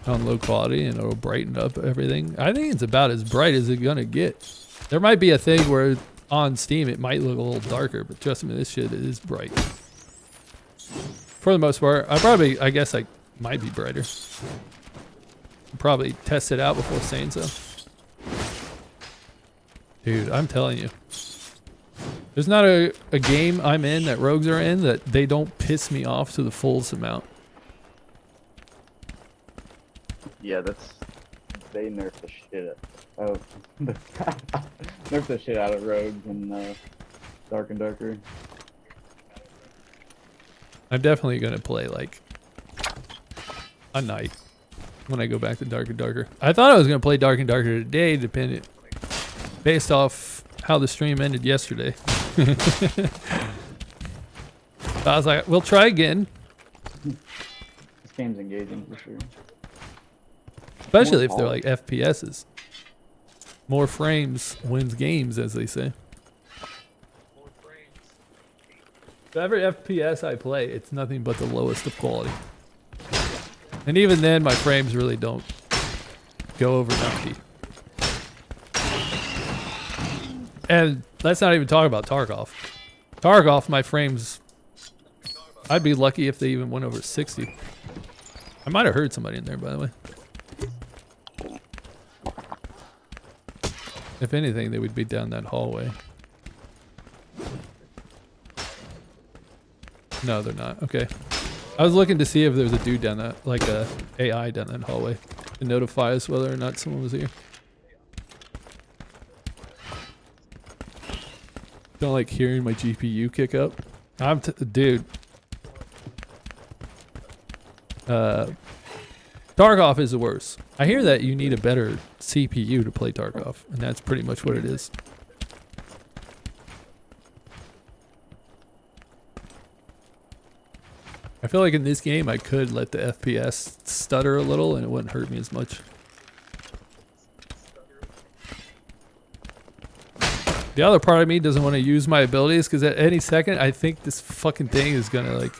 Speaker 1: On low quality and it'll brighten up everything. I think it's about as bright as it's gonna get. There might be a thing where on Steam it might look a little darker, but trust me, this shit is bright. For the most part, I guess I might be brighter. Probably test it out before saying so. Dude, I'm telling you. There's not a game I'm in that rogues are in that they don't piss me off to the fullest amount.
Speaker 7: Yeah, they nerf the shit out of nerf the shit out of rogues and Dark and Darker.
Speaker 1: I'm definitely gonna play like a night when I go back to Dark and Darker. I thought I was gonna play Dark and Darker today, based off how the stream ended yesterday. I was like, we'll try again.
Speaker 7: This game's engaging for sure.
Speaker 1: Especially if they're like FPSs. More frames wins games, as they say. Every FPS I play, it's nothing but the lowest of quality. And even then, my frames really don't go over 90. And let's not even talk about Tarkov. Tarkov, my frames, I'd be lucky if they even went over 60. I might have heard somebody in there, by the way. If anything, they would be down that hallway. No, they're not. Okay. I was looking to see if there's a dude down that, like a AI down that hallway, to notify us whether or not someone was here. Don't like hearing my GPU kick up. Dude. Tarkov is the worst. I hear that you need a better CPU to play Tarkov, and that's pretty much what it is. I feel like in this game I could let the FPS stutter a little and it wouldn't hurt me as much. The other part of me doesn't want to use my abilities because at any second I think this fucking thing is gonna like...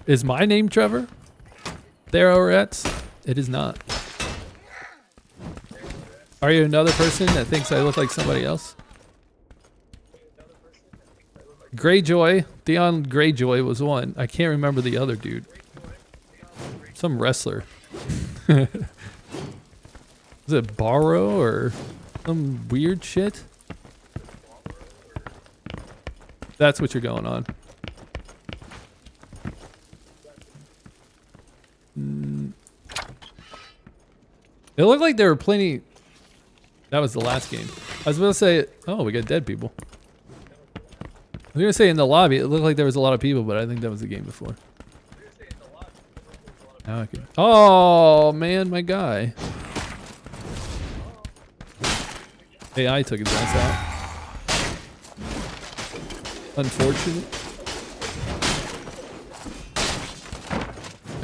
Speaker 1: Is my name Trevor? There over at? It is not. Are you another person that thinks I look like somebody else? Greyjoy, Theon Greyjoy was one. I can't remember the other dude. Some wrestler. Is it Barrow or some weird shit? That's what you're going on. It looked like there were plenty. That was the last game. I was going to say, oh, we got dead people. I was going to say in the lobby, it looked like there was a lot of people, but I think that was the game before. Now I can. Oh, man, my guy. AI took his ass out. Unfortunate.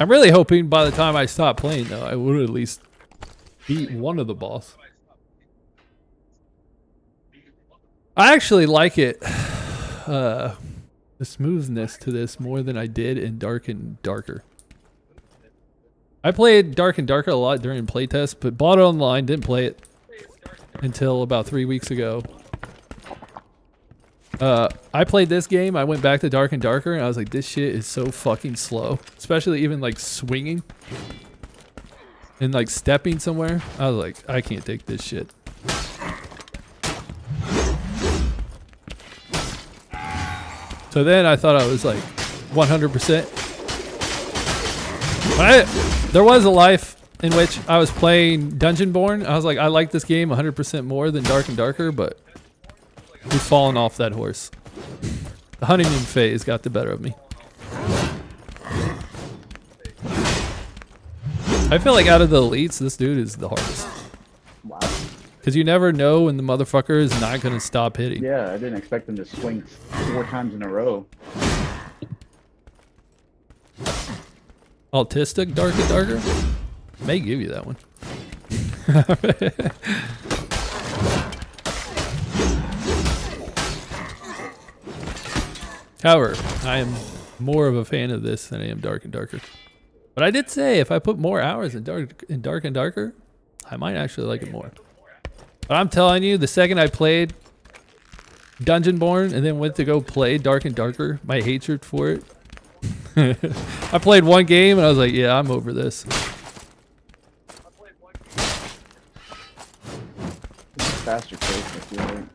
Speaker 1: I'm really hoping by the time I stop playing, though, I would at least beat one of the boss. I actually like it. The smoothness to this more than I did in Dark and Darker. I played Dark and Darker a lot during playtest, but bought it online, didn't play it until about 3 weeks ago. I played this game, I went back to Dark and Darker, and I was like, this shit is so fucking slow. Especially even like swinging and like stepping somewhere. I was like, I can't take this shit. So then I thought I was like 100%. There was a life in which I was playing Dungeonborne. I was like, I like this game 100% more than Dark and Darker, but we've fallen off that horse. The honeymoon phase got the better of me. I feel like out of the elites, this dude is the hardest.
Speaker 7: Wow.
Speaker 1: Because you never know when the motherfucker is not going to stop hitting.
Speaker 7: Yeah, I didn't expect him to swing 4 times in a row.
Speaker 1: Autistic Dark and Darker? May give you that one. However, I am more of a fan of this than I am Dark and Darker. But I did say if I put more hours in Dark and Darker, I might actually like it more. But I'm telling you, the second I played Dungeonborne and then went to go play Dark and Darker, my hatred for it. I played one game and I was like, yeah, I'm over this.
Speaker 7: Faster pace, I feel like.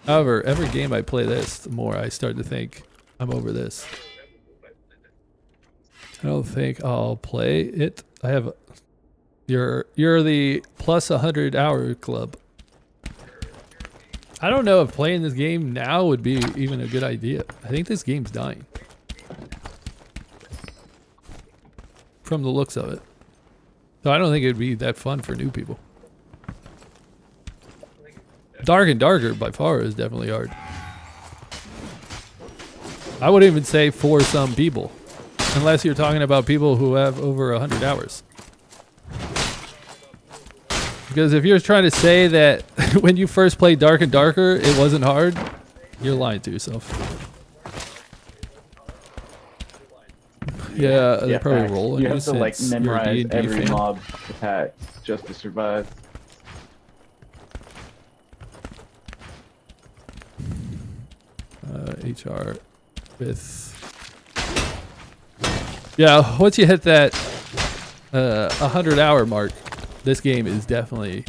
Speaker 1: However, every game I play this, the more I start to think I'm over this. I don't think I'll play it. I have you're the plus 100 hour club. I don't know if playing this game now would be even a good idea. I think this game's dying. From the looks of it. So I don't think it'd be that fun for new people. Dark and Darker by far is definitely hard. I wouldn't even say for some people. Unless you're talking about people who have over 100 hours. Because if you're trying to say that when you first played Dark and Darker, it wasn't hard, you're lying to yourself. Yeah, they
Speaker 7: Yeah,
Speaker 1: probably
Speaker 7: facts.
Speaker 1: roll on
Speaker 7: You
Speaker 1: you
Speaker 7: have to like
Speaker 1: since you're a
Speaker 7: memorize
Speaker 1: D&D
Speaker 7: every
Speaker 1: fan.
Speaker 7: mob attack just to survive.
Speaker 1: HR with... Yeah, once you hit that 100-hour mark, this game is definitely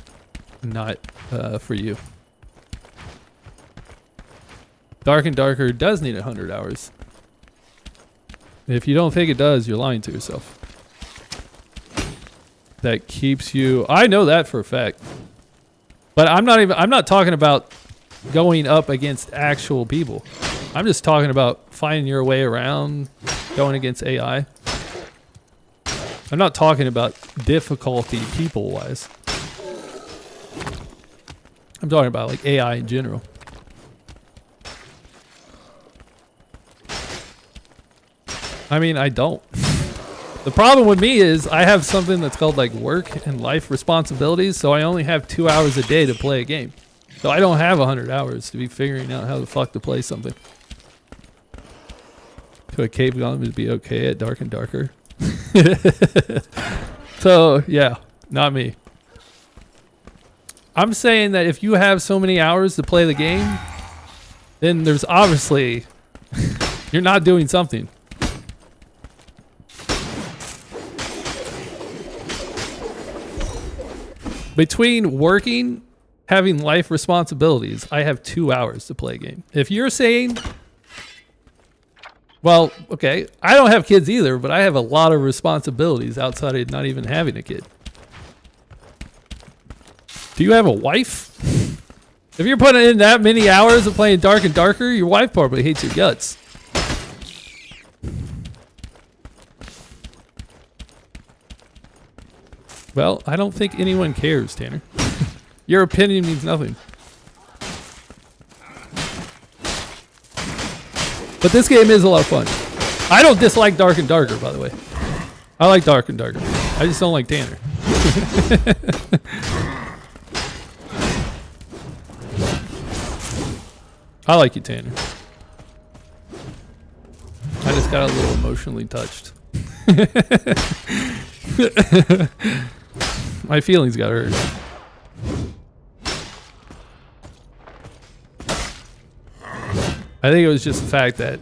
Speaker 1: not for you. Dark and Darker does need 100 hours. If you don't think it does, you're lying to yourself. That keeps you... I know that for a fact. But I'm not talking about going up against actual people. I'm just talking about finding your way around, going against AI. I'm not talking about difficulty people-wise. I'm talking about like AI in general. I mean, I don't. The problem with me is I have something that's called like work and life responsibilities, so I only have 2 hours a day to play a game. So I don't have 100 hours to be figuring out how the fuck to play something. To a cave golem would be okay at Dark and Darker. So, yeah, not me. I'm saying that if you have so many hours to play the game, then there's obviously... you're not doing something. Between working, having life responsibilities, I have 2 hours to play a game. If you're saying... Well, okay, I don't have kids either, but I have a lot of responsibilities outside of not even having a kid. Do you have a wife? If you're putting in that many hours of playing Dark and Darker, your wife probably hates your guts. Well, I don't think anyone cares, Tanner. Your opinion means nothing. But this game is a lot of fun. I don't dislike Dark and Darker, by the way. I like Dark and Darker. I just don't like Tanner. I like you, Tanner. I just got a little emotionally touched. My feelings got hurt. I think it was just the fact that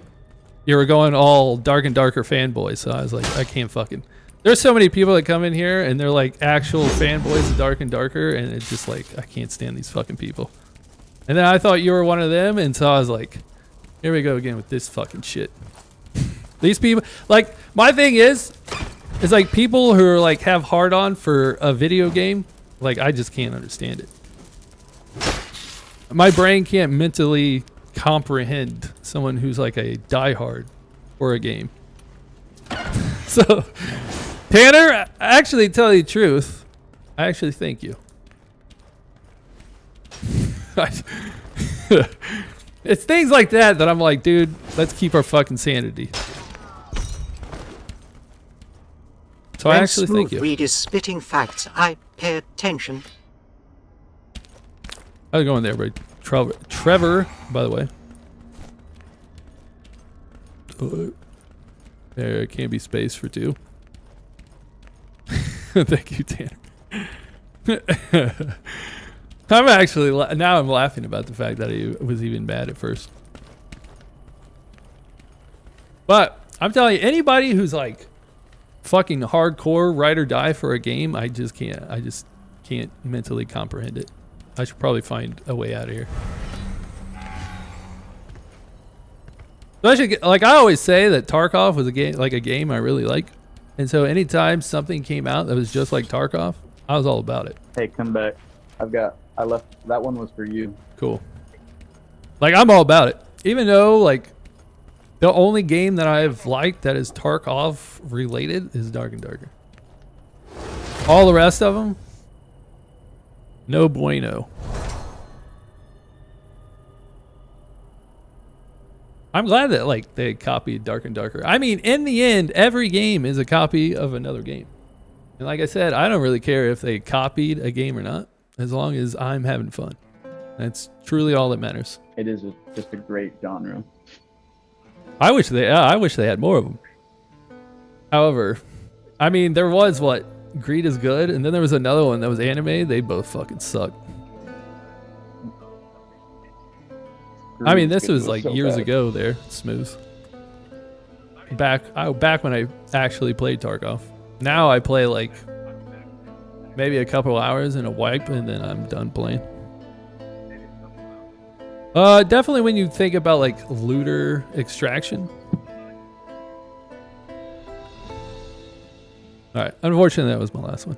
Speaker 1: you were going all Dark and Darker fanboy, so I was like, I can't fucking... There's so many people that come in here and they're like actual fanboys of Dark and Darker, and it's just like, I can't stand these fucking people. And then I thought you were one of them, and so I was like, here we go again with this fucking shit. These people... Like, my thing is like people who are like have hard on for a video game, like I just can't understand it. My brain can't mentally comprehend someone who's like a diehard for a game. So, Tanner, actually, tell you the truth, I actually thank you. It's things like that I'm like, dude, let's keep our fucking sanity. So I actually thank you.
Speaker 3: Reed is spitting facts. I pay attention.
Speaker 1: How's it going there, everybody? Trevor, by the way. There can't be space for 2. Thank you, Tanner. I'm actually now I'm laughing about the fact that he was even bad at first. But I'm telling you, anybody who's like fucking hardcore ride or die for a game, I just can't mentally comprehend it. I should probably find a way out of here. So I should get, like I always say that Tarkov was a game I really like, and so anytime something came out that was just like Tarkov, I was all about it.
Speaker 7: Hey, come back. I left. That one was for you.
Speaker 1: Cool. Like I'm all about it, even though like the only game that I've liked that is Tarkov related is Dark and Darker. All the rest of them, no bueno. I'm glad that like they copied Dark and Darker. I mean, in the end, every game is a copy of another game. And like I said, I don't really care if they copied a game or not, as long as I'm having fun. That's truly all that matters.
Speaker 7: It is just a great genre.
Speaker 1: I wish they had more of them. However, I mean, there was what? Greed is good, and then there was another one that was anime. They both fucking suck. I mean, this was like years ago there, Smooth. Back when I actually played Tarkov. Now I play like maybe a couple hours in a wipe, and then I'm done playing. Definitely when you think about like looter extraction. All right. Unfortunately, that was my last one.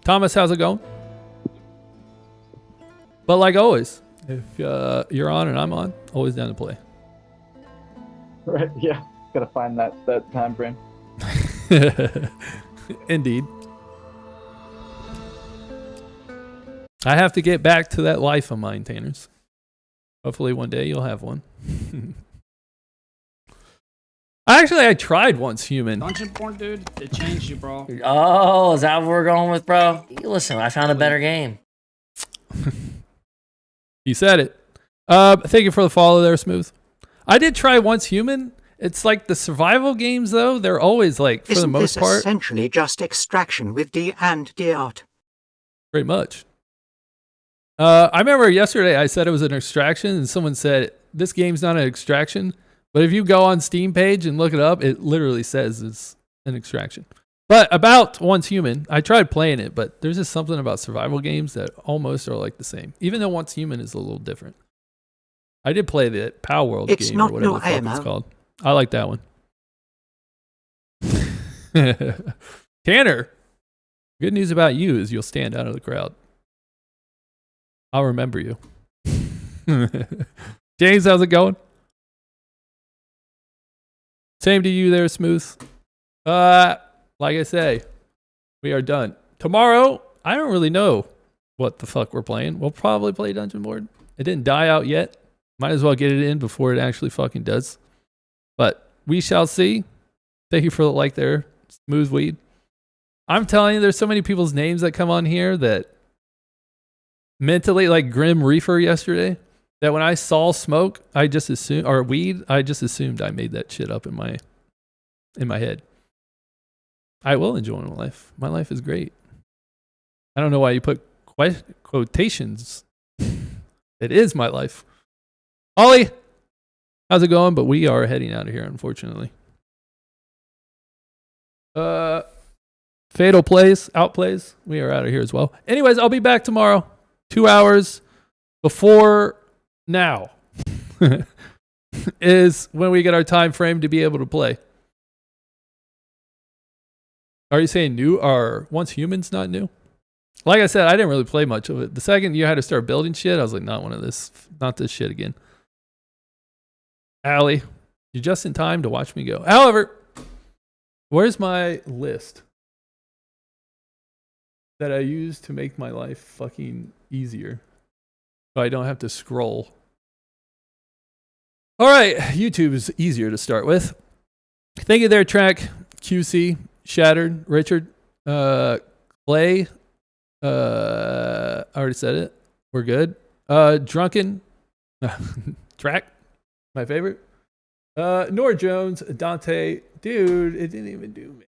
Speaker 1: Thomas, how's it going? But like always, if you're on and I'm on, always down to play.
Speaker 7: Right? Yeah. Gotta find that time frame.
Speaker 1: Indeed. I have to get back to that life of mine, Tanners. Hopefully one day you'll have one. I tried once human.
Speaker 5: Dungeonborne, dude, it changed you, bro.
Speaker 4: Oh, is that what we're going with, bro? Listen, I found a better game.
Speaker 1: You said it. Thank you for the follow there, Smooth. I did try once human. It's like the survival games, though. They're always like, for the most part.
Speaker 3: Essentially just extraction with D and D art?
Speaker 1: Pretty much. I remember yesterday I said it was an extraction, and someone said, this game's not an extraction. But if you go on Steam page and look it up, it literally says it's an extraction. But about Once Human, I tried playing it, but there's just something about survival games that almost are like the same. Even though Once Human is a little different. I did play the Pow World game or whatever the fuck it's called. I like that one. Tanner, good news about you is you'll stand out of the crowd. I'll remember you. James, how's it going? Same to you there, Smooth. Like I say, we are done. Tomorrow, I don't really know what the fuck we're playing. We'll probably play Dungeonborne. It didn't die out yet. Might as well get it in before it actually fucking does. But we shall see. Thank you for the like there, Smooth Weed. I'm telling you, there's so many people's names that come on here that mentally, like Grim Reefer yesterday, that when I saw smoke, I just assumed, or weed, I just assumed I made that shit up in my head. I will enjoy my life. My life is great. I don't know why you put quotations. It is my life. Ollie, how's it going? But we are heading out of here, unfortunately. Fatal plays, outplays. We are out of here as well. Anyways, I'll be back tomorrow. 2 hours before now is when we get our time frame to be able to play. Are you saying new or Once Human's not new? Like I said, I didn't really play much of it. The second you had to start building shit, I was like, not this shit again. Allie, you're just in time to watch me go. However, where's my list that I use to make my life fucking easier so I don't have to scroll? All right, YouTube is easier to start with. Thank you there, Track, QC, Shattered, Richard, Clay. I already said it. We're good. Drunken, Track, my favorite. Nora Jones, Dante, dude, it didn't even do me.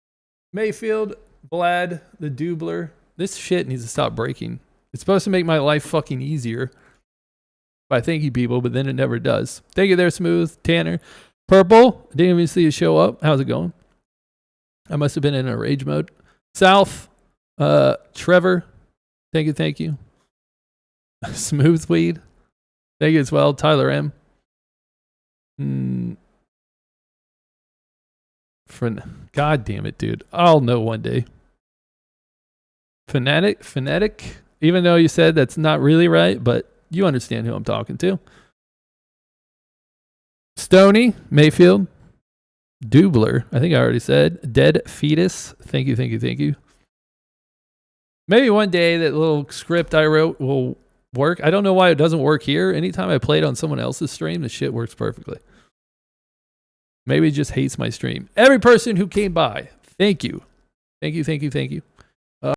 Speaker 1: Mayfield, Vlad, the Doubler. This shit needs to stop breaking. It's supposed to make my life fucking easier by thanking people, but then it never does. Thank you there, Smooth. Tanner. Purple. Didn't even see you show up. How's it going? I must have been in a rage mode. South. Trevor. Thank you. Smooth Weed. Thank you as well. Tyler M. God damn it, dude. I'll know one day. Phonetic. Even though you said that's not really right, but you understand who I'm talking to. Stony, Mayfield, Doubler. I think I already said. Dead Fetus. Thank you. Maybe one day that little script I wrote will work. I don't know why it doesn't work here. Anytime I play it on someone else's stream, the shit works perfectly. Maybe it just hates my stream. Every person who came by, thank you. Thank you.